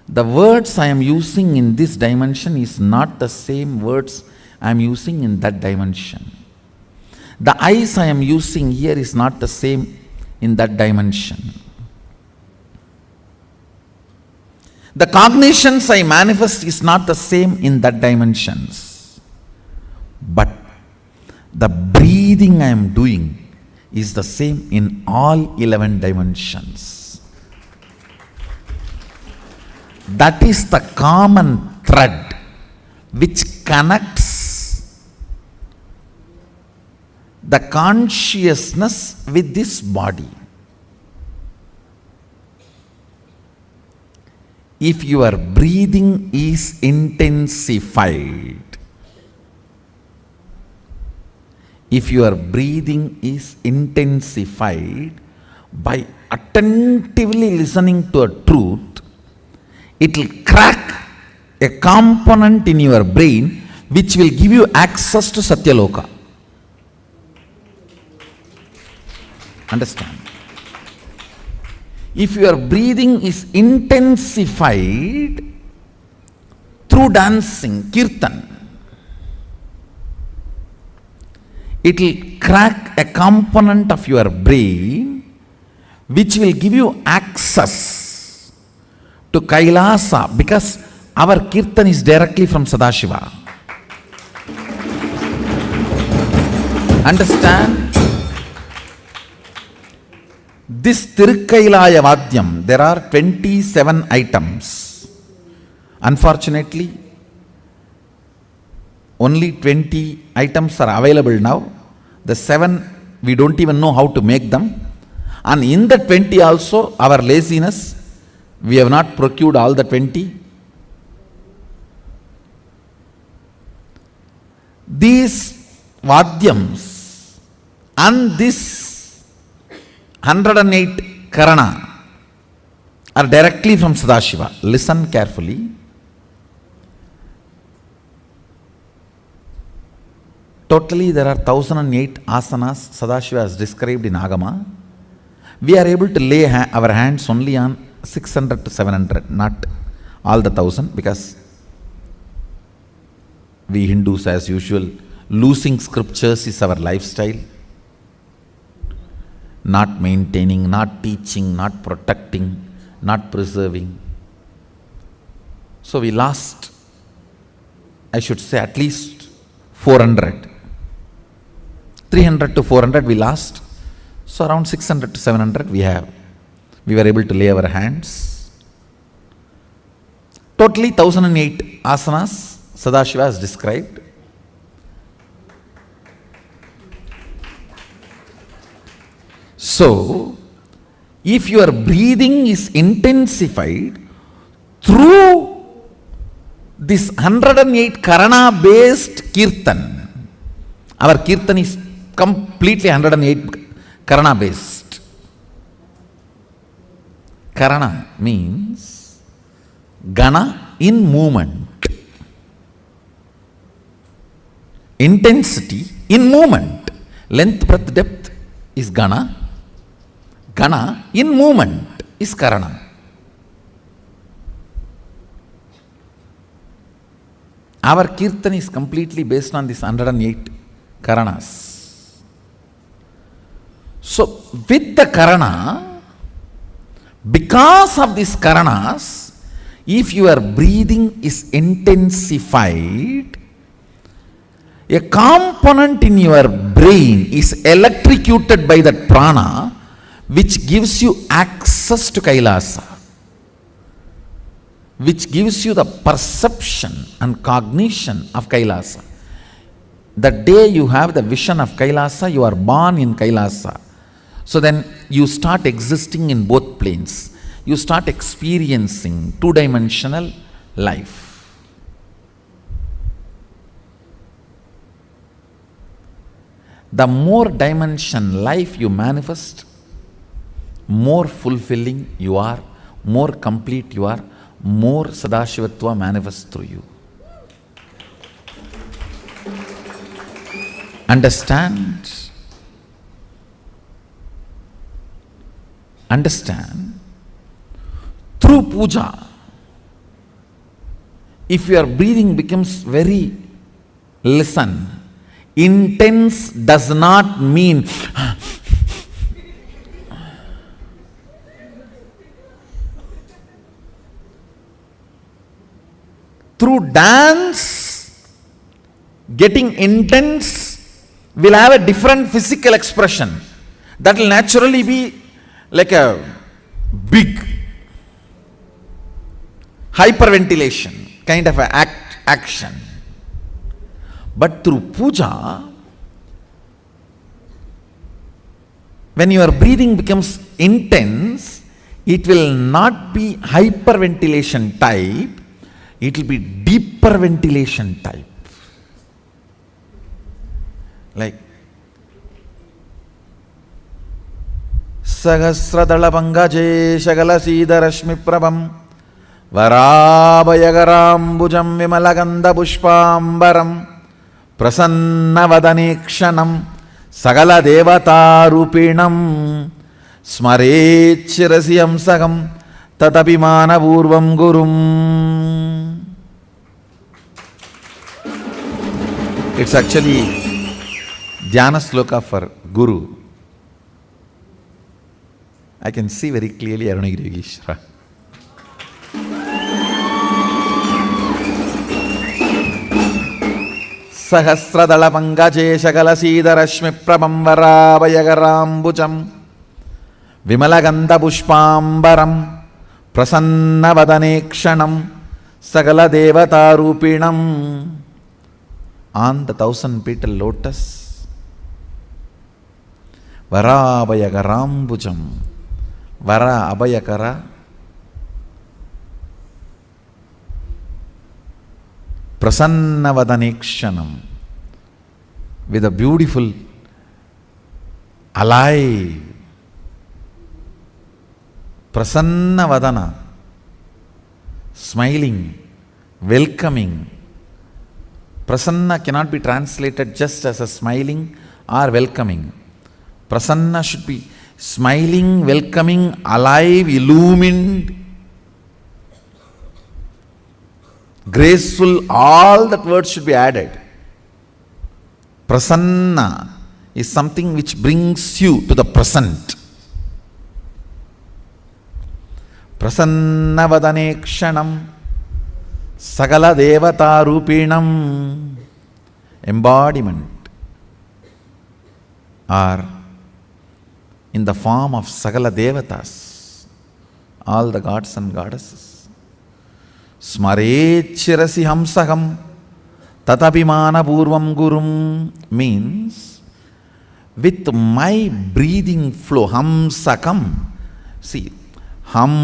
The words I am using in this dimension is not the same words I am using in that dimension. The eyes I am using here is not the same in that dimension. The cognitions I manifest is not the same in that dimensions. But the breathing I am doing is the same in all 11 dimensions. That is the common thread which connects the consciousness with this body. If your breathing is intensified, by attentively listening to a truth, it will crack a component in your brain which will give you access to Satyaloka. Understand? If your breathing is intensified through dancing, kirtan, it will crack a component of your brain which will give you access to Kailasa, because our kirtan is directly from Sadashiva. Understand? This Tirukkailaya Vadyam, there are 27 items. Unfortunately, only 20 items are available now. The 7, we don't even know how to make them. And in the 20 also, our laziness, we have not procured all the 20. These Vadyams and this 108 Karana are directly from Sadashiva. Listen carefully. Totally there are 1008 asanas Sadashiva has described in Agama. We are able to lay our hands only on 600 to 700, not all the 1000, because we Hindus, as usual, losing scriptures is our lifestyle. Not maintaining, not teaching, not protecting, not preserving. So we lost, I should say, at least 400. 300 to 400 we lost. So around 600 to 700 we were able to lay our hands. Totally 1008 asanas Sadashiva has described. So, if your breathing is intensified through this 108 Karana based Kirtan, our Kirtan is completely 108 Karana based. Karana means Gana in movement. Intensity in movement. Length, breadth, depth is Gana. Gana in movement is Karana. Our Kirtan is completely based on this 108 Karanas. So with the Karana, because of these Karanas, if your breathing is intensified, a component in your brain is electrocuted by that prana, which gives you access to Kailasa, which gives you the perception and cognition of Kailasa. The day you have the vision of Kailasa, you are born in Kailasa. So then you start existing in both planes. You start experiencing two-dimensional life. The more dimension life you manifest, more fulfilling you are, more complete you are, more Sadashivatva manifests through you. Understand? Understand? Through puja, if your breathing becomes very, listen, intense does not mean through dance, getting intense will have a different physical expression. That will naturally be like a big hyperventilation kind of a action. But through puja, when your breathing becomes intense, it will not be hyperventilation type, it will be deeper ventilation type. Like Sahasradala Pangaje Shagala Sida Rashmi Prabham Varabhayagaram Vimalaganda Pushpambaram Prasanna Vadanekshanam Sagala Devata Rupinam Smarechirasiyam Sagam Tatapimana Purvam Gurum. It's actually Dhyana Sloka for Guru. I can see very clearly Arunagiri Yogeshwara. Sahasradala Pangaje Shagala Sida Rashmi Prabham Varabhayagaram Vimalaganda Pushpambaram Prasanna Vadanekshanam Sagala Devata Rupinam. On the 1,000-petal lotus, Varabhayagaram Vara Abhayakara Prasanna Vadanekshanam, with a beautiful, alive, Prasanna Vadana, smiling, welcoming. Prasanna cannot be translated just as a smiling or welcoming. Prasanna should be smiling, welcoming, alive, illumined, graceful. All that words should be added. Prasanna is something which brings you to the present. Prasanna Vadanekshanam Sagala Devata Rupinam, embodiment, or in the form of Sagala Devatas, all the gods and goddesses. Smarechirasi Hamsaham Tatapimana Purvam Gurum means with my breathing flow, Hamsakam. See, Hamsam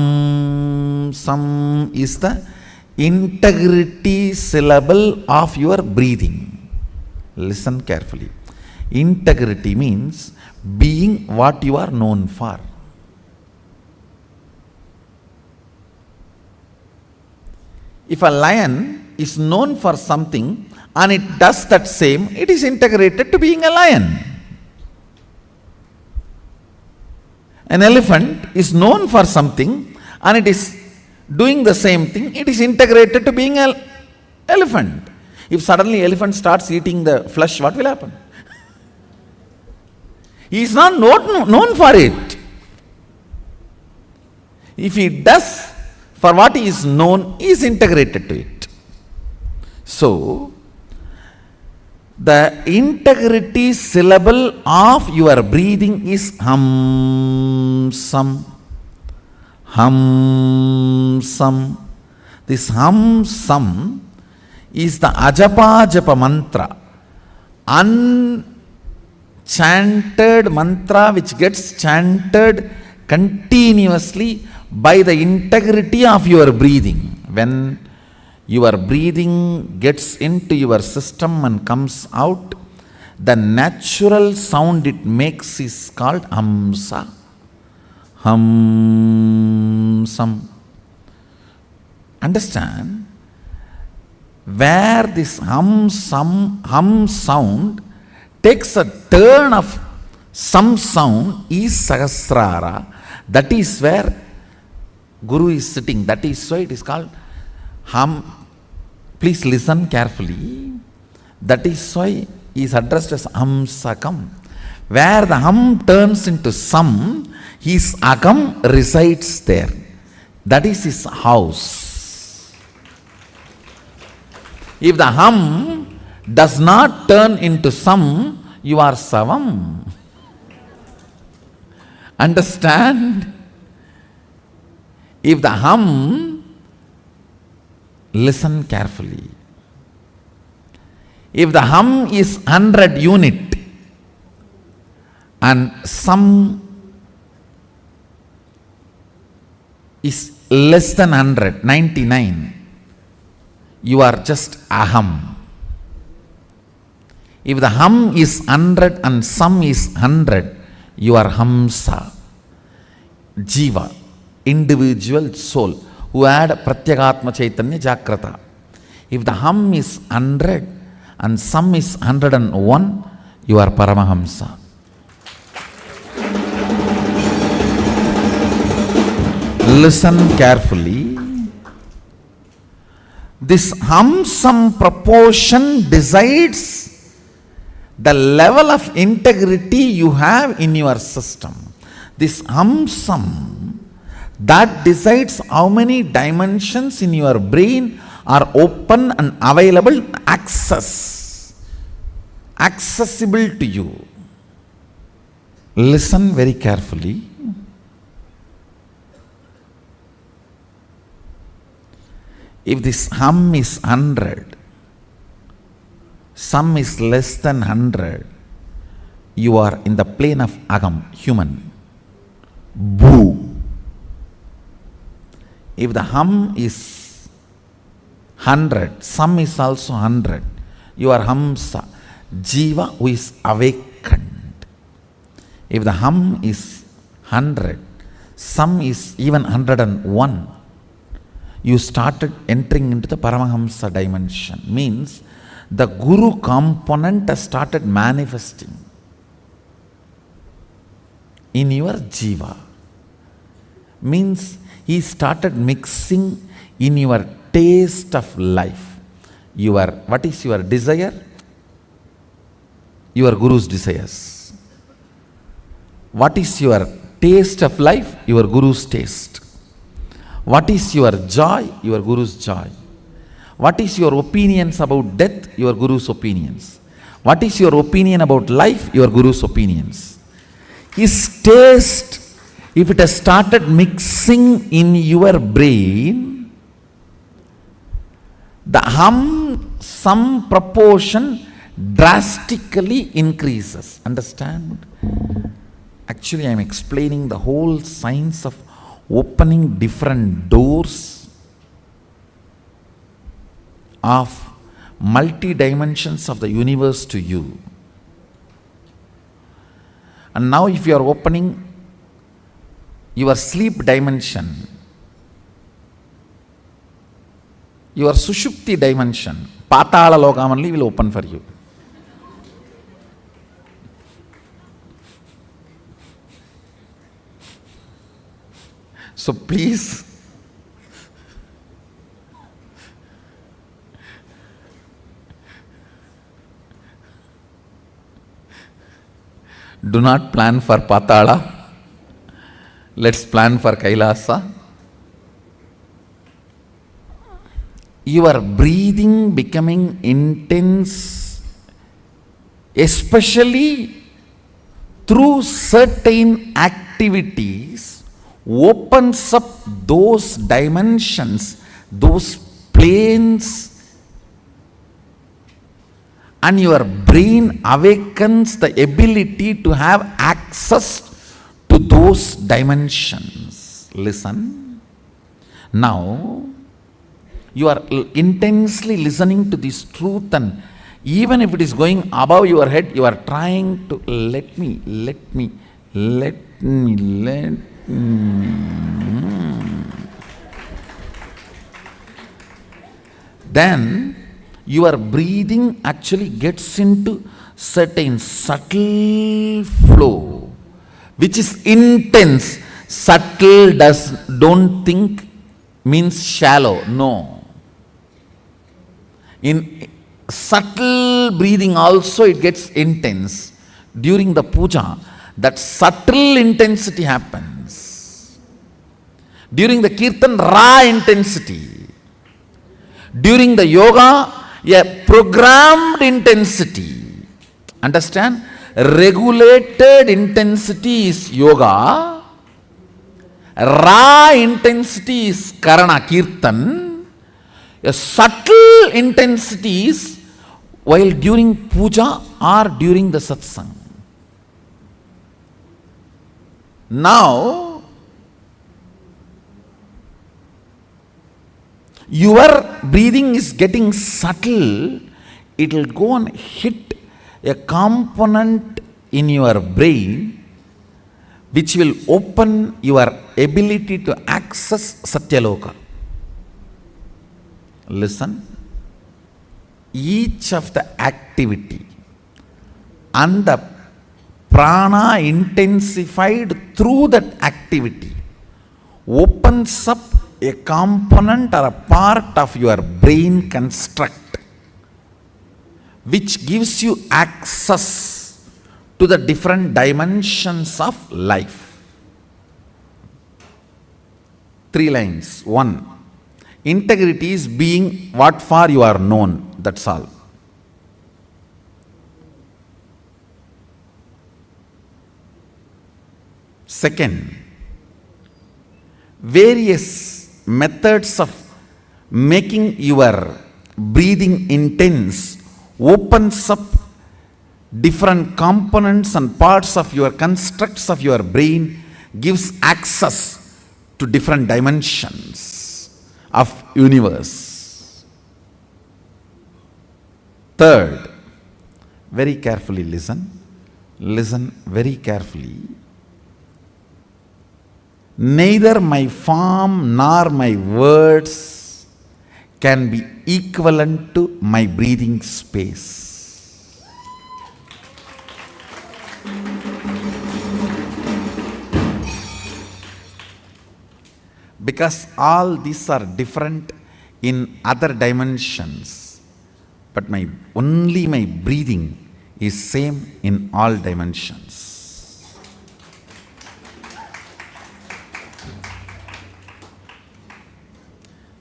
is the integrity syllable of your breathing. Listen carefully. Integrity means being what you are known for. If a lion is known for something and it does that same, it is integrated to being a lion. An elephant is known for something and it is doing the same thing, it is integrated to being an elephant. If suddenly elephant starts eating the flesh, what will happen? He is not known for it. If he does for what he is known, he is integrated to it. So, the integrity syllable of your breathing is hum sam. Hum sam. This hum sam is the ajapa japa mantra. Unchanted mantra which gets chanted continuously by the integrity of your breathing. When your breathing gets into your system and comes out, the natural sound it makes is called hamsa. Hum sam. Understand? Where this hum sound takes a turn of some sound is Sahasrara. That is where Guru is sitting. That is why it is called hum. Please listen carefully. That is why he is addressed as Hamsakam. Where the hum turns into sam, his agam resides there. That is his house. If the hum does not turn into sam, you are savam. Understand? If the hum, listen carefully. If the hum is 100 unit and sam is less than 100, 99, you are just aham. If the hum is 100 and sam is 100, you are hamsa. Jiva, individual soul, who had Pratyagatma Chaitanya Jagrata. If the hum is 100 and sam is 101, you are Paramahamsa. Listen carefully. This hum-sam proportion decides the level of integrity you have in your system. This hum-sam, that decides how many dimensions in your brain are open and available, accessible to you. Listen very carefully. If this hum is 100, sam is less than 100, you are in the plane of agam, human. Boo. If the hum is 100, sam is also 100, you are hamsa, jiva who is awakened. If the hum is 100, sam is even 101, you started entering into the Paramahamsa dimension. Means the Guru component has started manifesting in your jiva. Means he started mixing in your taste of life. What is your desire? Your Guru's desires. What is your taste of life? Your Guru's taste. What is your joy? Your Guru's joy. What is your opinions about death? Your Guru's opinions. What is your opinion about life? Your Guru's opinions. His taste, if it has started mixing in your brain, the some proportion drastically increases. Understand? Actually, I am explaining the whole science of opening different doors of multi-dimensions of the universe to you. And now if you are opening your sleep dimension, your Sushupti dimension, Patala Lokam only will open for you. So please, Do not plan for Patala. Let's plan for Kailasa. Your breathing becoming intense, especially through certain activities, opens up those dimensions, those planes, and your brain awakens the ability to have access to those dimensions. Listen. Now, you are intensely listening to this truth, and even if it is going above your head, you are trying to let me. Then your breathing actually gets into certain subtle flow, which is intense. Subtle don't think means shallow. No. In subtle breathing also it gets intense. During the puja, that subtle intensity happens. During the kirtan, raw intensity. During the yoga, a programmed intensity. Understand? Regulated intensity is yoga. Raw intensity is karana, kirtan. A subtle intensity is while during puja or during the satsang. Now, your breathing is getting subtle. It will go and hit a component in your brain which will open your ability to access Satyaloka. Listen. Each of the activity and the prana intensified through that activity opens up a component or a part of your brain construct which gives you access to the different dimensions of life. 3 lines. 1. Integrity is being what for you are known. That's all. Second, various methods of making your breathing intense opens up different components and parts of your constructs of your brain, gives access to different dimensions of universe. Third, very carefully listen. Listen very carefully. Neither my form nor my words can be equivalent to my breathing space. Because all these are different in other dimensions, but only my breathing is same in all dimensions.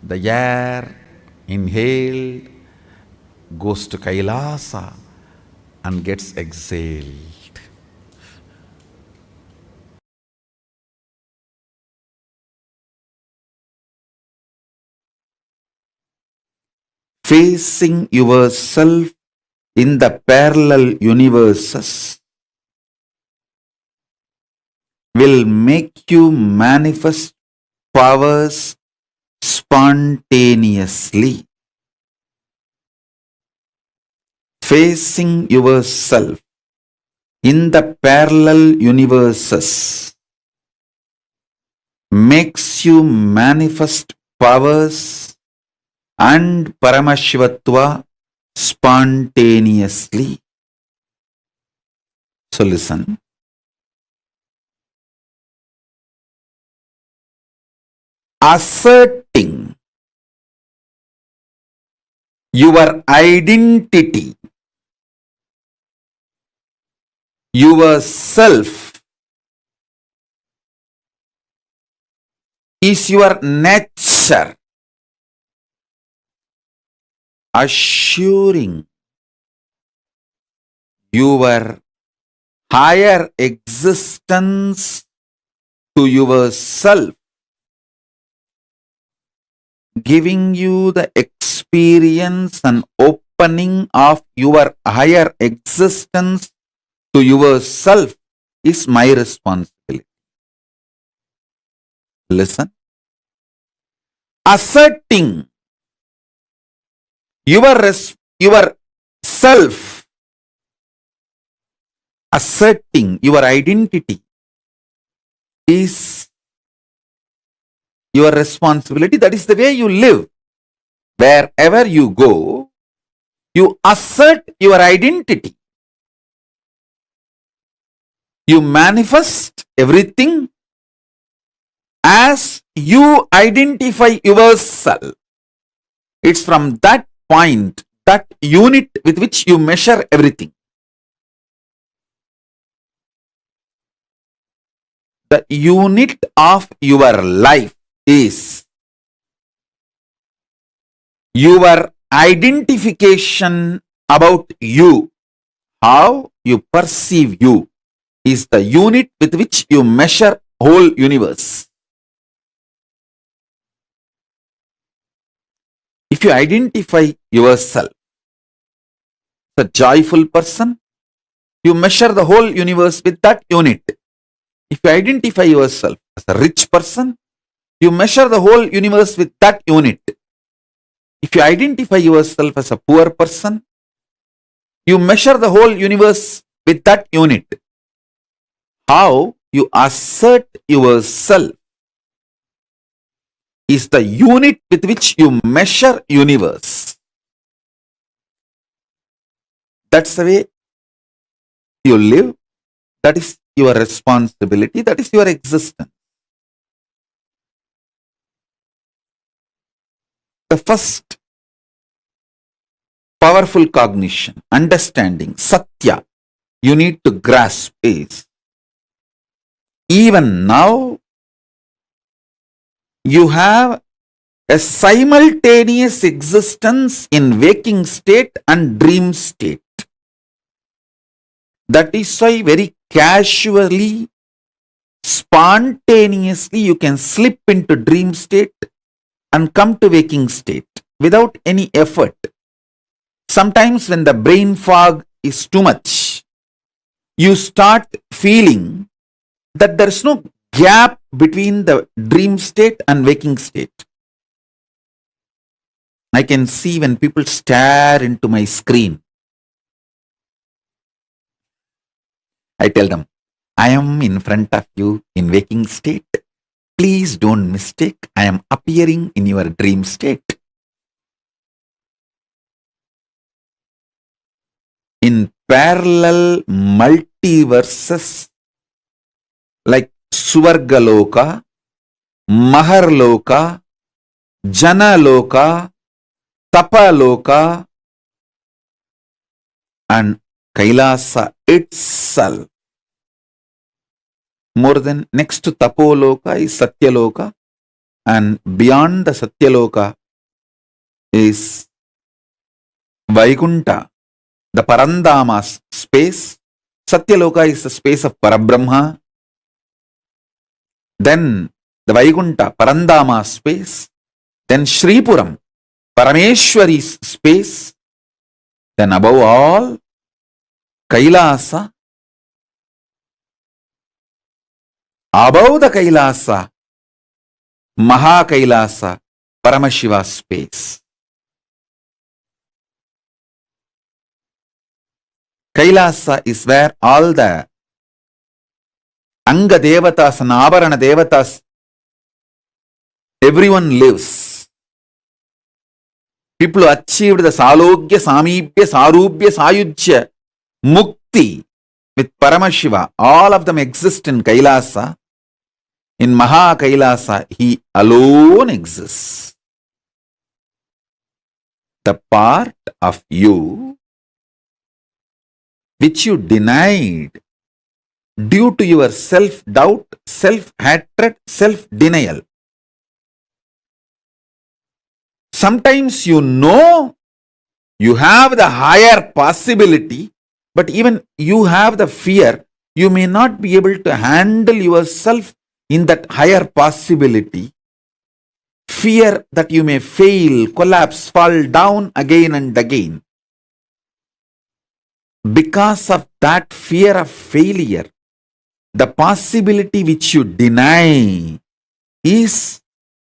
The air inhaled goes to Kailasa and gets exhaled. Facing yourself in the parallel universes will make you manifest powers spontaneously. Facing yourself in the parallel universes makes you manifest powers and Paramashivatva spontaneously. So listen. Asserting your identity yourself is your nature, assuring your higher existence to yourself, giving you the experience and opening of your higher existence to yourself is my responsibility. Listen. Asserting your self, asserting your identity is your responsibility. That is the way you live. Wherever you go, you assert your identity. You manifest everything as you identify yourself. It's from that point, that unit with which you measure everything. The unit of your life is your identification about you. How you perceive you is the unit with which you measure whole universe. If you identify yourself as a joyful person, you measure the whole universe with that unit. If you identify yourself as a rich person, you measure the whole universe with that unit. If you identify yourself as a poor person, you measure the whole universe with that unit. How you assert yourself is the unit with which you measure universe. That's the way you live. That is your responsibility. That is your existence. The first powerful cognition, understanding, satya, you need to grasp is, even now, you have a simultaneous existence in waking state and dream state. That is why very casually, spontaneously, you can slip into dream state and come to waking state without any effort. Sometimes when the brain fog is too much, you start feeling that there is no gap between the dream state and waking state. I can see when people stare into my screen, I tell them, I am in front of you in waking state. Please don't mistake, I am appearing in your dream state. In parallel multiverses like Suvargaloka, Maharloka, Janaloka, Tapaloka, and Kailasa itself. More than next to Tapoloka is Satyaloka, and beyond the Satyaloka is Vaikunta, the Parandama's space. Satyaloka is the space of Parabrahma. Then the Vaikunta, Parandama space. Then Shripuram, Parameshwari's space. Then above all, Kailasa. Above the Kailasa, Mahakailasa, Paramashiva space. Kailasa is where all the Anga Devatas and Avarana Devatas, everyone lives. People who achieved the Salogya, Samibhya, Sarubhya, Sayujya, Mukti with Paramashiva, all of them exist in Kailasa. In Mahakailasa, he alone exists. The part of you which you denied due to your self-doubt, self-hatred, self-denial. Sometimes you know you have the higher possibility, but even you have the fear, you may not be able to handle yourself in that higher possibility. Fear that you may fail, collapse, fall down again and again. Because of that fear of failure, the possibility which you deny is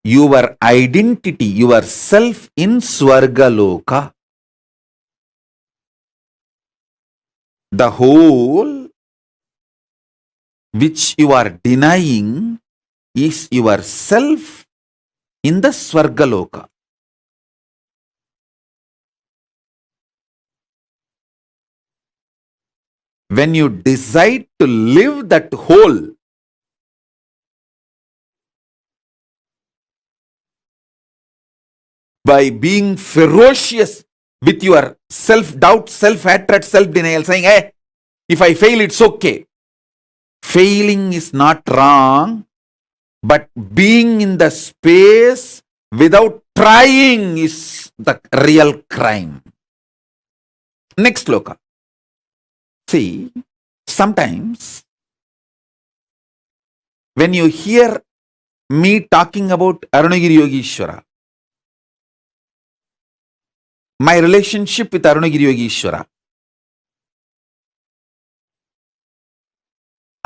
your identity, your self in Swargaloka. The whole which you are denying is yourself in the Swargaloka. When you decide to live that whole, by being ferocious with your self-doubt, self-hatred, self-denial, saying, hey, if I fail, it's okay. Failing is not wrong, but being in the space without trying is the real crime. Next sloka. See, sometimes when you hear me talking about Arunagiri Yogeshwara, my relationship with Arunagiri Yogeshwara,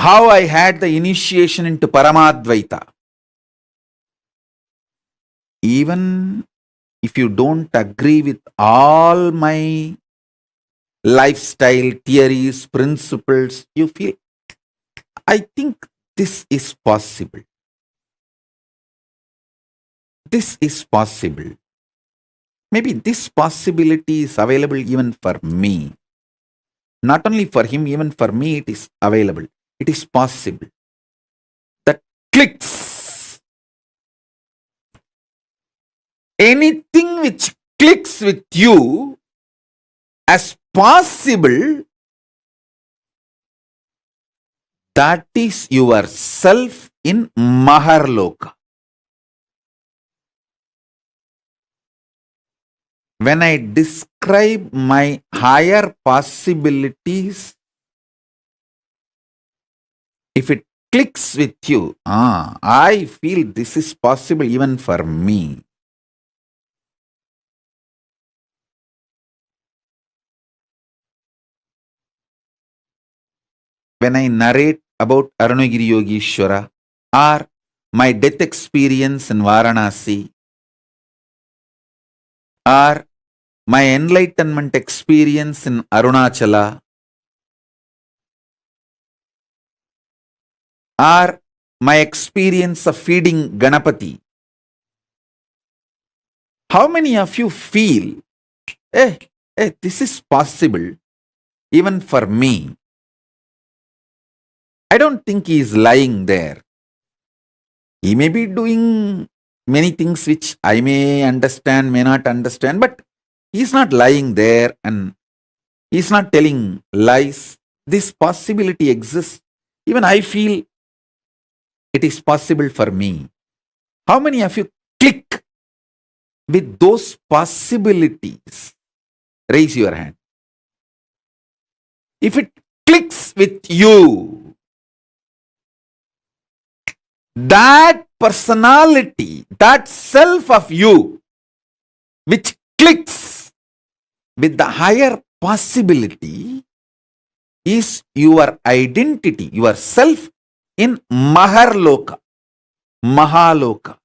how I had the initiation into Paramadvaita. Even if you don't agree with all my lifestyle, theories, principles, you feel, I think this is possible. This is possible. Maybe this possibility is available even for me. Not only for him, even for me it is available. It is possible. That clicks. Anything which clicks with you as possible, that is yourself in Maharloka. When I describe my higher possibilities, if it clicks with you, I feel this is possible even for me. When I narrate about Arunagiri Yogeshwara or my death experience in Varanasi or my enlightenment experience in Arunachala or my experience of feeding Ganapati, how many of you feel, this is possible even for me? I don't think he is lying there. He may be doing many things which I may understand, may not understand, but he is not lying there and he is not telling lies. This possibility exists. Even I feel it is possible for me. How many of you click with those possibilities? Raise your hand. If it clicks with you, that personality, that self of you, which clicks with the higher possibility, is your identity, yourself in Maharloka, Mahaloka.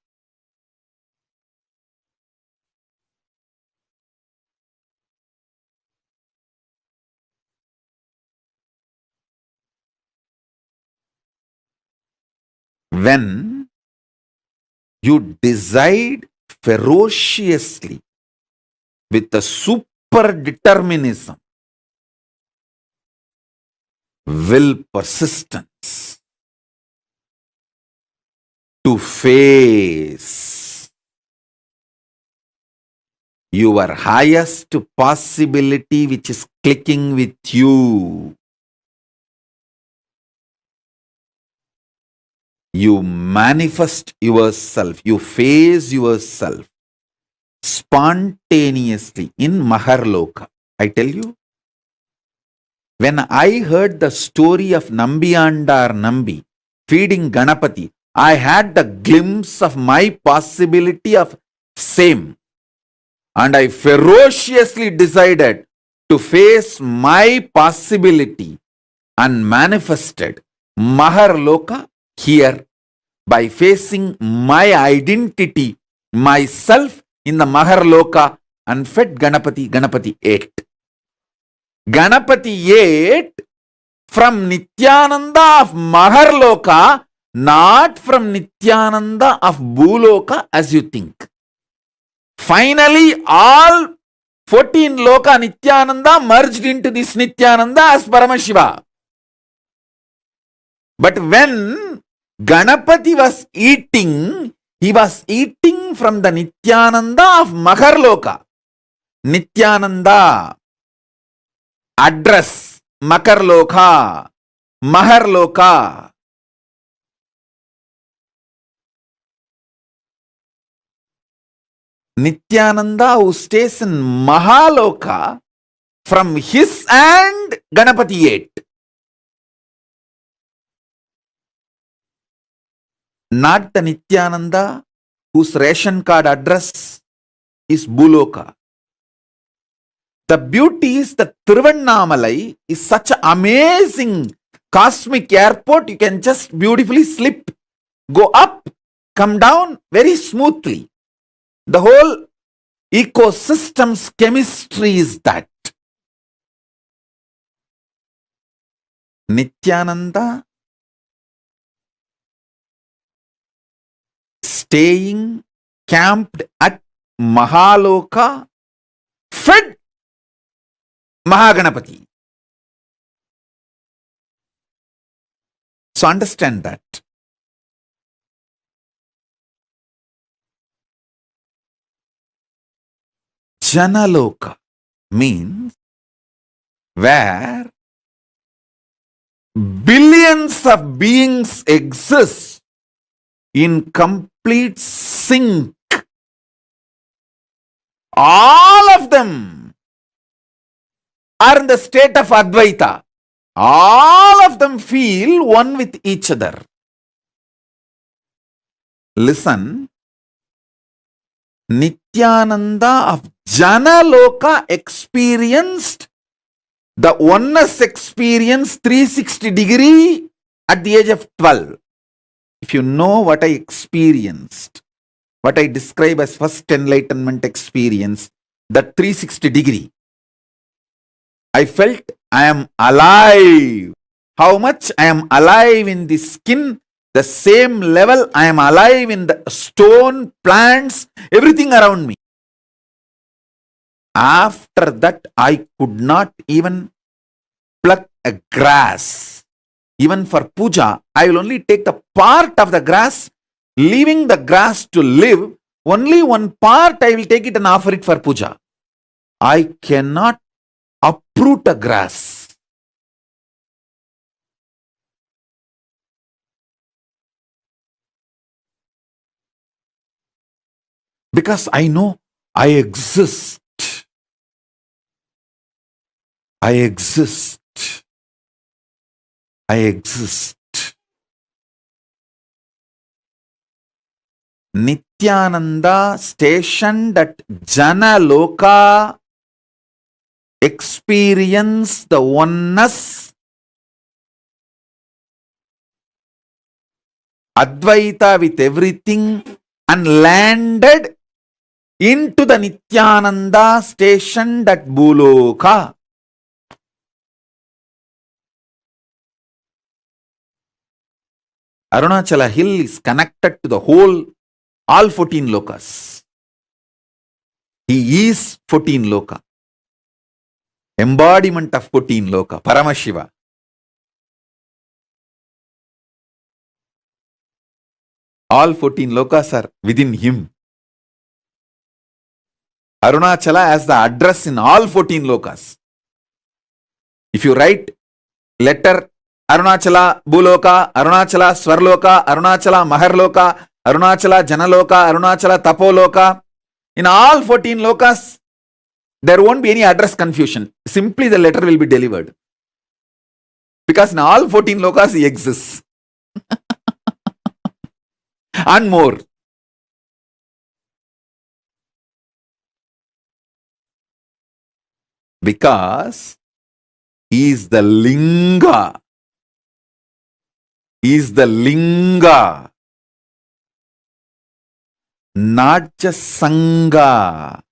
When you decide ferociously with a super determinism, will, persistence to face your highest possibility which is clicking with you, You manifest yourself, you face yourself spontaneously in Maharloka. I tell you, when I heard the story of Nambiyandar Nambi feeding Ganapati, I had the glimpse of my possibility of same. And I ferociously decided to face my possibility and manifested Maharloka here by facing my identity, myself in the Maharloka, and fed Ganapati. Ganapati ate. Ganapati ate from Nityananda of Maharloka, not from Nityananda of Bhuloka as you think. Finally, all 14 Loka Nityananda merged into this Nityananda as Paramashiva. But when Ganapati was eating, he was eating from the Nityananda of Maharloka. Nityananda, address, Makarloka, Maharloka. Nityananda who stays in Mahaloka, from his hand Ganapati ate. Not the Nityananda whose ration card address is Bhuloka. The beauty is that Tiruvannamalai is such an amazing cosmic airport. You can just beautifully slip, go up, come down very smoothly. The whole ecosystem's chemistry is that. Nityananda staying camped at Mahaloka fed Mahaganapati. So understand that. Janaloka means where billions of beings exist in complete sync. All of them are in the state of Advaita. All of them feel one with each other. Listen, Nityananda of Janaloka experienced the oneness experience 360 degree at the age of 12. If you know what I experienced, what I describe as first enlightenment experience, that 360 degree, I felt I am alive. How much I am alive in the skin, the same level I am alive in the stone, plants, everything around me. After that, I could not even pluck a grass. Even for puja, I will only take the part of the grass, leaving the grass to live. Only one part I will take it and offer it for puja. I cannot uproot a grass. Because I know I exist. I exist. I exist. Nityananda stationed at Janaloka experienced the oneness, Advaita with everything, and landed into the Nityananda stationed at Bhuloka. Arunachala hill is connected to the whole, all 14 lokas. He is 14 loka. Embodiment of 14 loka, Paramashiva. All 14 lokas are within him. Arunachala has the address in all 14 lokas. If you write letter Arunachala Buloka, Arunachala Swarloka, Arunachala Maharloka, Arunachala Janaloka, Arunachala Tapoloka. In all 14 lokas, there won't be any address confusion. Simply the letter will be delivered. Because in all 14 lokas he exists. And more. Because he is the linga. He is the linga. Not just sangha.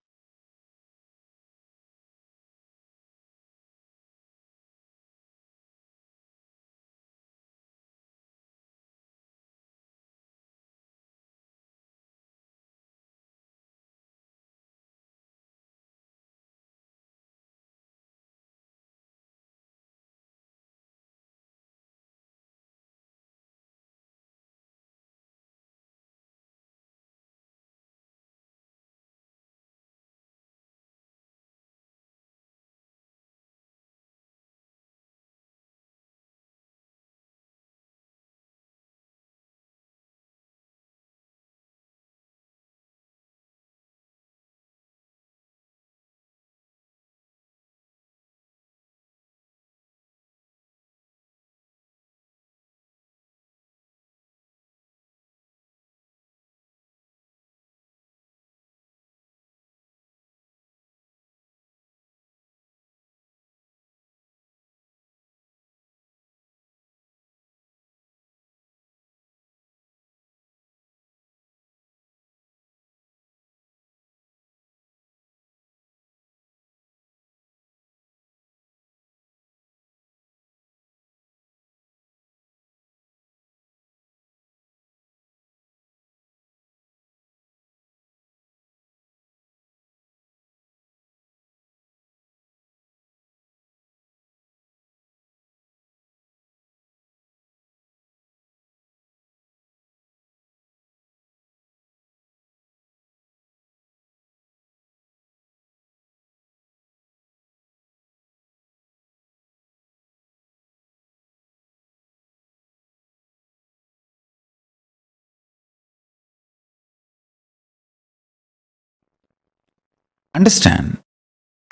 Understand,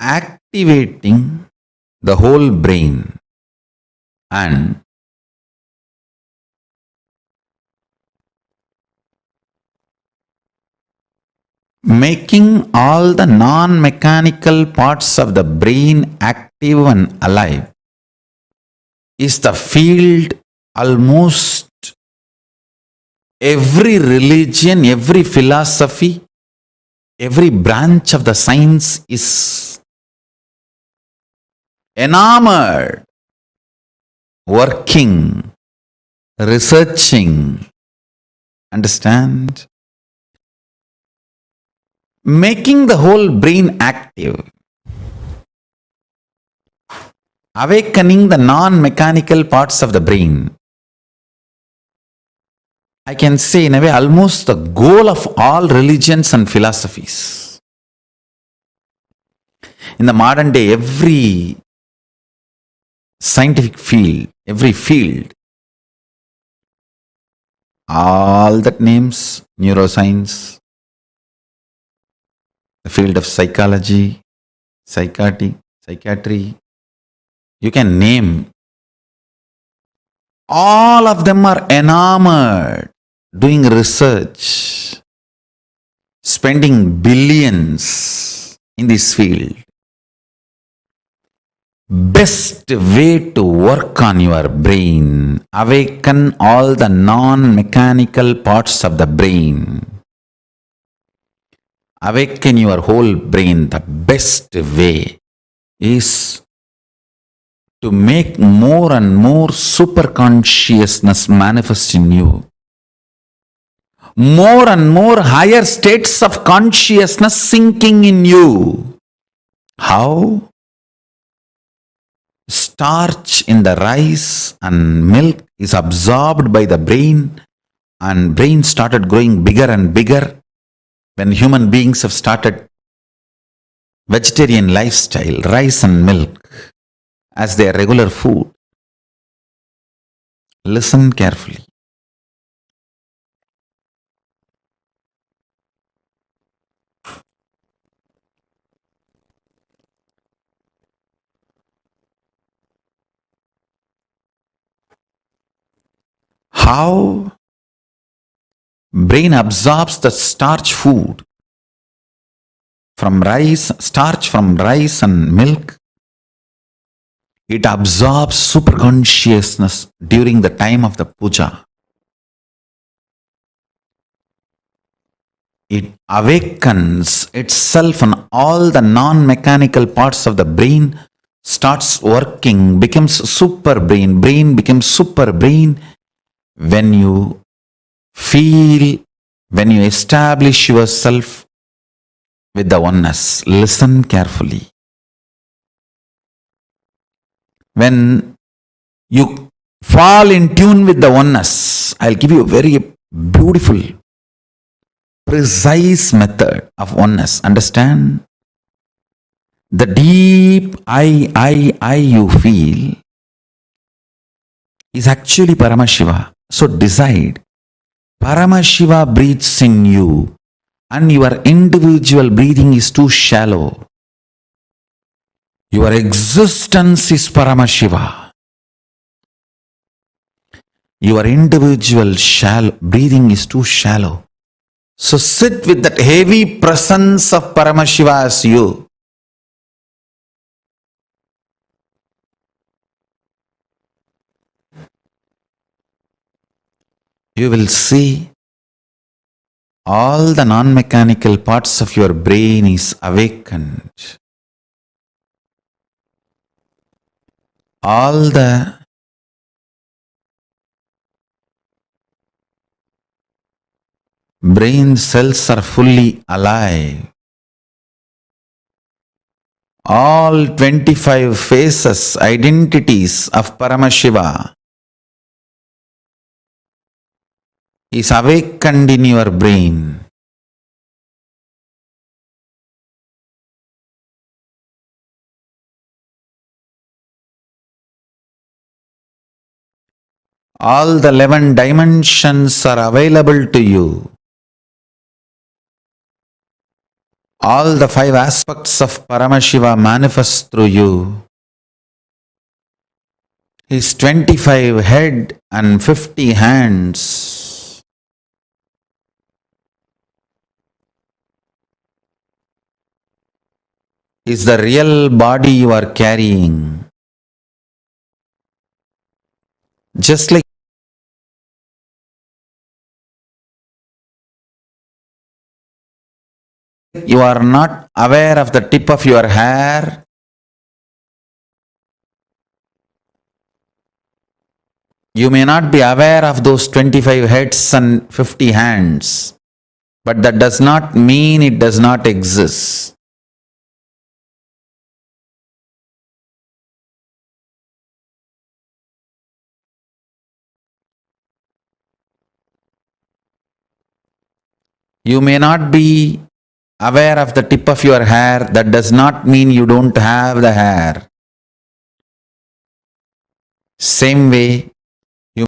activating the whole brain and making all the non-mechanical parts of the brain active and alive is the field almost every religion, every philosophy, every branch of the science is enamored, working, researching. Understand? Making the whole brain active. Awakening the non-mechanical parts of the brain. I can say in a way almost the goal of all religions and philosophies. In the modern day, every scientific field, every field, all that names, neuroscience, the field of psychology, psychiatry, you can name. All of them are enamored, doing research, spending billions in this field. Best way to work on your brain, awaken all the non-mechanical parts of the brain. Awaken your whole brain. The best way is to make more and more super consciousness manifest in you. More and more higher states of consciousness sinking in you. How? Starch in the rice and milk is absorbed by the brain, and brain started growing bigger and bigger when human beings have started vegetarian lifestyle, rice and milk as their regular food. Listen carefully. How brain absorbs the starch food from rice, starch from rice and milk. It absorbs superconsciousness during the time of the puja. It awakens itself and all the non-mechanical parts of the brain starts working, becomes super brain. Brain becomes super brain when you feel, when you establish yourself with the oneness. Listen carefully. When you fall in tune with the oneness, I'll give you a very beautiful, precise method of oneness. Understand? The deep I you feel is actually Paramashiva. So decide, Paramashiva breathes in you and your individual breathing is too shallow. Your existence is Paramashiva. Your individual breathing is too shallow. So sit with that heavy presence of Paramashiva as you. You will see all the non-mechanical parts of your brain is awakened. All the brain cells are fully alive. All 25 faces, identities of Paramashiva is awakened in your brain. All the 11 dimensions are available to you. All the 5 aspects of Paramashiva manifest through you. His 25 head and 50 hands is the real body you are carrying. Just like you are not aware of the tip of your hair, you may not be aware of those 25 heads and 50 hands, but that does not mean it does not exist. You may not be aware of the tip of your hair, that does not mean you don't have the hair. Same way, you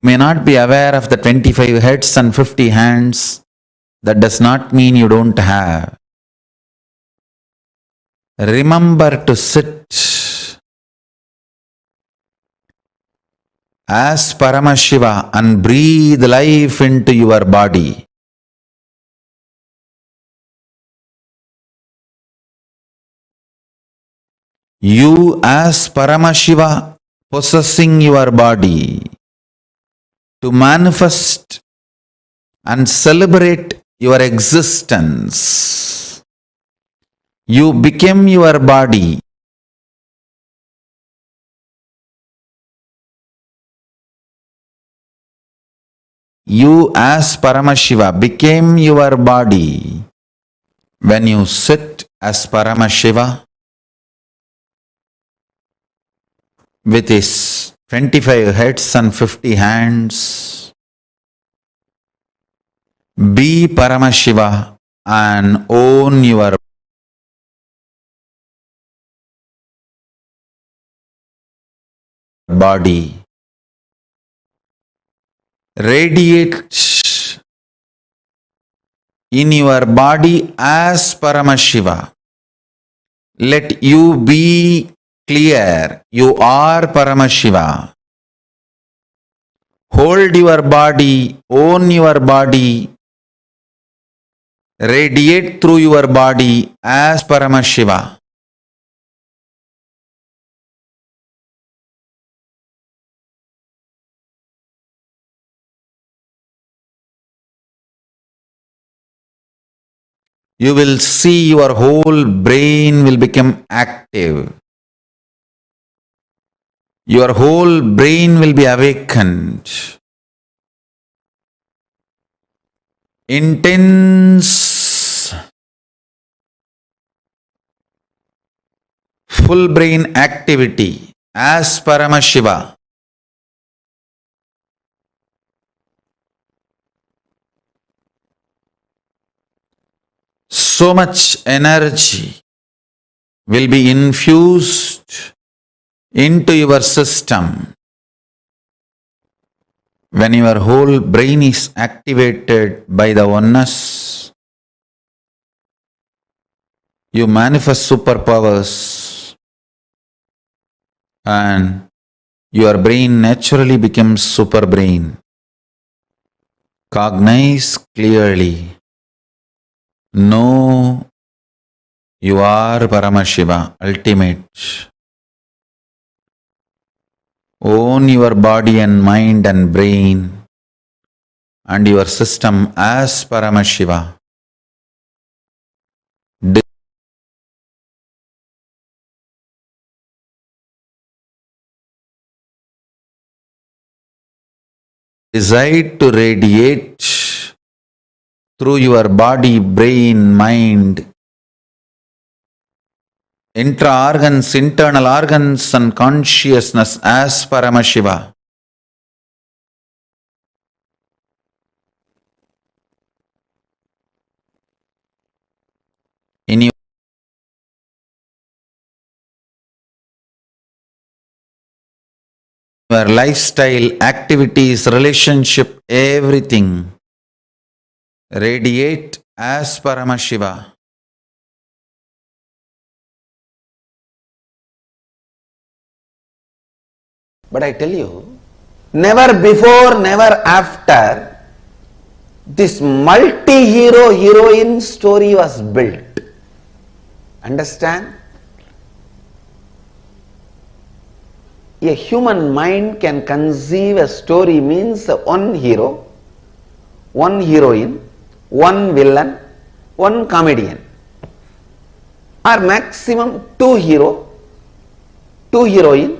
may not be aware of the 25 heads and 50 hands, that does not mean you don't have. Remember to sit as Paramashiva and breathe life into your body. You as Paramashiva possessing your body to manifest and celebrate your existence. You became your body. You as Paramashiva became your body when you sit as Paramashiva with his 25 heads and 50 hands. Be Paramashiva and own your body. Radiate in your body as Paramashiva. Let you be clear, you are Paramashiva. Hold your body, own your body, radiate through your body as Paramashiva. You will see your whole brain will become active. Your whole brain will be awakened. Intense full brain activity as Paramashiva. So much energy will be infused into your system. When your whole brain is activated by the oneness, you manifest superpowers and your brain naturally becomes super brain. Cognize clearly. Know you are Paramashiva, ultimate. Own your body and mind and brain and your system as Paramashiva. Decide to radiate through your body, brain, mind, intra-organs, internal organs and consciousness as Paramashiva. In your lifestyle, activities, relationship, everything, radiate as Paramashiva. But I tell you, never before, never after, this multi-hero heroine story was built. Understand? A human mind can conceive a story means one hero, one heroine, one villain, one comedian, or maximum two hero, two heroine,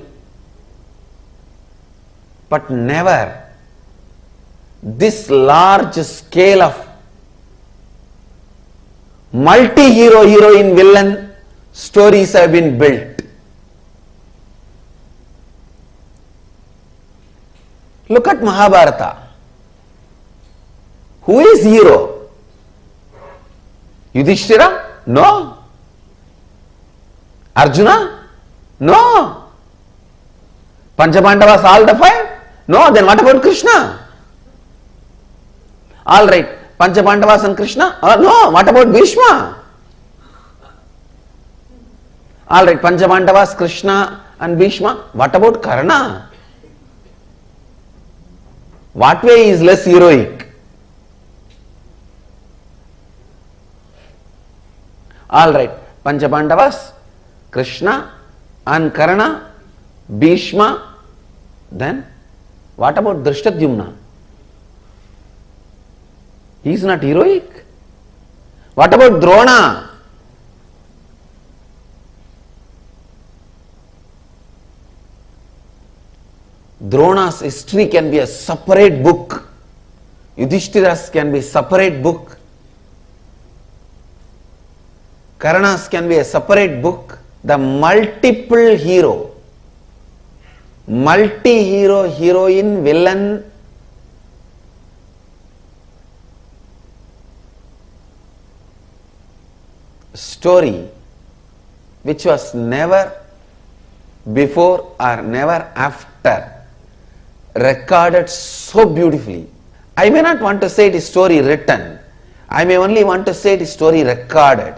but never this large scale of multi-hero, heroine, villain stories have been built. Look at Mahabharata. Who is hero? Yudhishthira? No. Arjuna? No. Panchabandavas, all the five? No. Then what about Krishna? All right. Panchabandavas and Krishna? No. What about Bhishma? All right. Panchabandavas, Krishna and Bhishma. What about Karna? What way is less heroic? All right. Panchabandavas, Krishna and Karna, Bhishma. Then what about Drishtadyumna? He is not heroic. What about Drona? Drona's history can be a separate book. Yudhishthira's can be a separate book. Karna's can be a separate book. The multiple hero, multi-hero, heroine, villain, story which was never before or never after recorded so beautifully. I may not want to say it is story written. I may only want to say it is story recorded.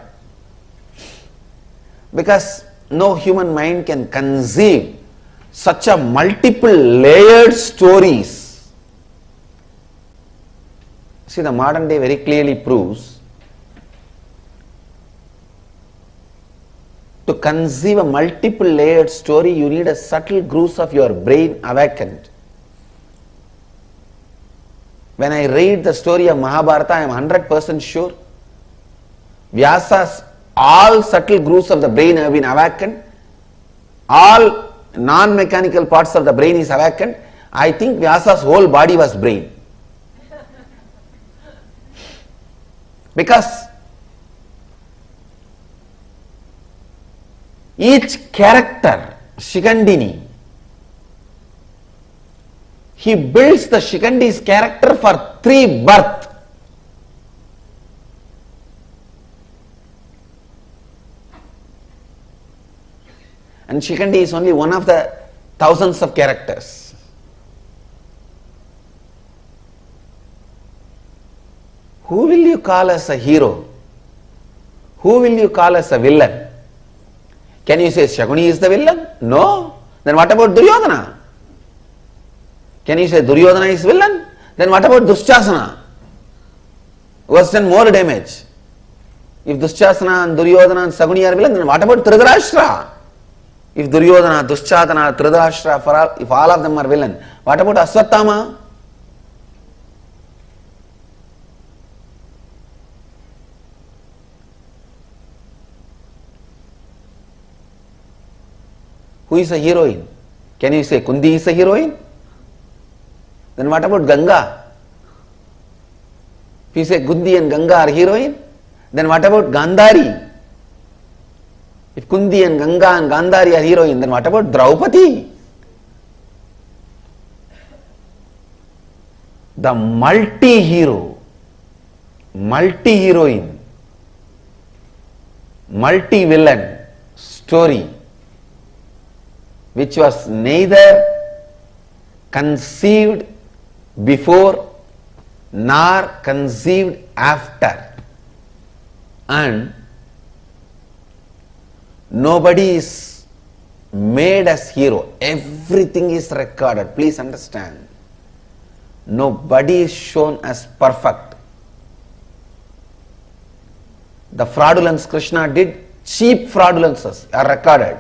Because no human mind can conceive such a multiple layered stories. See, the modern day very clearly proves to conceive a multiple layered story, you need a subtle grooves of your brain awakened. When I read the story of Mahabharata, I am 100% sure Vyasa's all subtle grooves of the brain have been awakened. All non-mechanical parts of the brain is awakened. I think Vyasa's whole body was brain. Because each character, Shikandini, he builds the Shikandi's character for 3 births. And Shikandi is only one of the thousands of characters. Who will you call as a hero? Who will you call as a villain? Can you say Shakuni is the villain? No. Then what about Duryodhana? Can you say Duryodhana is villain? Then what about Dushasana? Who has done more damage? If Dushasana and Duryodhana and Shakuni are villain, then what about Dhritarashtra? If Duryodhana, Dushasana, Dhritarashtra, if all of them are villain, what about Aswathama? Who is a heroine? Can you say Kundi is a heroine? Then what about Ganga? If you say Kundi and Ganga are heroine, then what about Gandhari? If Kundi and Ganga and Gandhari are heroine, then what about Draupadi? The multi-hero, multi-heroine, multi-villain story, which was neither conceived before nor conceived after, and nobody is made as hero. Everything is recorded. Please understand. Nobody is shown as perfect. The fraudulence Krishna did, cheap fraudulences are recorded.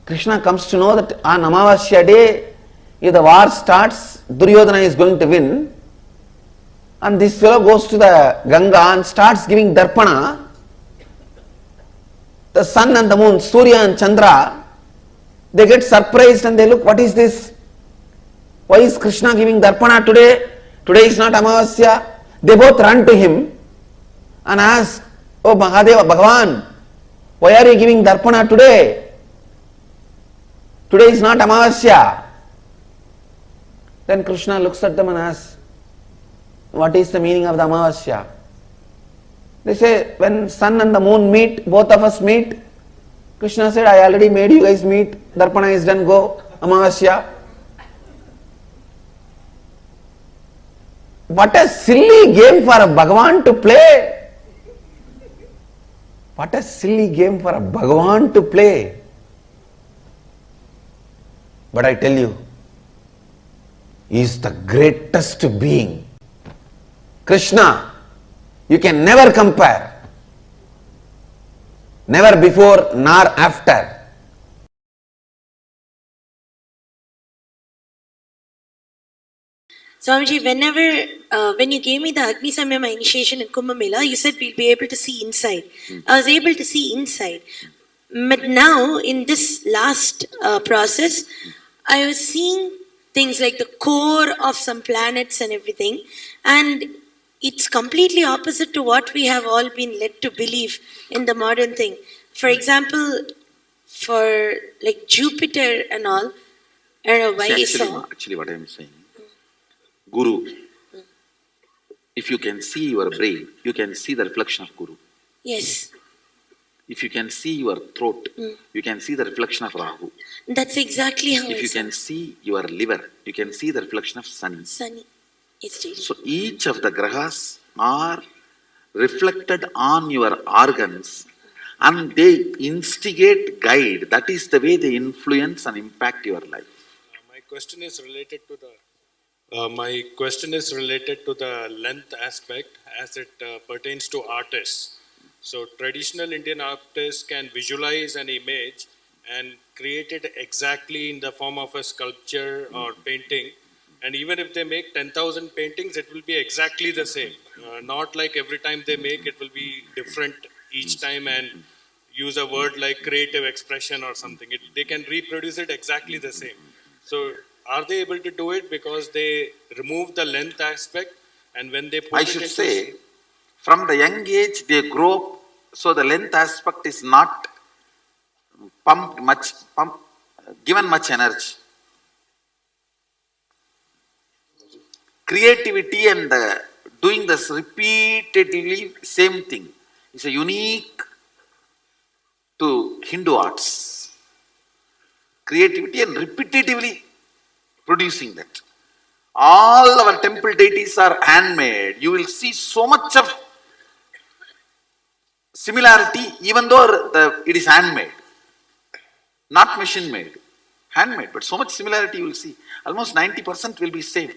Krishna comes to know that on Amavasya day, if the war starts, Duryodhana is going to win, and this fellow goes to the Ganga and starts giving darpana. The sun and the moon, Surya and Chandra, they get surprised and they look, what is this? Why is Krishna giving darpana today? Today is not Amavasya. They both run to him and ask, oh Mahadeva, Bhagavan, why are you giving darpana today? Today is not Amavasya. Then Krishna looks at them and asks, what is the meaning of the Amavasya? They say, when sun and the moon meet, both of us meet. Krishna said, I already made you guys meet. Darpana is done, go. Amavasya. What a silly game for a Bhagavan to play. What a silly game for a Bhagavan to play. But I tell you, he is the greatest being. Krishna, you can never compare. Never before nor after. Swamiji, when you gave me the Agni Samyama initiation in Kumbh Mela, you said we'll be able to see inside. I was able to see inside. But now, in this last process, I was seeing things like the core of some planets and everything. And it's completely opposite to what we have all been led to believe in the modern thing. For example, for like Jupiter and all, I don't know why I saw. Actually, what I am saying, Guru. If you can see your brain, you can see the reflection of Guru. Yes. If you can see your throat, you can see the reflection of Rahu. That's exactly how If you can see your liver, you can see the reflection of Sun. Sunny. It's daily. So each of the grahas are reflected on your organs and they instigate, guide. That is the way they influence and impact your life. My question is related to the length aspect as it pertains to artists. So traditional Indian artists can visualize an image and create it exactly in the form of a sculpture or painting. And even if they make 10,000 paintings, it will be exactly the same. Not like every time they make, it will be different each time and use a word like creative expression or something. They can reproduce it exactly the same. So are they able to do it because they remove the length aspect, and when they put I it should into say, from the young age they grow up, so the length aspect is not given much energy. Creativity and doing this repeatedly same thing is a unique to Hindu arts. Creativity and repetitively producing that. All our temple deities are handmade. You will see so much of similarity even though it is handmade. Not machine made. Handmade, but so much similarity you will see. Almost 90% will be same.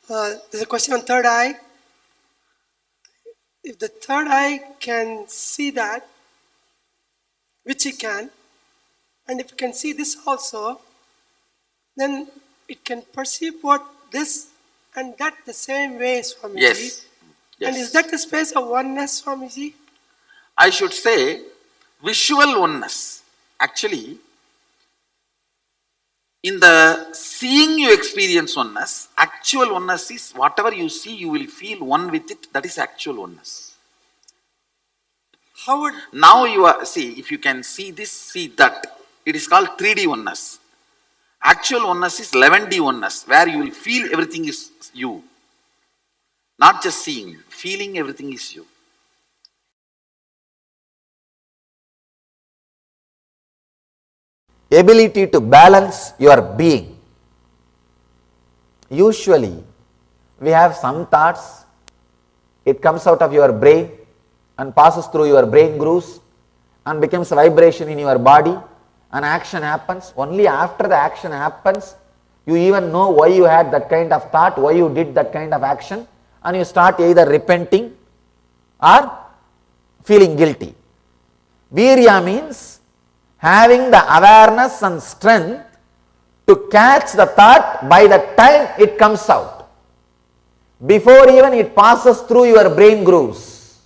There's a question on third eye. If the third eye can see that, which it can, and if it can see this also, then it can perceive what this and that the same way, Swamiji. Yes. And is that the space of oneness, Swamiji? I should say visual oneness. Actually, in the seeing you experience oneness, actual oneness is whatever you see, you will feel one with it. That is actual oneness. How would... Now you are, see, if you can see this, see that. It is called 3D oneness. Actual oneness is 11D oneness, where you will feel everything is you. Not just seeing, feeling everything is you. Ability to balance your being. Usually, we have some thoughts, it comes out of your brain and passes through your brain grooves and becomes a vibration in your body, and action happens. Only after the action happens, you even know why you had that kind of thought, why you did that kind of action, and you start either repenting or feeling guilty. Virya means having the awareness and strength to catch the thought by the time it comes out, before even it passes through your brain grooves,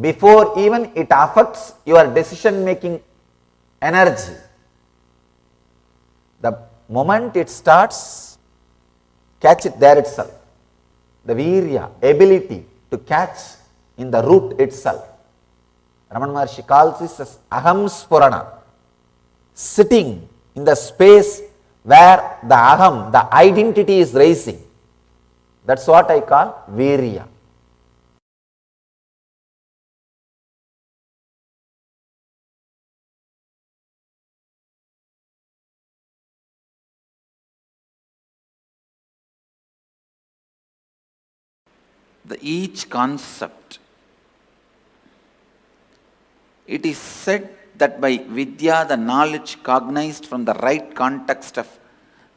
before even it affects your decision making energy. The moment it starts, catch it there itself. The virya, ability to catch in the root itself. Raman Maharshi calls this as aham spurana. Sitting in the space where the aham, the identity is rising. That's what I call virya. Each concept, it is said that by vidya, the knowledge cognized from the right context of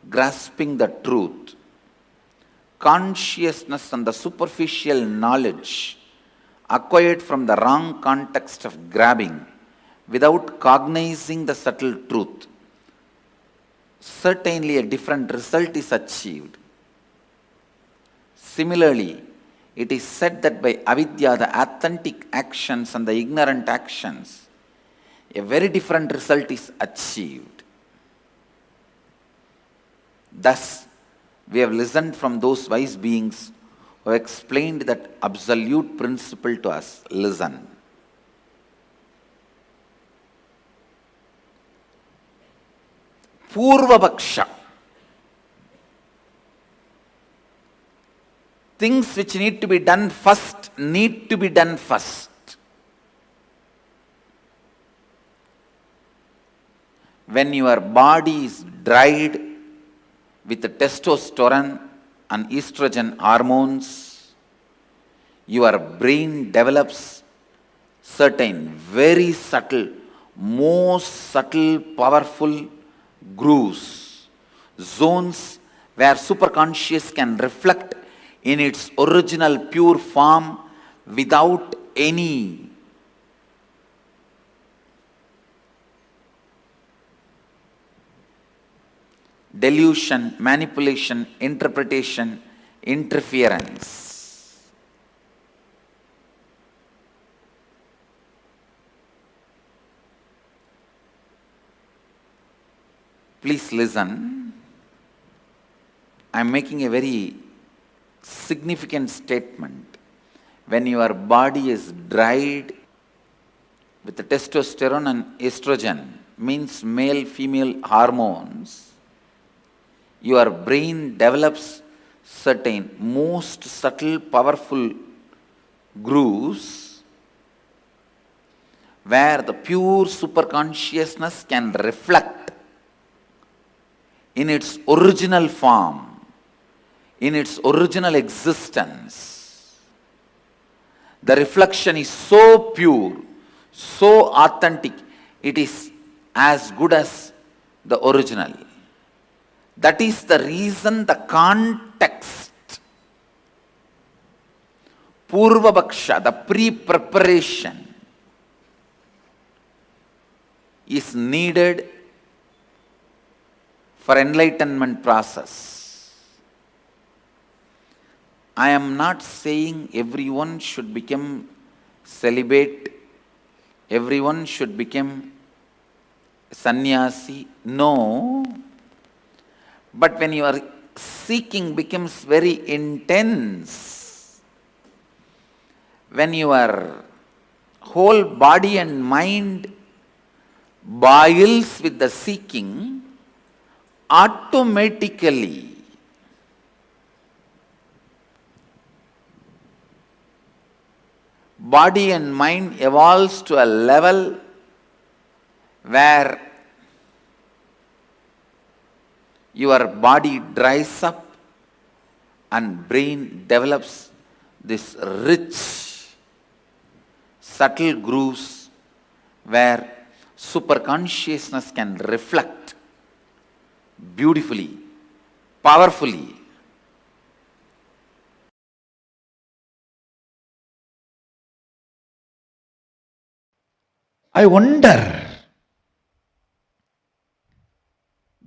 grasping the truth, consciousness and the superficial knowledge acquired from the wrong context of grabbing without cognizing the subtle truth, certainly a different result is achieved. Similarly, it is said that by avidya, the authentic actions and the ignorant actions, a very different result is achieved. Thus, we have listened from those wise beings who have explained that absolute principle to us. Listen. Purva Bhaksha. things which need to be done first need to be done first. When your body is dried with the testosterone and estrogen hormones, your brain develops certain very subtle, most subtle, powerful grooves, zones where superconscious can reflect in its original pure form without any delusion, manipulation, interpretation, interference. Please listen. I am making a very significant statement. When your body is dried with the testosterone and estrogen, means male female hormones, your brain develops certain most subtle powerful grooves where the pure superconsciousness can reflect in its original form, in its original existence. The reflection is so pure, so authentic, it is as good as the original. That is the reason the context, Purva Bhaksha, the pre-preparation is needed for enlightenment process. I am not saying everyone should become celibate, everyone should become sannyasi. No. But when your seeking becomes very intense, when your whole body and mind boils with the seeking, automatically body and mind evolves to a level where your body dries up and brain develops this rich, subtle grooves where superconsciousness can reflect beautifully, powerfully. I wonder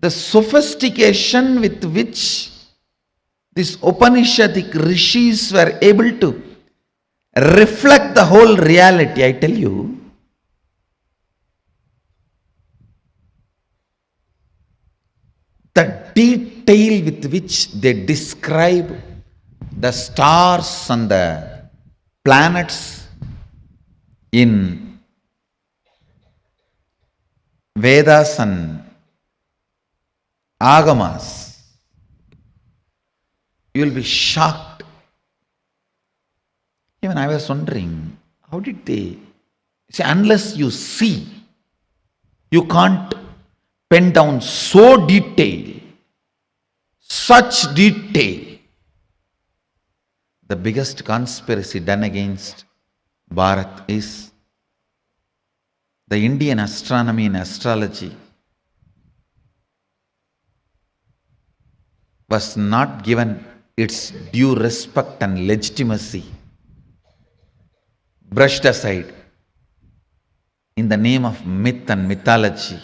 the sophistication with which these Upanishadic rishis were able to reflect the whole reality. I tell you, the detail with which they describe the stars and the planets in Vedas and Agamas, you will be shocked. Even I was wondering, how did they say, unless you see, you can't pen down so detail, such detail. The biggest conspiracy done against Bharat is the Indian astronomy and astrology was not given its due respect and legitimacy, brushed aside in the name of myth and mythology.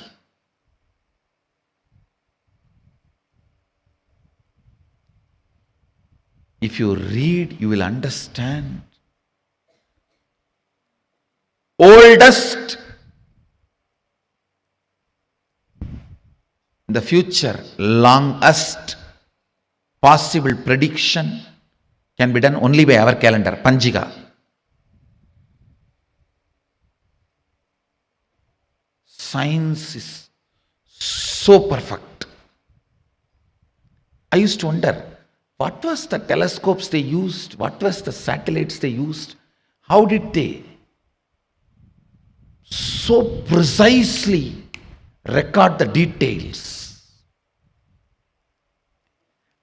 If you read, you will understand. Oldest in the future, longest possible prediction can be done only by our calendar, Panjiga. Science is so perfect. I used to wonder, What was the telescopes they used? What was the satellites they used? How did they so precisely record the details?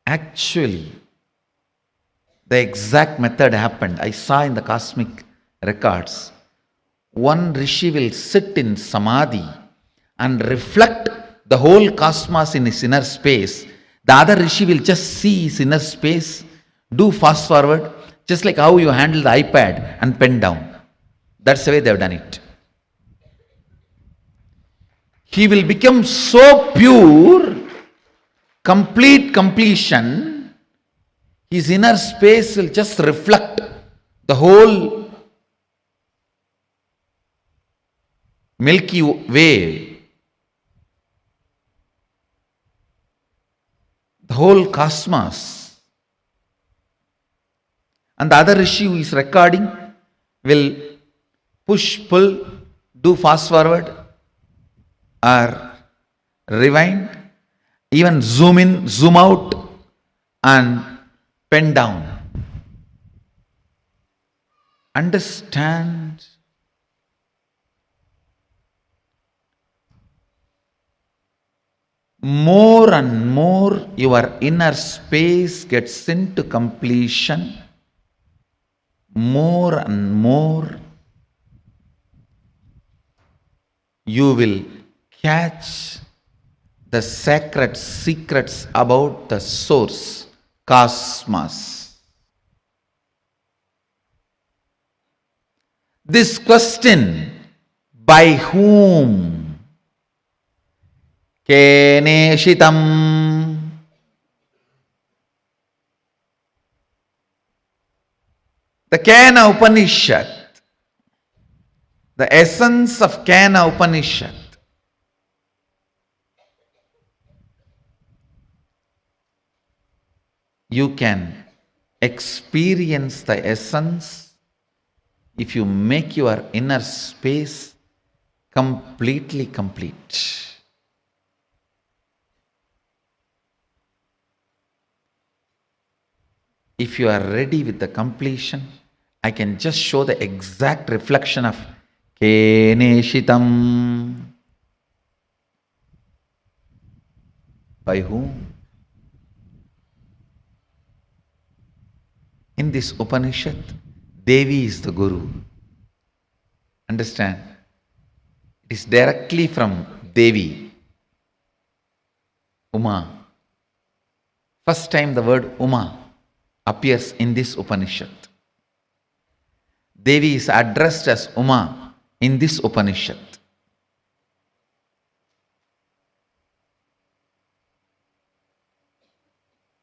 Actually, the exact method happened. I saw in the cosmic records. One rishi will sit in samadhi and reflect the whole cosmos in his inner space. The other rishi will just see his inner space, do fast forward, just like how you handle the iPad and pen down. That's the way they have done it. He will become so pure, complete completion, his inner space will just reflect the whole Milky Way, the whole cosmos. And the other rishi who is recording will push, pull, do fast forward or rewind, even zoom in, zoom out and pen down. Understand? More and more your inner space gets into completion. More and more you will catch the sacred secrets about the source, cosmos. This question, by whom? Keneshitam. The Kena Upanishad, the essence of Kena Upanishad, you can experience the essence if you make your inner space completely complete. If you are ready with the completion, I can just show the exact reflection of Keneshitam. By whom? In this Upanishad, Devi is the Guru. Understand? It is directly from Devi, Uma. First time the word Uma appears in this Upanishad. Devi is addressed as Uma in this Upanishad.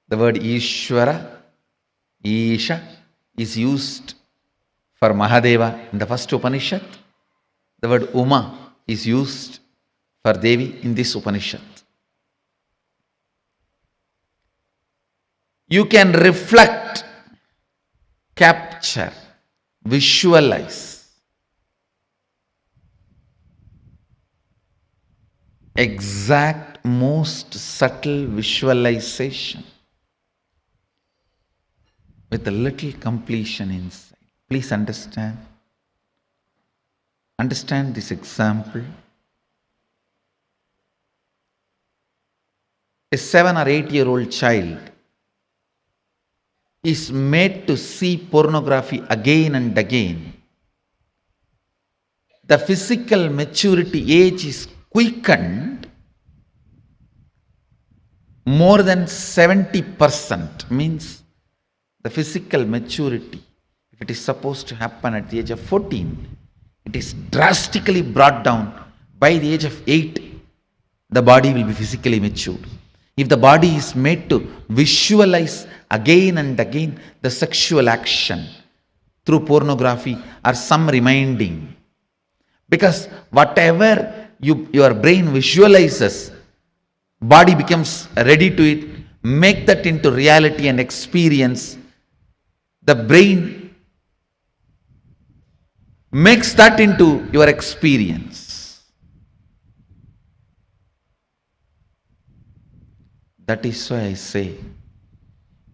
The word Ishvara, Isha, is used for Mahadeva in the first Upanishad. The word Uma is used for Devi in this Upanishad. You can reflect, capture, visualize exact, most subtle visualization with a little completion inside. Please understand. Understand this example. A 7 or 8-year-old child is made to see pornography again and again. The physical maturity age is quickened more than 70%, means the physical maturity, if it is supposed to happen at the age of 14, it is drastically brought down. By the age of 8, the body will be physically matured. If the body is made to visualize again and again the sexual action through pornography or some reminding, because whatever your brain visualizes, body becomes ready to it, make that into reality and experience. The brain makes that into your experience. That is why I say,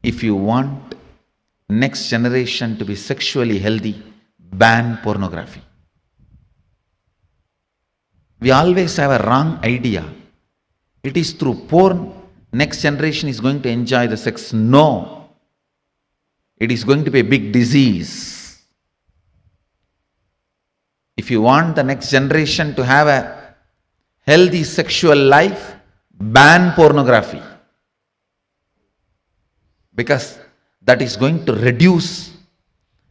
If you want next generation to be sexually healthy, ban pornography. We always have a wrong idea. It is through porn next generation is going to enjoy the sex. No. It is going to be a big disease. If you want the next generation to have a healthy sexual life, ban pornography. Because that is going to reduce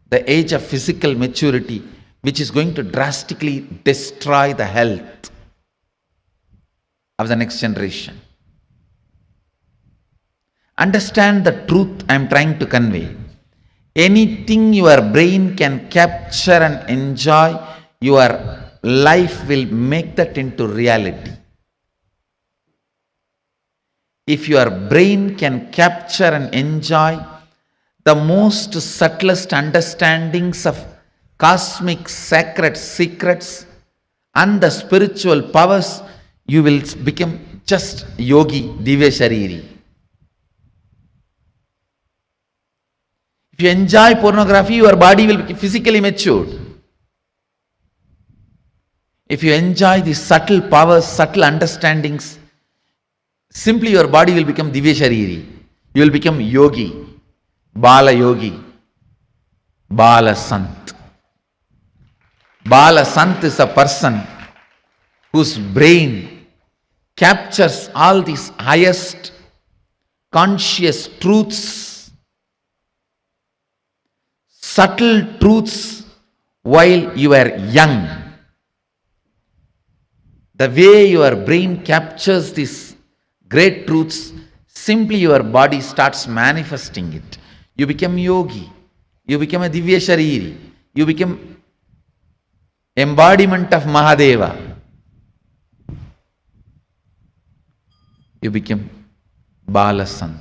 the age of physical maturity, which is going to drastically destroy the health of the next generation. Understand the truth I am trying to convey. Anything your brain can capture and enjoy, your life will make that into reality. If your brain can capture and enjoy the most subtlest understandings of cosmic sacred secrets and the spiritual powers, you will become just yogi, divya shariri. If you enjoy pornography, your body will be physically matured. If you enjoy the subtle powers, subtle understandings, simply your body will become divya shariri. You will become yogi, bala yogi, bala sant. Bala sant is a person whose brain captures all these highest conscious truths, subtle truths while you are young. The way your brain captures these great truths, simply your body starts manifesting it. You become yogi, you become a divya shariri, you become embodiment of Mahadeva. You become Balasant.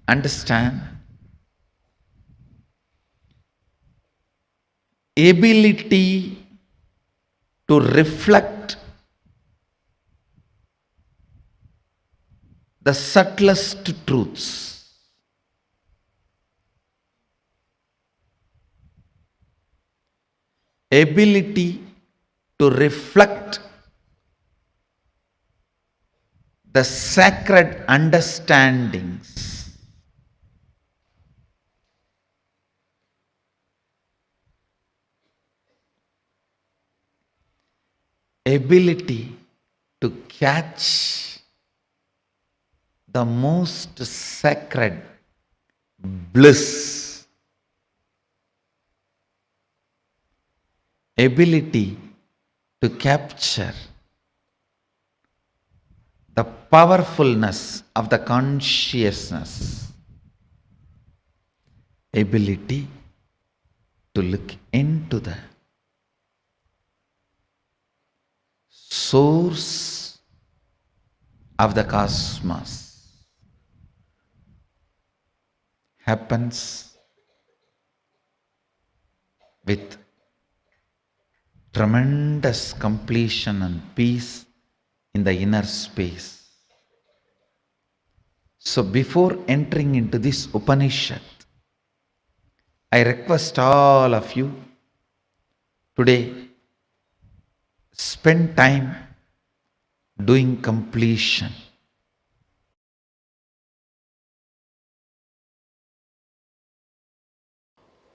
Understand? Ability to reflect the subtlest truths. Ability to reflect the sacred understandings. Ability to catch the most sacred bliss. Ability to capture the powerfulness of the consciousness. Ability to look into the source of the cosmos happens with tremendous completion and peace in the inner space. So before entering into this Upanishad, I request all of you today spend time doing completion.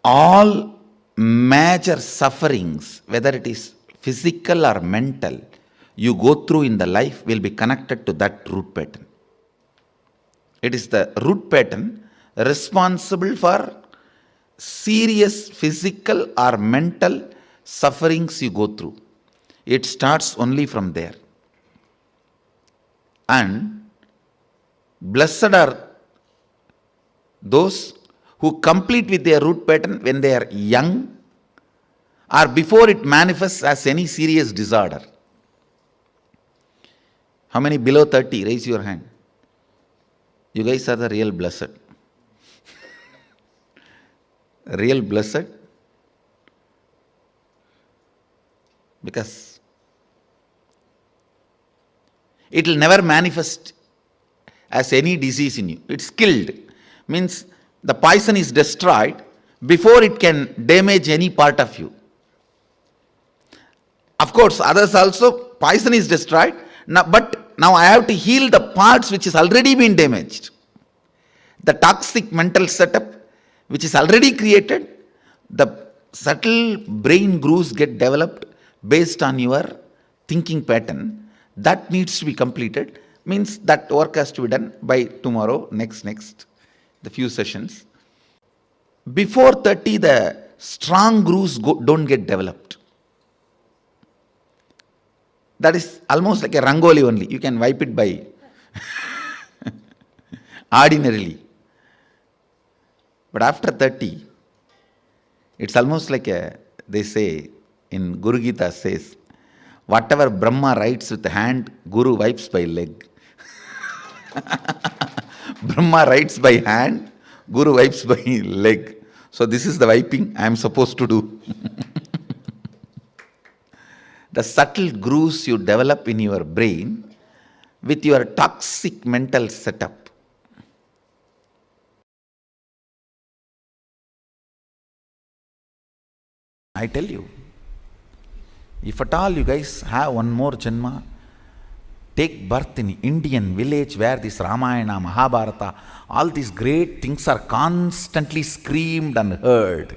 All major sufferings, whether it is physical or mental, you go through in the life will be connected to that root pattern. It is the root pattern responsible for serious physical or mental sufferings you go through. It starts only from there. And blessed are those who complete with their root pattern when they are young or before it manifests as any serious disorder. How many below 30? Raise your hand. You guys are the real blessed. Real blessed. Because It will never manifest as any disease in you. It's killed. Means the poison is destroyed before it can damage any part of you. Of course, others also, poison is destroyed, but now I have to heal the parts which has already been damaged. The toxic mental setup which is already created, the subtle brain grooves get developed based on your thinking pattern. That needs to be completed. Means that work has to be done by tomorrow, next, the few sessions. Before 30, the strong grooves don't get developed. That is almost like a rangoli only. You can wipe it by ordinarily. But after 30, it's almost like they say in Guru Gita says, whatever Brahma writes with hand, Guru wipes by leg. Brahma writes by hand, Guru wipes by leg. So this is the wiping I am supposed to do. The subtle grooves you develop in your brain with your toxic mental setup. I tell you, if at all you guys have one more janma, take birth in Indian village where this Ramayana, Mahabharata, all these great things are constantly screamed and heard.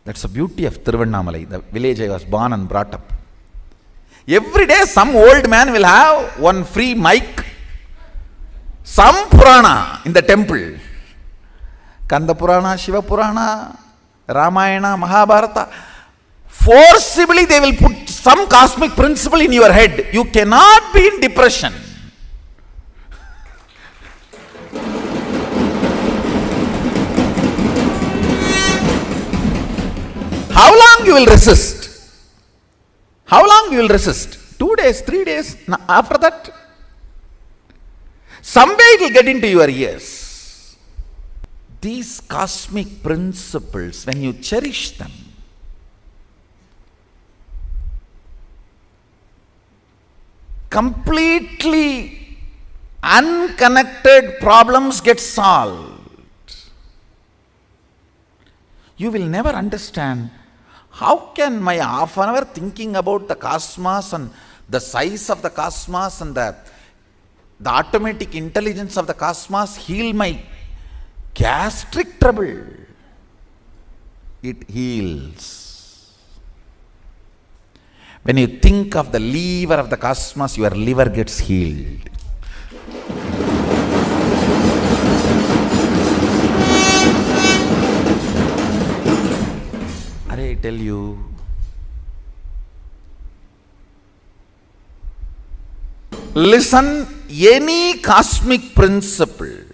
That's the beauty of Tiruvannamalai, the village I was born and brought up. Every day some old man will have one free mic, some Purana in the temple. Kanda Purana, Shiva Purana, Ramayana, Mahabharata. Forcibly they will put some cosmic principle in your head. You cannot be in depression. How long you will resist? How long you will resist? 2 days, 3 days, after that? Someday it will get into your ears. These cosmic principles, when you cherish them, completely unconnected problems get solved. You will never understand how can my half an hour thinking about the cosmos and the size of the cosmos and the automatic intelligence of the cosmos heal my gastric trouble. It heals. When you think of the lever of the cosmos, your liver gets healed. I tell you, listen, any cosmic principle,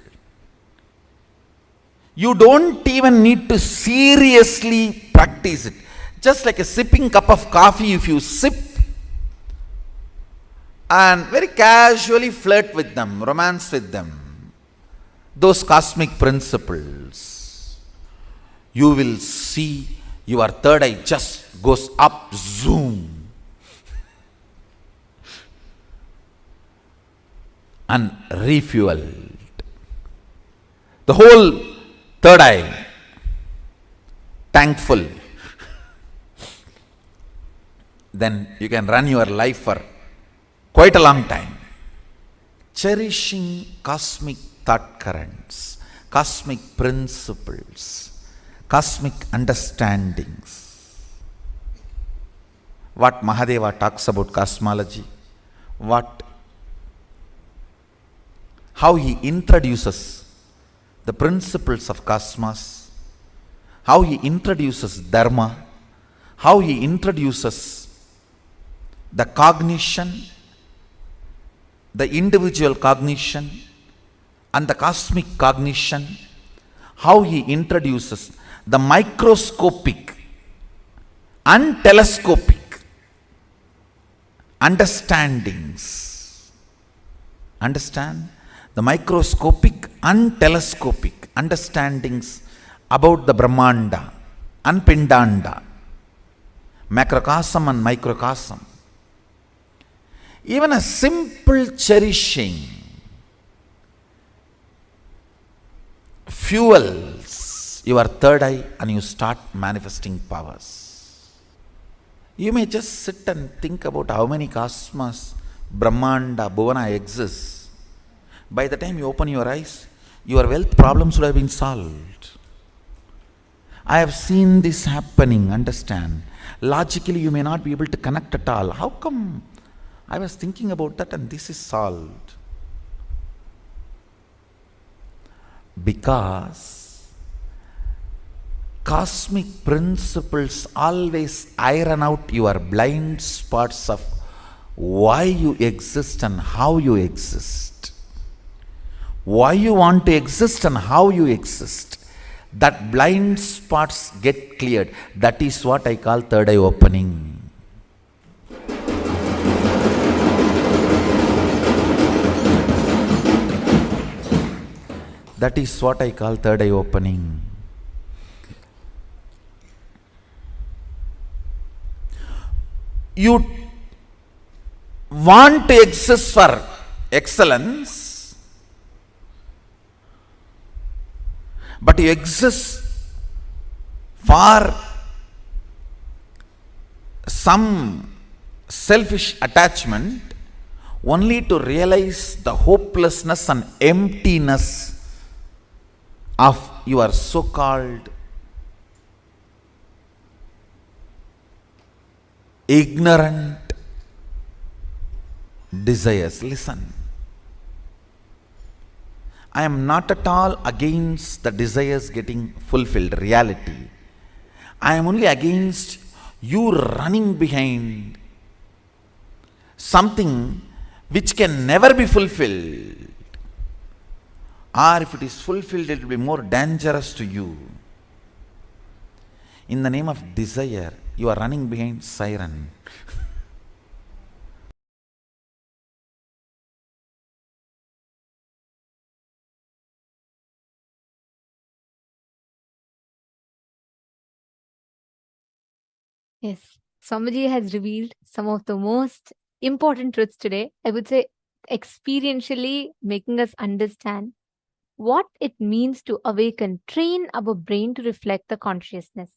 you don't even need to seriously practice it. Just like a sipping cup of coffee, if you sip and very casually flirt with them, romance with them, those cosmic principles, you will see your third eye just goes up, zoom, and refueled. The whole third eye, thankful. Then you can run your life for quite a long time. Cherishing cosmic thought currents, cosmic principles, cosmic understandings. What Mahadeva talks about cosmology, how he introduces the principles of cosmos, how he introduces dharma, how he introduces the cognition, the individual cognition and the cosmic cognition, how he introduces the microscopic and telescopic understandings. Understand? The microscopic and telescopic understandings about the Brahmanda and Pindanda, macrocosm and microcosm. Even a simple cherishing fuels your third eye and you start manifesting powers. You may just sit and think about how many cosmos, Brahmanda, Bhuvana exists. By the time you open your eyes, your wealth problems would have been solved. I have seen this happening, understand. Logically, you may not be able to connect at all. How come? I was thinking about that and this is solved. Because cosmic principles always iron out your blind spots of why you exist and how you exist. Why you want to exist and how you exist. That blind spots get cleared. That is what I call third eye opening. That is what I call third eye opening. You want to exist for excellence, but you exist for some selfish attachment only to realize the hopelessness and emptiness of your so-called ignorant desires. Listen, I am not at all against the desires getting fulfilled, reality. I am only against you running behind something which can never be fulfilled. Or if it is fulfilled, it will be more dangerous to you. In the name of desire, you are running behind siren. Yes, Swamiji has revealed some of the most important truths today. I would say experientially making us understand what it means to awaken, train our brain to reflect the consciousness.